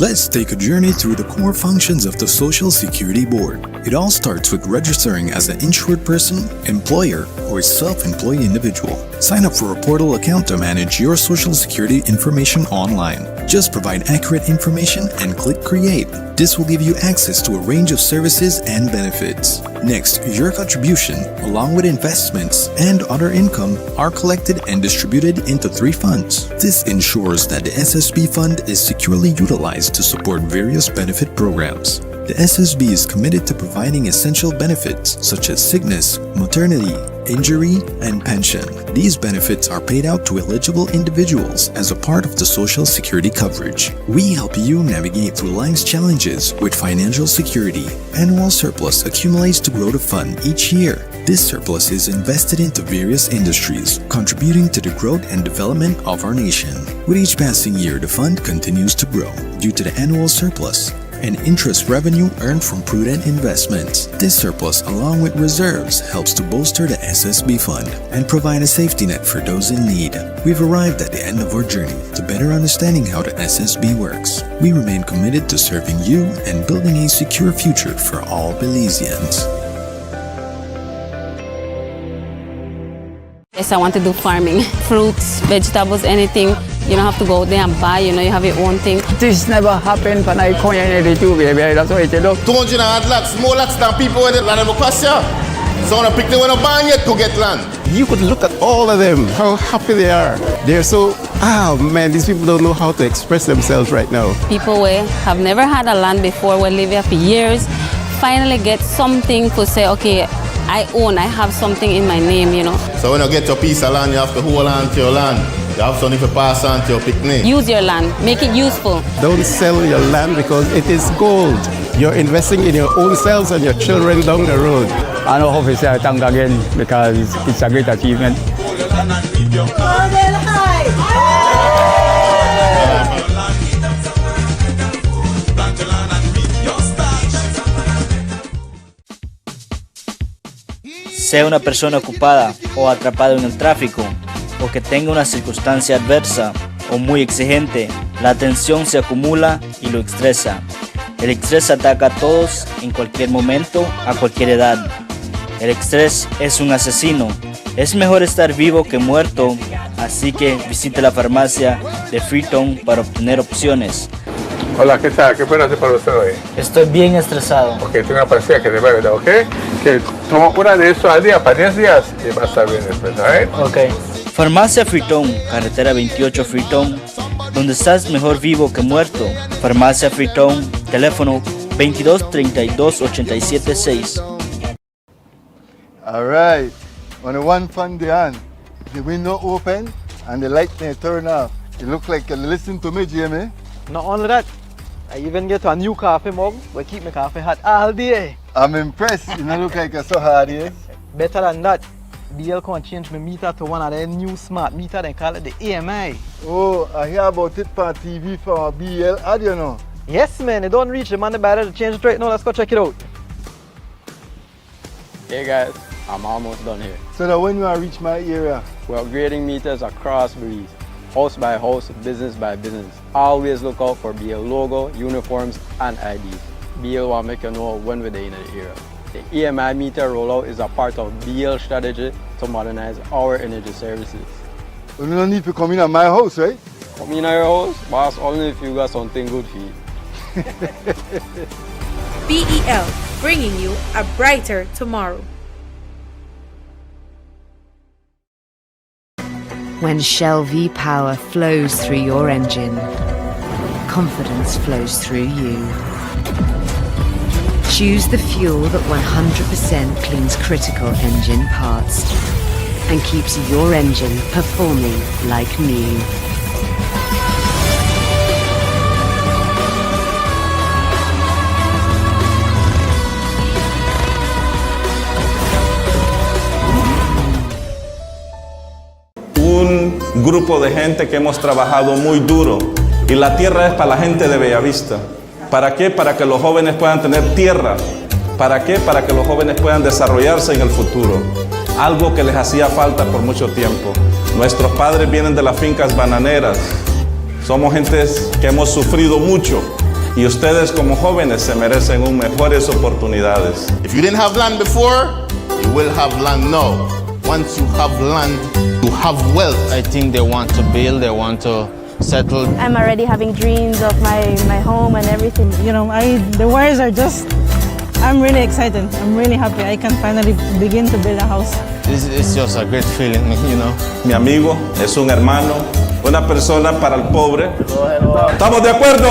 Let's take a journey through the core functions of the Social Security Board. It all starts with registering as an insured person, employer, or self-employed individual. Sign up for a portal account to manage your Social Security information online. Just provide accurate information and click Create. This will give you access to a range of services and benefits. Next, your contribution, along with investments and other income, are collected and distributed into 3 funds. This ensures that the SSB fund is securely utilized to support various benefit programs. The SSB is committed to providing essential benefits such as sickness, maternity, injury, and pension. These benefits are paid out to eligible individuals as a part of the Social Security coverage. We help you navigate through life's challenges with financial security. Annual surplus accumulates to grow the fund each year. This surplus is invested into various industries, contributing to the growth and development of our nation. With each passing year, the fund continues to grow due to the annual surplus and interest revenue earned from prudent investments. This surplus, along with reserves, helps to bolster the SSB fund and provide a safety net for those in need. We've arrived at the end of our journey to better understanding how the SSB works. We remain committed to serving you and building a secure future for all Belizeans. Yes, I want to do farming. Fruits, vegetables, anything. You don't have to go there and buy, you have your own thing. This never happened when I come in the two, baby. That's what you do. 200 lots, more lots than people in the land of Ocasio. So when I pick them when I'm buying yet to get land. You could look at all of them, how happy they are. They're so, man, these people don't know how to express themselves right now. People who have never had a land before, will live here for years, finally get something to say, okay, I have something in my name, So when you get your piece of land, you have to hold on to your land. You have something to pass on to your picnic. Use your land, make it useful. Don't sell your land because it is gold. You're investing in your own selves and your children down the road. I know how to say thank again because it's a great achievement. Sea una persona ocupada o atrapada en el tráfico, o que tenga una circunstancia adversa o muy exigente, La tensión se acumula y lo estresa. El estrés ataca a todos en cualquier momento, a cualquier edad. El estrés es un asesino. Es mejor estar vivo que muerto, así que visite la farmacia de Freetown para obtener opciones. Hola, ¿qué tal? ¿Qué puedo hacer para usted hoy? Estoy bien estresado. Ok, tengo una pastilla que te va a ayudar, ¿ok? Que toma una de eso al día, para 10 días, y va a estar bien después, ¿eh? Ok. Farmacia Freetown, carretera 28 Freetown, donde estás mejor vivo que muerto. Farmacia Freetown, teléfono 22 32 87 6. All right. On the one fan the window open and the light may turn off. You look like you listen to me, Jamie. Not only that, I even get a new coffee mug. We keep my coffee hot all day. I'm impressed. You don't look like you're so hard, yes? Better than that, BL can change my meter to one of their new smart meter. They call it the AMI. Oh, I hear about it on TV for BL ad, you know. Yes, man. They don't reach the man better to change it right now. Let's go check it out. Hey guys, I'm almost done here. So that when you reach my area? We're upgrading meters across Breeze. House by house, business by business. Always look out for BL logo, uniforms, and IDs. BL will make you know when we're in the area. The EMI meter rollout is a part of BL strategy to modernize our energy services. You don't need to come in at my house, right? Come in at your house, boss, only if you got something good for you. BEL, bringing you a brighter tomorrow. When Shell V-Power flows through your engine, confidence flows through you. Choose the fuel that 100% cleans critical engine parts and keeps your engine performing like new. Un grupo de gente que hemos trabajado muy duro y la tierra es para la gente de Bellavista. ¿Para qué? Para que los jóvenes puedan tener tierra. ¿Para qué? Para que los jóvenes puedan desarrollarse en el futuro. Algo que les hacía falta por mucho tiempo. Nuestros padres vienen de las fincas bananeras. Somos gentes que hemos sufrido mucho y ustedes como jóvenes se merecen mejores oportunidades. If you didn't have land before, you will have land now. Once you have land, you have wealth. I think they want to build, they want to settle. I'm already having dreams of my home and everything. You know, the wires are just, I'm really excited. I'm really happy. I can finally begin to build a house. It's just a great feeling, you know. Mi amigo es un hermano, una persona para el pobre. ¿Estamos de acuerdo?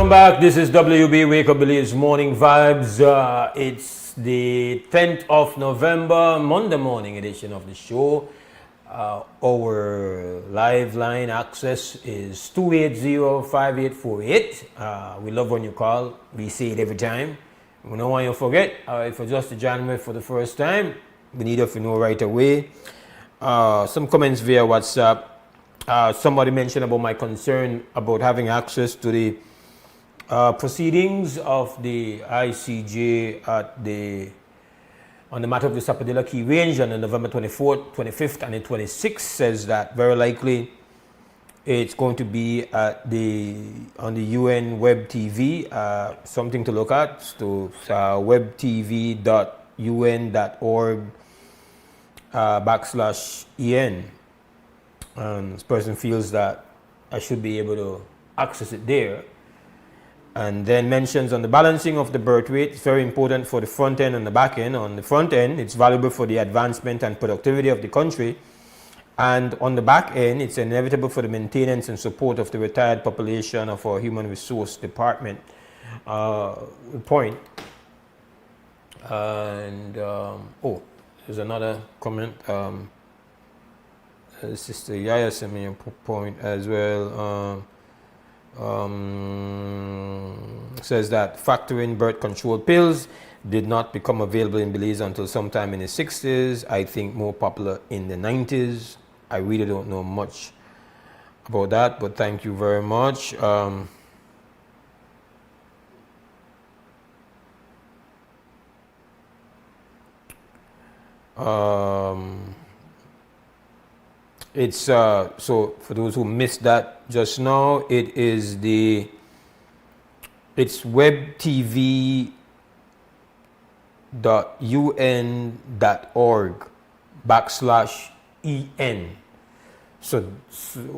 Welcome back. This is WB Wake Up Believes Morning Vibes. It's the 10th of November, Monday morning edition of the show. Our live line access is 280-5848. We love when you call. We say it every time. We don't want you to forget. If you're just joining me for the first time, we need you to know right away. Some comments via WhatsApp. Somebody mentioned about my concern about having access to the proceedings of the ICJ on the matter of the Sapodilla Key Range on November 24th, 25th, and the 26th. Says that very likely it's going to be on the UN Web TV. Something to look at. So webtv.un.org/en. This person feels that I should be able to access it there. And then mentions on the balancing of the birth rate. It's very important for the front end and the back end. On the front end, it's valuable for the advancement and productivity of the country. And on the back end, it's inevitable for the maintenance and support of the retired population of our human resource department. Point. And, there's another comment. Sister Yaya sent me a point as well. Says that factoring birth control pills did not become available in Belize until sometime in the 60s. I think more popular in the 90s. I really don't know much about that, but thank you very much. It's so for those who missed that just now, it's webtv.un.org/en. So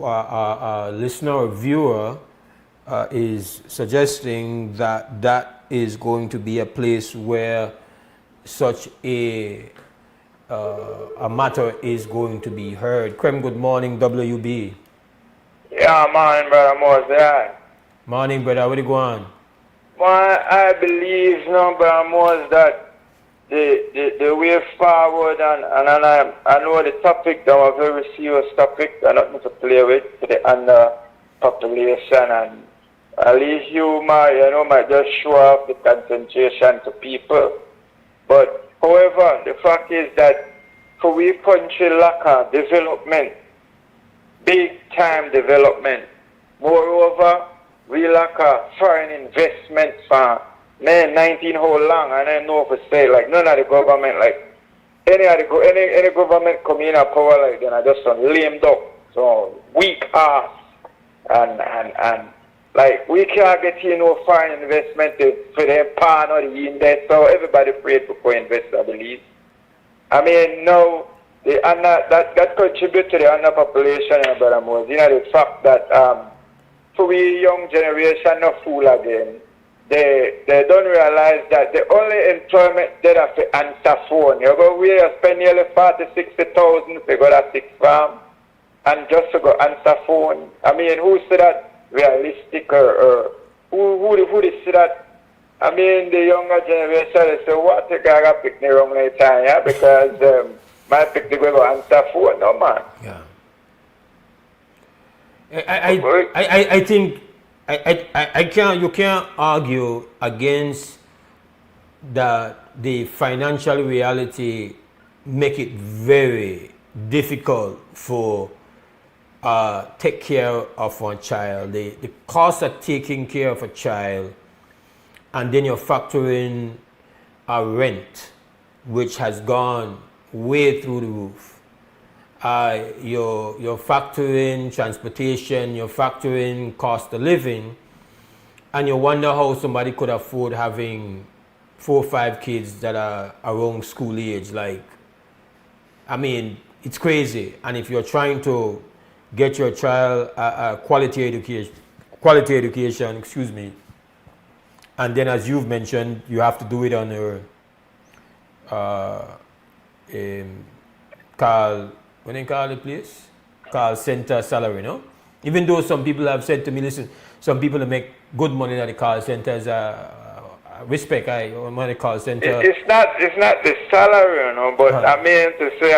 our listener or viewer is suggesting that that is going to be a place where such a matter is going to be heard. Krem, good morning, WUB. Yeah, morning, brother Mose. Yeah. Morning, brother. What are you going on? Well, I believe, brother Mose, that the way forward, and I know the topic, that was a very serious topic, and nothing to play with, for the underpopulation, and at least you might just show off the concentration to people. But however, the fact is that for we country lack of development, big time development. Moreover, we lack of foreign investment for 19 how long, and I know for say like none of the government, like any government come in a power like then I just lame duck, so weak ass, and like we can't get foreign investment for them pan or the index, so everybody afraid to go invest, I believe. I mean, now that contributes to the underpopulation, brother Mose. The fact that for we young generation no fool again. They don't realize that the only employment they have to answer phone. You go we spend nearly 40,000-60,000 to go to 6 farm and just to go answer phone. I mean, who said that realistic or who say that? I mean, the younger generation they say, what the guy got pick me wrong time, yeah? Because my pick the go answer phone, no man. Yeah. I think you can't argue against that the financial reality make it very difficult for take care of one child. The cost of taking care of a child, and then you're factoring a rent which has gone way through the roof. You're factoring transportation, you're factoring cost of living, and you wonder how somebody could afford having 4 or 5 kids that are around school age. Like, I mean, it's crazy. And if you're trying to get your child a quality education, and then as you've mentioned, you have to do it on when they call the place? Call center salary, no? Even though some people have said to me, listen, some people that make good money at the call centers, respect, on the call center. It's not the salary, you know, but I mean to say,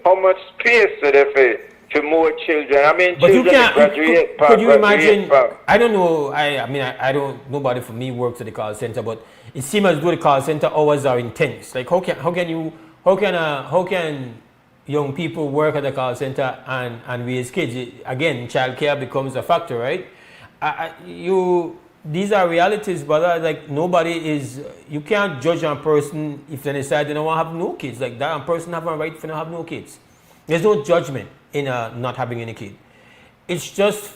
how much space do they pay to more children? I mean, But children you can't. graduate. Could you imagine? I don't know. I don't. Nobody for me works at the call center, but it seems as though the call center hours are intense. Like how can young people work at the call center and raise kids? Again, childcare becomes a factor, right? These are realities, brother. Like nobody is. You can't judge a person if they decide they don't want to have no kids. Like that, a person have a right to not have no kids. There's no judgment in not having any kid. It's just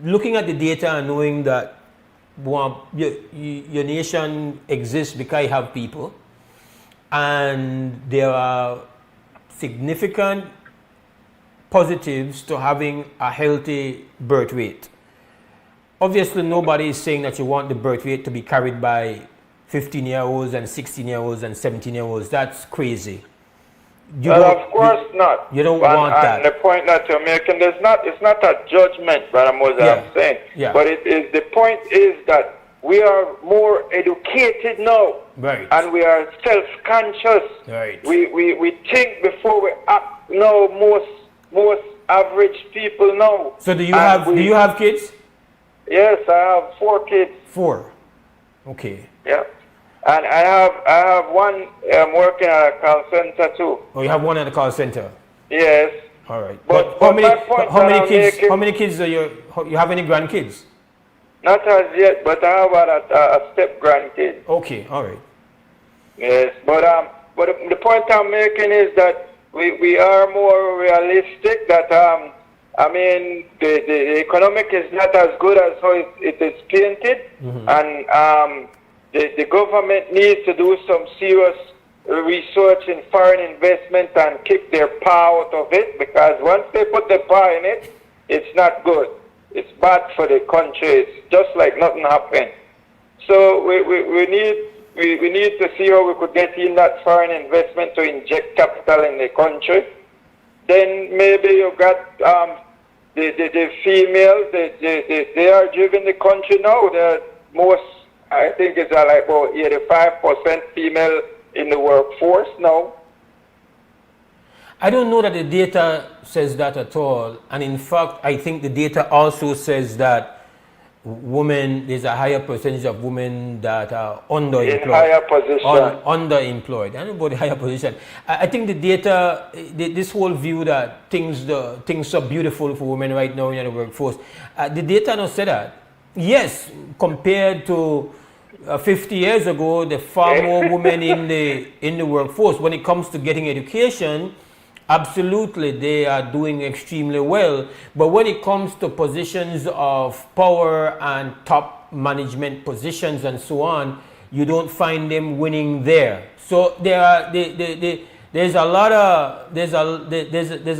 looking at the data and knowing that your nation exists because you have people, and there are significant positives to having a healthy birth rate. Obviously, nobody is saying that you want the birth rate to be carried by 15-year-olds and 16-year-olds and 17-year-olds. That's crazy. Of course not. You don't want that. And the point that you're making, it's not a judgment, Brother Mose, I'm saying. Yeah. But the point is that we are more educated now. Right. And we are self-conscious. Right. We think before we act now, most average people now. So do you have kids? Yes, I have 4 kids. 4. Okay. Yeah. And I have one working at a call center too. Oh, you have one at the call center? Yes. All right. But how many kids are you have any grandkids? Not as yet, but I have a step grandkid. Okay, all right. Yes, but the point I'm making is that we are more realistic. That the economic is not as good as how it is painted, and the government needs to do some serious research in foreign investment and kick their paw out of it, because once they put their paw in it, it's not good. It's bad for the country. It's just like nothing happened. So we need to see how we could get in that foreign investment to inject capital in the country. Then maybe you got the females. They are driving the country now. The most, I think it's like about 85% female in the workforce now. I don't know that the data says that at all. And in fact, I think the data also says that there's a higher percentage of women that are underemployed. In higher position. Underemployed. I don't know about the higher position. I think the data, this whole view that things are beautiful for women right now in the workforce, the data don't say that. Yes, compared to 50 years ago, there are far more women in the workforce. When it comes to getting education, absolutely, they are doing extremely well. But when it comes to positions of power and top management positions and so on, you don't find them winning there. So there's a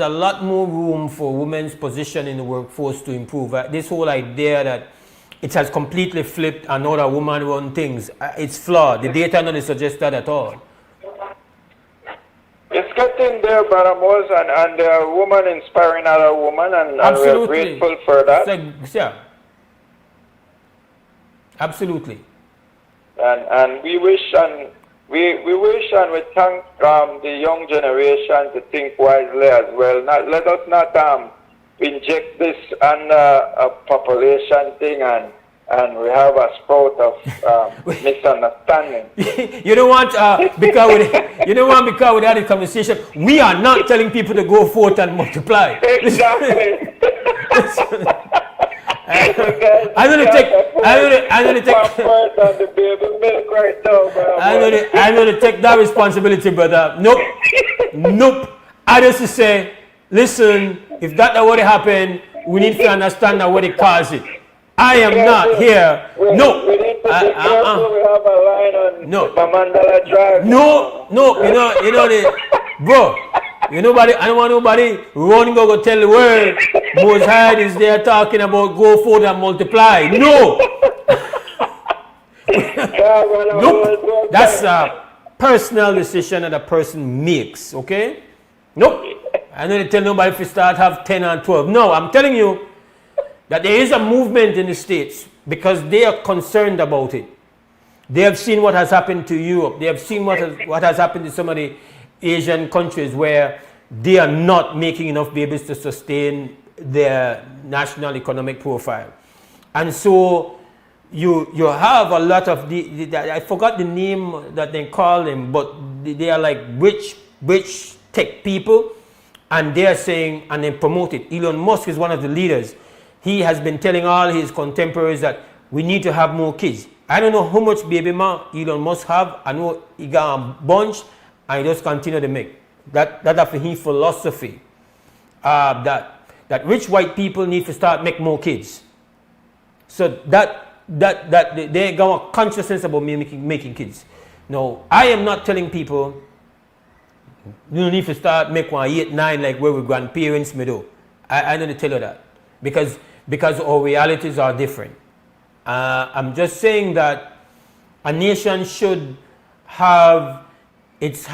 lot more room for women's position in the workforce to improve. This whole idea that it has completely flipped and not a woman run things, it's flawed. The data doesn't suggest that at all. It's getting there, Brother Mose, and a woman inspiring other woman, and we're grateful for that. Yeah. Absolutely. And we wish and we thank the young generation to think wisely as well. Let us not inject this under a population thing and we have a sprout of misunderstanding. You don't want because we had a conversation. We are not telling people to go forth and multiply. Exactly. I'm gonna take that responsibility, brother. Nope. I just say, listen, if that's what happened, we need to understand that what it caused it. I am not here. No. We need to be careful. We have a line on Mandela Drive. No. Bro. I don't want nobody running go tell the world Mose Hyde is there talking about go forth and multiply. No. Nope. That's a personal decision that a person makes, okay? Nope. I don't tell nobody if you start have 10 and 12. No, I'm telling you that there is a movement in the States because they are concerned about it. They have seen what has happened to Europe. They have seen what has happened to some of the Asian countries where they are not making enough babies to sustain their national economic profile. And so you have a lot of I forgot the name that they call them, but they are like rich tech people, and they are saying, and they promote it. Elon Musk is one of the leaders. He has been telling all his contemporaries that we need to have more kids. I don't know how much baby ma Elon Musk have. I know he got a bunch, and he just continue to make. That's his philosophy. That rich white people need to start make more kids. So that they got a consciousness about making kids. No, I am not telling people you need to start make 1, 8, 9 like where we grandparents may do. I don't tell you that because our realities are different. I'm just saying that a nation should have its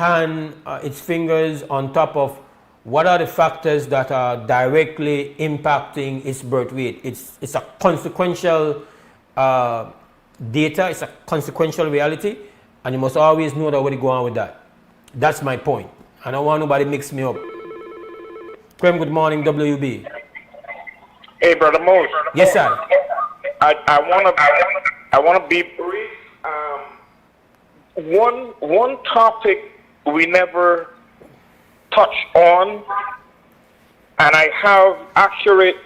fingers on top of what are the factors that are directly impacting its birth rate. It's a consequential data, it's a consequential reality, and you must always know that where to go on with that. That's my point. I don't want nobody mix me up. Krem, good morning, WB. Hey, Brother Mose. Yes, sir. I wanna be brief. One topic we never touch on, and I have accurate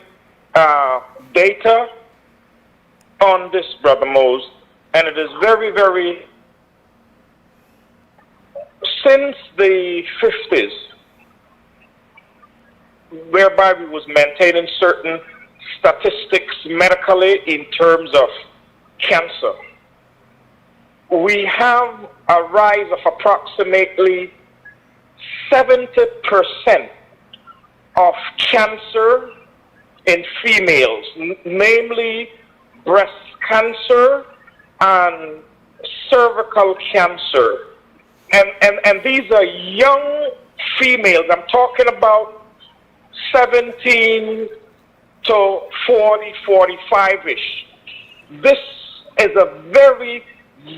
data on this, Brother Mose, and it is very, very, since the 50s, whereby we was maintaining certain statistics medically in terms of cancer, we have a rise of approximately 70% of cancer in females, namely breast cancer and cervical cancer. And these are young females. I'm talking about 17 to 40, 45-ish. This is a very,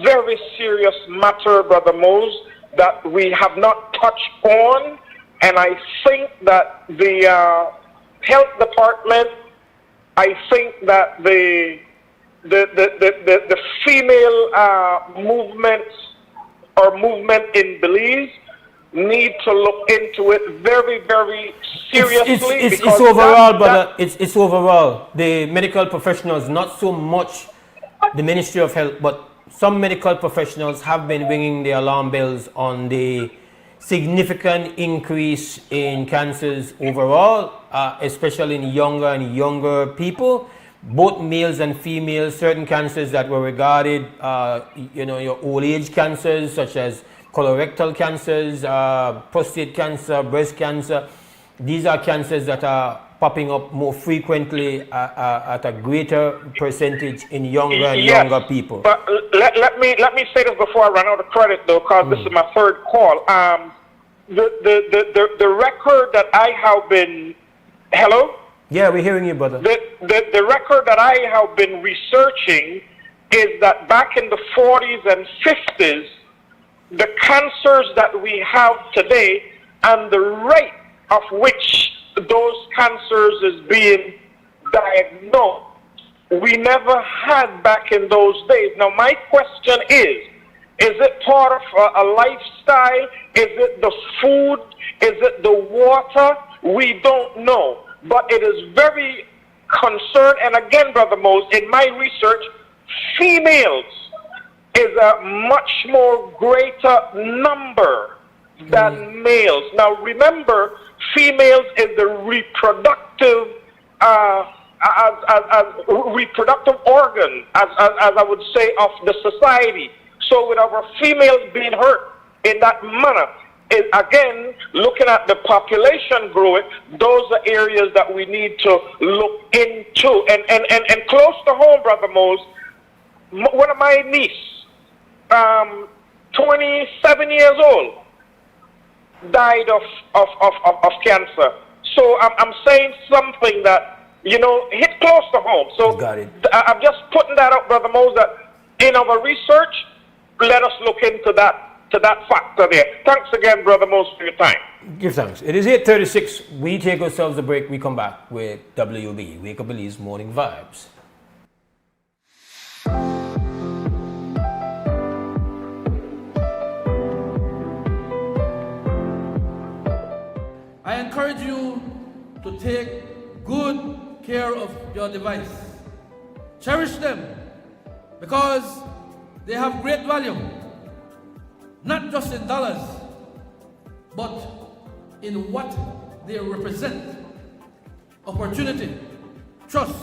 very serious matter, Brother Mose, that we have not touched on, and I think that the health department, I think that the female movement in Belize need to look into it very, very seriously. It's overall, brother. It's overall. The medical professionals, not so much the Ministry of Health, but some medical professionals have been ringing the alarm bells on the significant increase in cancers overall, especially in younger and younger people, both males and females. Certain cancers that were regarded, your old age cancers, such as colorectal cancers, prostate cancer, breast cancer. These are cancers that are popping up more frequently at a greater percentage in younger and younger people. But let me say this before I run out of credit, though, because this is my third call. The record that I have been, hello? Yeah, we're hearing you, brother. The record that I have been researching is that back in the 40s and 50s, the cancers that we have today and the rate of which those cancers is being diagnosed, we never had back in those days. Now, my question is it part of a lifestyle? Is it the food? Is it the water? We don't know. But it is very concerned. And again, Brother Mose, in my research, females is a much more greater number than males. Now, remember, females is the reproductive reproductive organ, as I would say, of the society. So with our females being hurt in that manner, again, looking at the population growing, those are areas that we need to look into. And close to home, Brother Mose, one of my nieces, 27 years old, died of cancer. So I'm saying something that, hit close to home. So I'm just putting that up, Brother Mose, that in our research, let us look into that factor there. Thanks again, Brother Mose, for your time. Give thanks. It is 8:36. We take ourselves a break. We come back with WUB, Wake Up Belize Morning Vibes. I encourage you to take good care of your device. Cherish them because they have great value, not just in dollars, but in what they represent: opportunity, trust,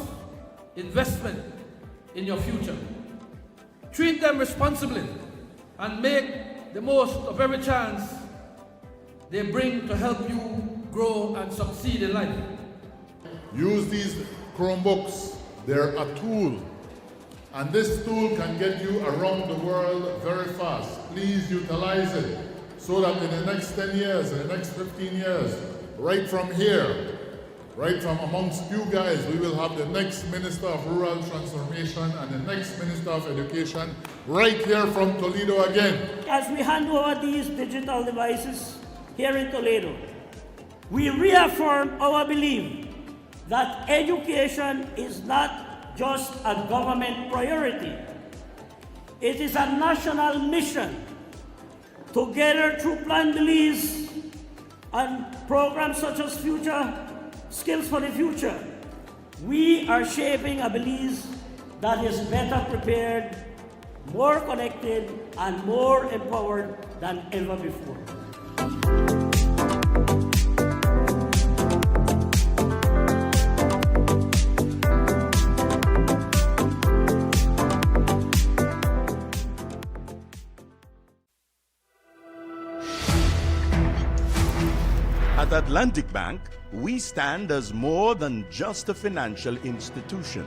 investment in your future. Treat them responsibly and make the most of every chance they bring to help you grow and succeed in life. Use these Chromebooks. They're a tool. And this tool can get you around the world very fast. Please utilize it so that in the next 10 years, in the next 15 years, right from here, right from amongst you guys, we will have the next Minister of Rural Transformation and the next Minister of Education right here from Toledo again. As we hand over these digital devices here in Toledo, we reaffirm our belief that education is not just a government priority. It is a national mission. Together through Plan Belize and programs such as Future Skills for the Future, we are shaping a Belize that is better prepared, more connected, and more empowered than ever before. At Atlantic Bank, we stand as more than just a financial institution.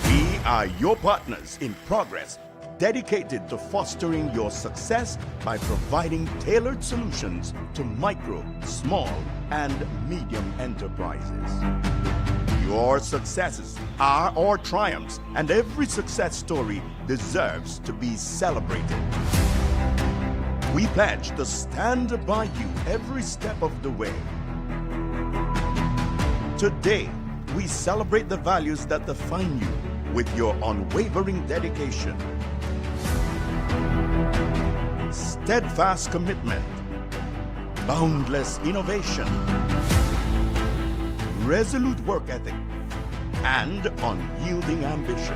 We are your partners in progress, dedicated to fostering your success by providing tailored solutions to micro, small, and medium enterprises. Your successes are our triumphs, and every success story deserves to be celebrated. We pledge to stand by you every step of the way. Today, we celebrate the values that define you with your unwavering dedication, steadfast commitment, boundless innovation, resolute work ethic, and unyielding ambition.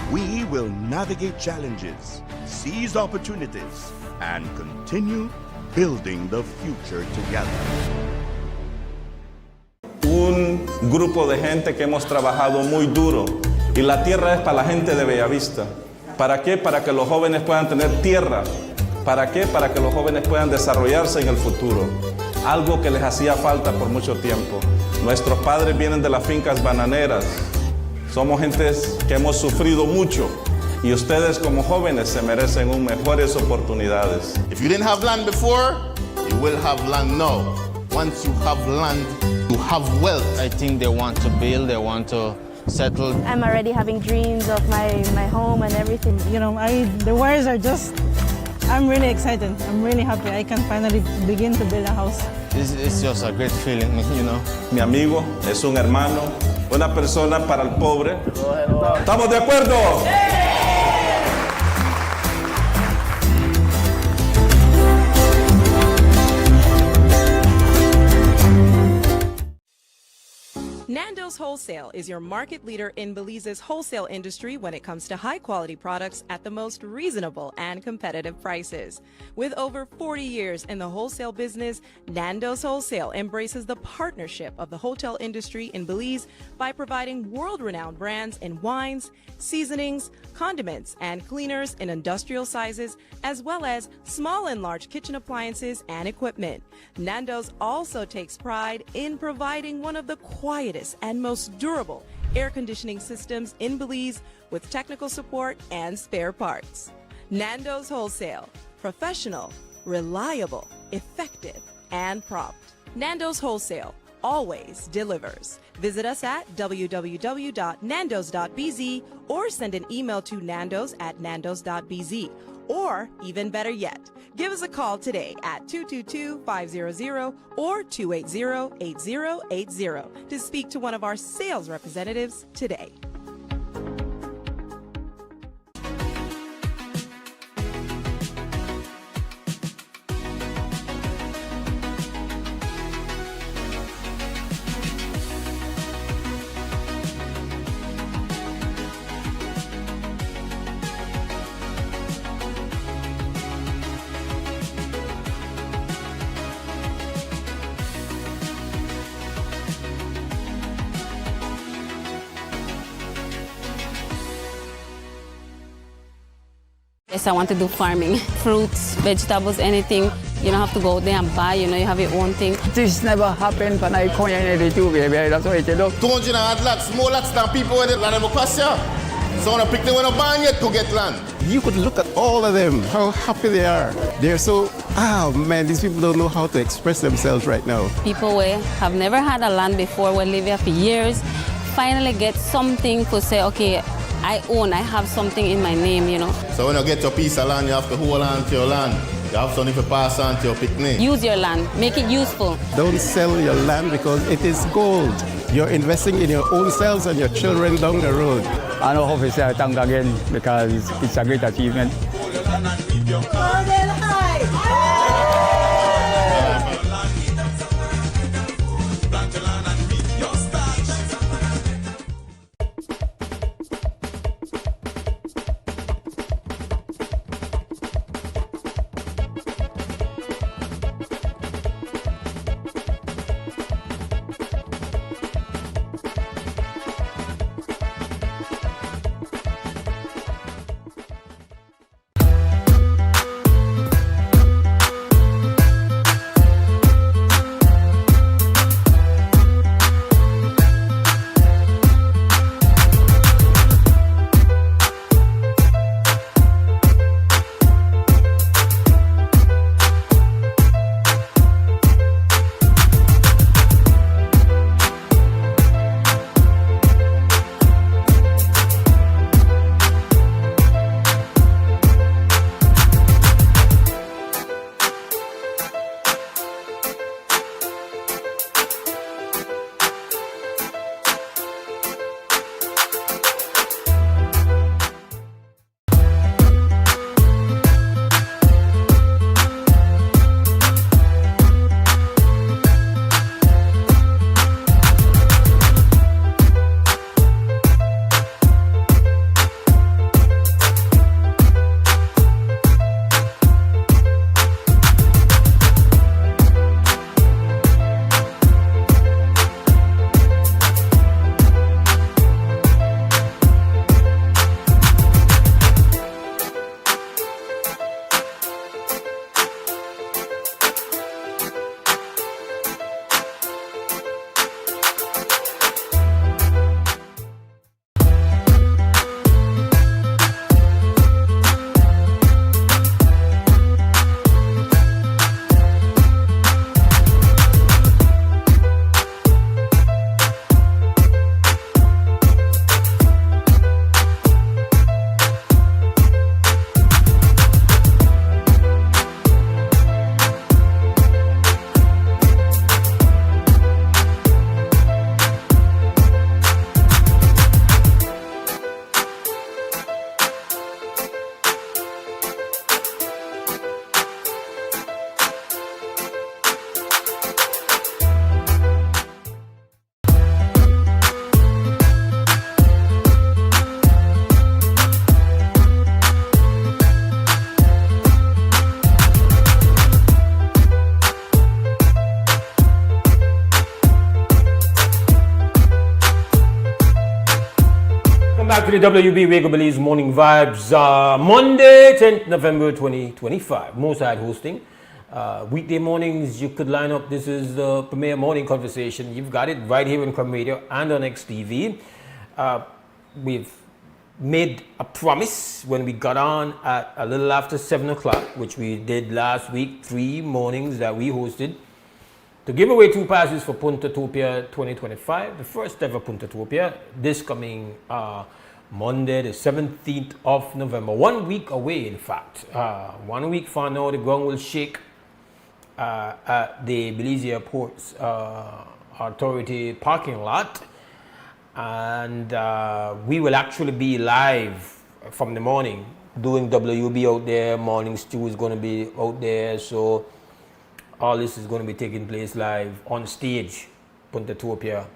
We will navigate challenges, seize opportunities, and continue building the future together. Un grupo de gente que hemos trabajado muy duro y la tierra es para la gente de Bellavista. ¿Para qué? Para que los jóvenes puedan tener tierra. ¿Para qué? Para que los jóvenes puedan desarrollarse en el futuro. Algo que les hacía falta por mucho tiempo. Nuestros padres vienen de las fincas bananeras. Somos gentes que hemos sufrido mucho. Y ustedes como jóvenes se merecen mejores oportunidades. If you didn't have land before, you will have land now. Once you have land, you have wealth. I think they want to build, they want to settle. I'm already having dreams of my home and everything. You know, the words are just, I'm really excited. I'm really happy. I can finally begin to build a house. It's just a great feeling, you know. Mi amigo es un hermano, una persona para el pobre. ¿Estamos de acuerdo? Nando's Wholesale is your market leader in Belize's wholesale industry when it comes to high-quality products at the most reasonable and competitive prices. With over 40 years in the wholesale business, Nando's Wholesale embraces the partnership of the hotel industry in Belize by providing world-renowned brands in wines, seasonings, condiments, and cleaners in industrial sizes, as well as small and large kitchen appliances and equipment. Nando's also takes pride in providing one of the quietest and most durable air conditioning systems in Belize with technical support and spare parts. Nando's Wholesale. Professional, reliable, effective, and prompt. Nando's Wholesale. always delivers. Visit us at www.nandos.bz or send an email to nandos@nandos.bz. Or even better yet, give us a call today at 222-500 or 280-8080 to speak to one of our sales representatives today. Yes, I want to do farming. Fruits, vegetables, anything. You don't have to go there and buy, you have your own thing. This never happened when I come in the two, baby. That's what it is. 200 lots, more lots than people in the land of Mokassia. So when I pick them when I'm born yet to get land. You could look at all of them, how happy they are. They're so, man, these people don't know how to express themselves right now. People who have never had a land before, will live here for years, finally get something to say, okay, I have something in my name, So when you get your piece of land, you have to hold on to your land. You have something to pass on to your picnic. Use your land, make it useful. Don't sell your land because it is gold. You're investing in your own selves and your children down the road. I know how to say thank again because it's a great achievement. Welcome back to the WB Wake Up Belize Morning Vibes. Monday, 10th November 2025. Mose Hyde hosting. Weekday mornings, you could line up. This is the premier morning conversation. You've got it right here on Crumb Radio and on XTV. We've made a promise when we got on at a little after 7 o'clock, which we did last week, 3 mornings that we hosted. to give away 2 passes for Puntatopia 2025, the first ever Puntatopia, this coming Monday, the 17th of November. 1 week away, in fact. 1 week from now, the ground will shake at the Belize Airport's Authority parking lot. And we will actually be live from the morning doing WUB out there. Morning Stew is going to be out there. So all this is going to be taking place live on stage, Puntatopia.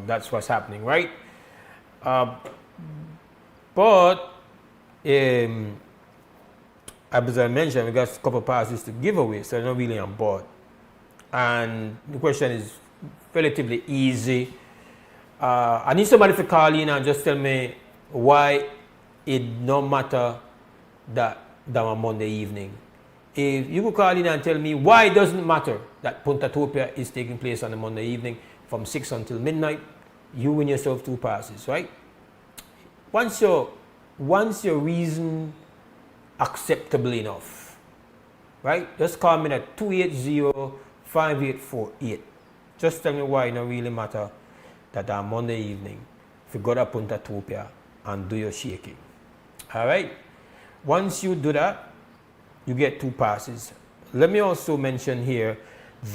That's what's happening, right? But as I mentioned, we got a couple of passes to give away, so they're not really on board. And the question is relatively easy. I need somebody to call in and just tell me why it no matter that on Monday evening. If you could call in and tell me why it doesn't matter that Puntatopia is taking place on a Monday evening from 6 until midnight, you win yourself 2 passes, right? Once your reason acceptable enough, right? Just call me at 280-5848. Just tell me why it don't really matter that on Monday evening, if you go to Puntatopia and do your shaking. All right? Once you do that, you get 2 passes. Let me also mention here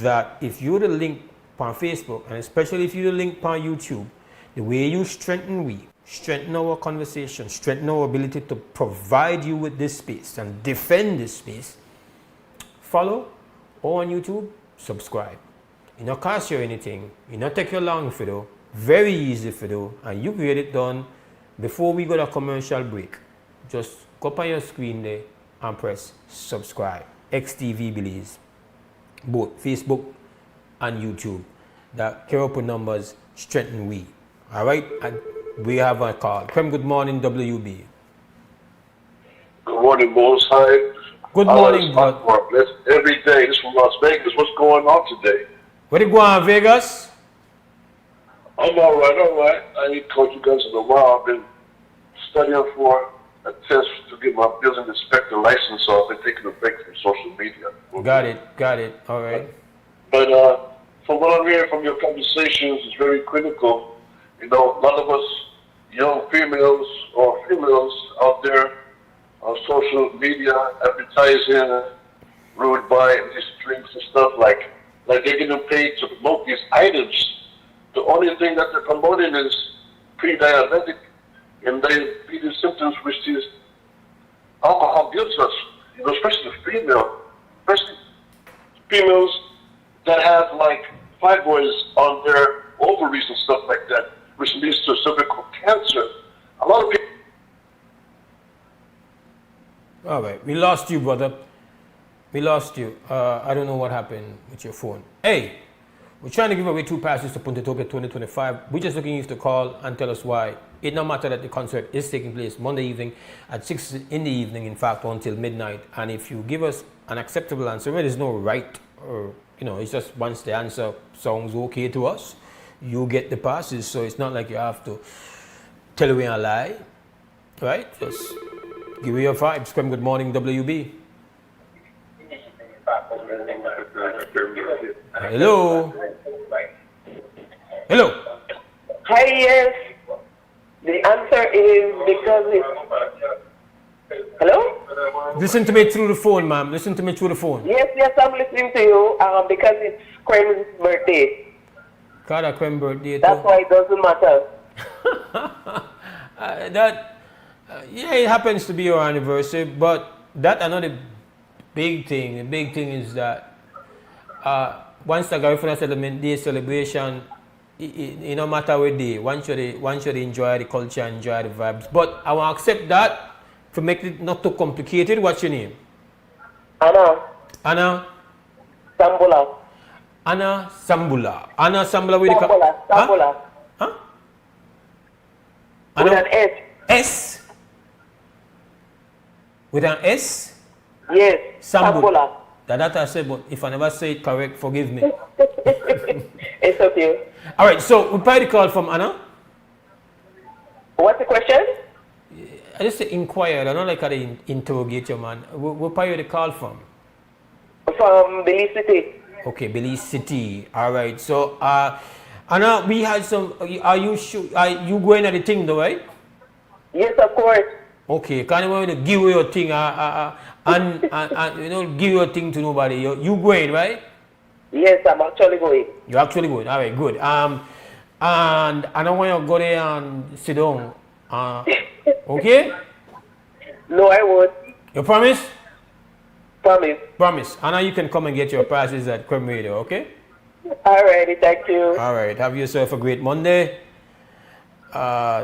that if you're the link on Facebook, and especially if you're the link on YouTube, the way you strengthen our conversation, strengthen our ability to provide you with this space and defend this space, follow, or on YouTube, subscribe. It not cost you anything, it not take you long for do, very easy for do, and you get it done before we go to commercial break. Just go up on your screen there and press subscribe. XTV Belize, both Facebook and YouTube. That carry up with numbers, strengthen we. All right, and we have a call. Krem, good morning, WUB. Good morning, Mose. Hyde. Good morning, bud. Every day. This is from Las Vegas. What's going on today? Where you going, Vegas? I'm all right. I ain't called you guys in a while. I've been studying for a test to get my building inspector license, so I've been taking a break from social media. Got it. All right. But from what I'm hearing from your conversations, it's very critical. You know, a lot of us young females or females out there on social media advertising rude by these drinks and stuff, like they're getting paid to promote these items. The only thing that they're promoting is pre-diabetic and diabetes symptoms, which is alcohol gives us, you know, especially females that have like fibroids on their ovaries and stuff like that, which leads to cervical cancer. A lot of people. All right, we lost you, brother. We lost you. I don't know what happened with your phone. Hey, we're trying to give away 2 passes to Puntatopia 2025. We're just looking you to call and tell us why. It no matter that the concert is taking place Monday evening at 6 in the evening, in fact, until midnight. And if you give us an acceptable answer, where there's no right, or, you know, it's just once the answer sounds okay to us, you get the passes. So it's not like you have to tell away a lie, right? Just give me your vibes. Krem, good morning, WB. Hello. Hello. Hi, yes. The answer is because it's... Hello? Listen to me through the phone, ma'am. Listen to me through the phone. Yes, I'm listening to you because it's Krem's birthday. God, a Krem birthday. That's why it doesn't matter. Yeah, it happens to be your anniversary, but that another big thing. The big thing is that once the Garifuna Settlement Day celebration, it no matter what day, one should enjoy the culture, enjoy the vibes. But I want to accept that to make it not too complicated. What's your name? Anna. Anna? Sambula. Anna Sambula. Anna Sambula with Sambula. Huh? With an S. S? With an S? Yes. Sambula. That I said, but if I never say it correct, forgive me. It's okay. All right, so we probably the call from Anna. What's the question? I just say inquire. I don't like how they interrogate you, man. We'll probably the call from. From Belize City. Okay, Belize City. All right. So, we had some. Are you sure? Are you going at the thing though, right? Yes, of course. Okay. Can't want to give your thing and give your thing to nobody. You going, right? Yes, I'm actually going. You're actually going. All right, good. And I don't want you to go there and sit down. Okay? No, I won't. You promise? Promise. Promise. And now you can come and get your passes at Creme Radio, okay? Alrighty, thank you. All right. Have yourself a great Monday.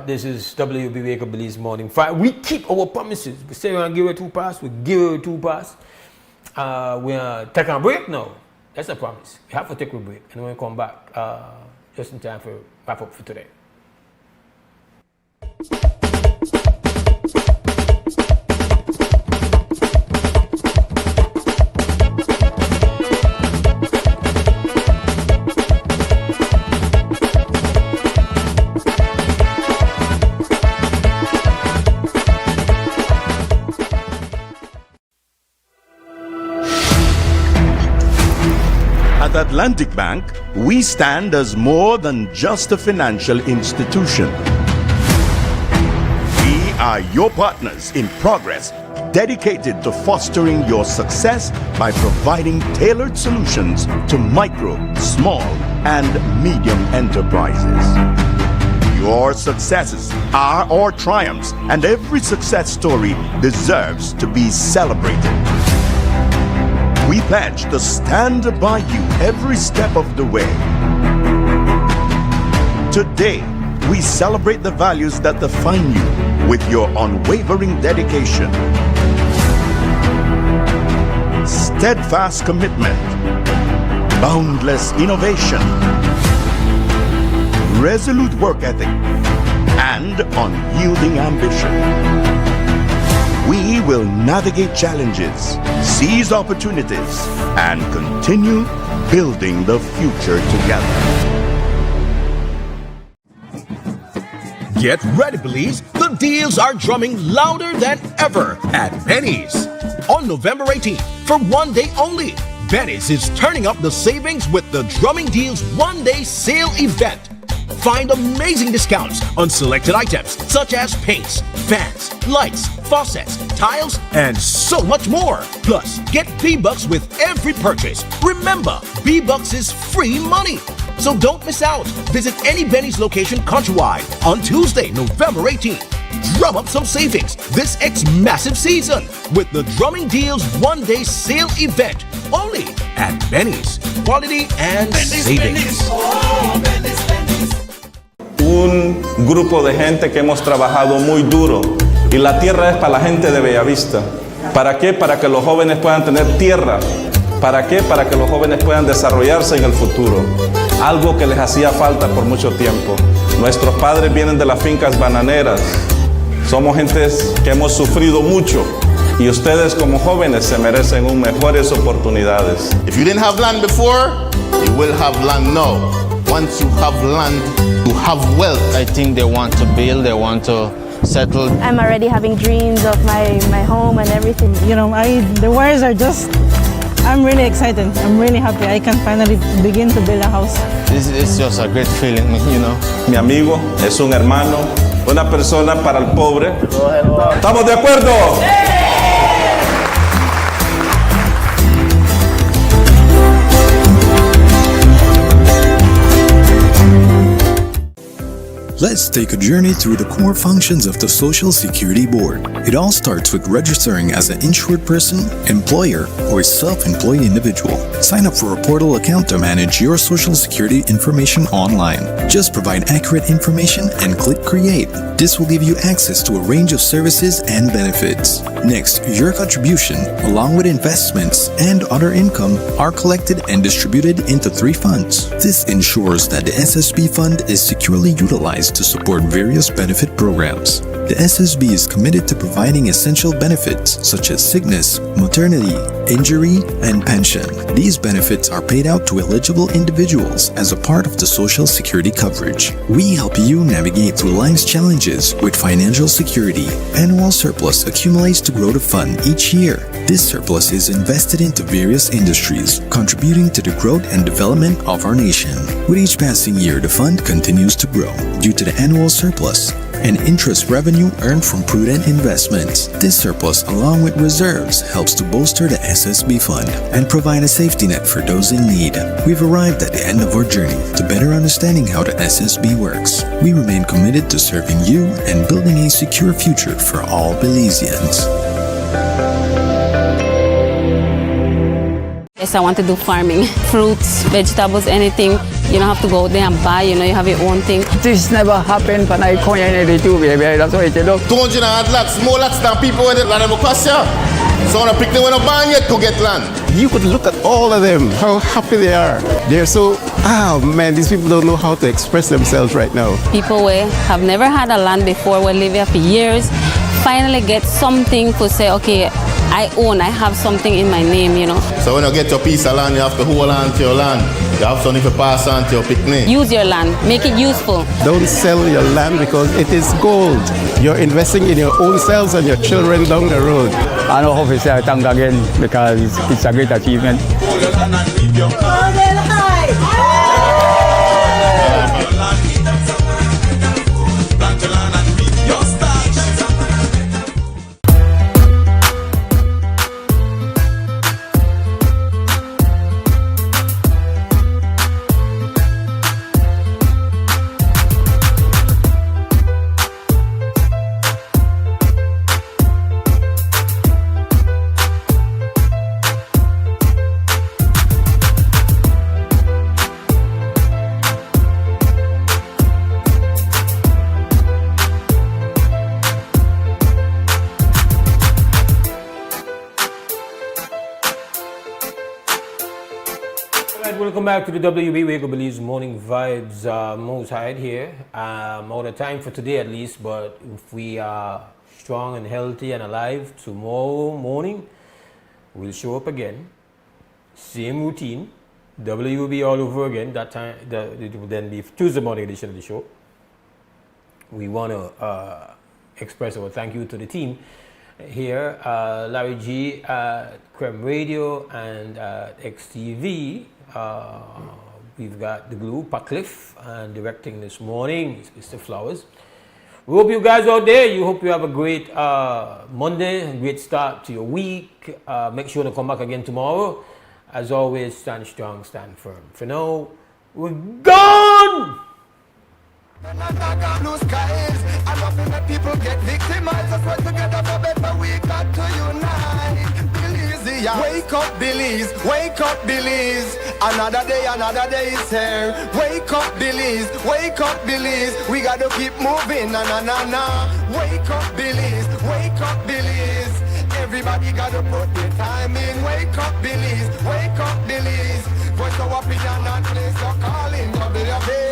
This is WB Wake Up Belize Morning 5. We keep our promises. We say we're going to give her 2 passes. We give her 2 passes. We're taking a break now. That's a promise. We have to take a break. And when we come back, just in time for wrap up for today. At Atlantic Bank, we stand as more than just a financial institution. We are your partners in progress, dedicated to fostering your success by providing tailored solutions to micro, small, and medium enterprises. Your successes are our triumphs, and every success story deserves to be celebrated. We pledge to stand by you every step of the way. Today, we celebrate the values that define you with your unwavering dedication, steadfast commitment, boundless innovation, resolute work ethic, and unyielding ambition. We will navigate challenges, seize opportunities, and continue building the future together. Get ready, Belize. The deals are drumming louder than ever at Benny's. On November 18th, for one day only, Benny's is turning up the savings with the Drumming Deals one-day sale event. Find amazing discounts on selected items such as paints, fans, lights, faucets, tiles, and so much more. Plus, get B-Bucks with every purchase. Remember, B-Bucks is free money. So don't miss out. Visit any Benny's location countrywide on Tuesday, November 18th. Drum up some savings this massive season with the Drumming Deals one-day sale event only at Benny's. Quality and savings. Un grupo de gente que hemos trabajado muy duro y la tierra es para la gente de Bellavista. ¿Para qué? Para que los jóvenes puedan tener tierra. ¿Para qué? Para que los jóvenes puedan desarrollarse en el futuro. Algo que les hacía falta por mucho tiempo. Nuestros padres vienen de las fincas bananeras. Somos gentes que hemos sufrido mucho y ustedes como jóvenes se merecen mejores oportunidades. If you didn't have land before, you will have land now. Once you have land, you have wealth. I think they want to build, they want to settle. I'm already having dreams of my home and everything. You know, the wires are just, I'm really excited. I'm really happy. I can finally begin to build a house. It's just a great feeling, you know. Mi amigo es un hermano, una persona para el pobre. ¿Estamos de acuerdo? Let's take a journey through the core functions of the Social Security Board. It all starts with registering as an insured person, employer, or self-employed individual. Sign up for a portal account to manage your Social Security information online. Just provide accurate information and click Create. This will give you access to a range of services and benefits. Next, your contribution, along with investments and other income, are collected and distributed into 3 funds. This ensures that the SSB fund is securely utilized used to support various benefit programs. The SSB is committed to providing essential benefits such as sickness, maternity, injury, and pension. These benefits are paid out to eligible individuals as a part of the Social Security coverage. We help you navigate through life's challenges with financial security. Annual surplus accumulates to grow the fund each year. This surplus is invested into various industries, contributing to the growth and development of our nation. With each passing year, the fund continues to grow due to the annual surplus and interest revenue earned from prudent investments. This surplus, along with reserves, helps to bolster the SSB fund and provide a safety net for those in need. We've arrived at the end of our journey to better understanding how the SSB works. We remain committed to serving you and building a secure future for all Belizeans. Yes, I want to do farming. Fruits, vegetables, anything. You don't have to go out there and buy, you have your own thing. This never happened when I come here too, baby. That's what I do. 200 lots, more lots than people in the land of Ocasio. So when I pick them when I ban yet to get land. You could look at all of them, how happy they are. They're so, man, these people don't know how to express themselves right now. People who have never had a land before, will live here for years, finally get something to say, okay, I have something in my name, So when you get your piece of land, you have to hold on to your land. You have something to pass on to your picnic. Use your land, make it useful. Don't sell your land because it is gold. You're investing in your own selves and your children down the road. I know how to say thank again because it's a great achievement. Welcome back to the WB Wake Up Belize Morning Vibes. Mose Hyde here. Out of time for today at least, but if we are strong and healthy and alive tomorrow morning, we'll show up again. Same routine. WB all over again. That time, it will then be Tuesday morning edition of the show. We want to express our thank you to the team here, Larry G at Creme Radio and XTV. We've got the glue, Patcliffe, and directing this morning is Mr. Flowers. We hope you guys out there, you hope you have a great Monday, a great start to your week. Make sure to come back again tomorrow. As always, stand strong, stand firm. For now, we're gone! Blue skies, I love when the people get victimized. Let's work together for better. We got to unite. Belize, yeah. Wake up, Belize. Wake up, Belize. Another day is here. Wake up, Belize. Wake up, Belize. We got to keep moving. Na na na na. Wake up, Belize. Wake up, Belize. Everybody got to put their time in. Wake up, Belize. Wake up, Belize. Voice of opinion and place your calling. WB.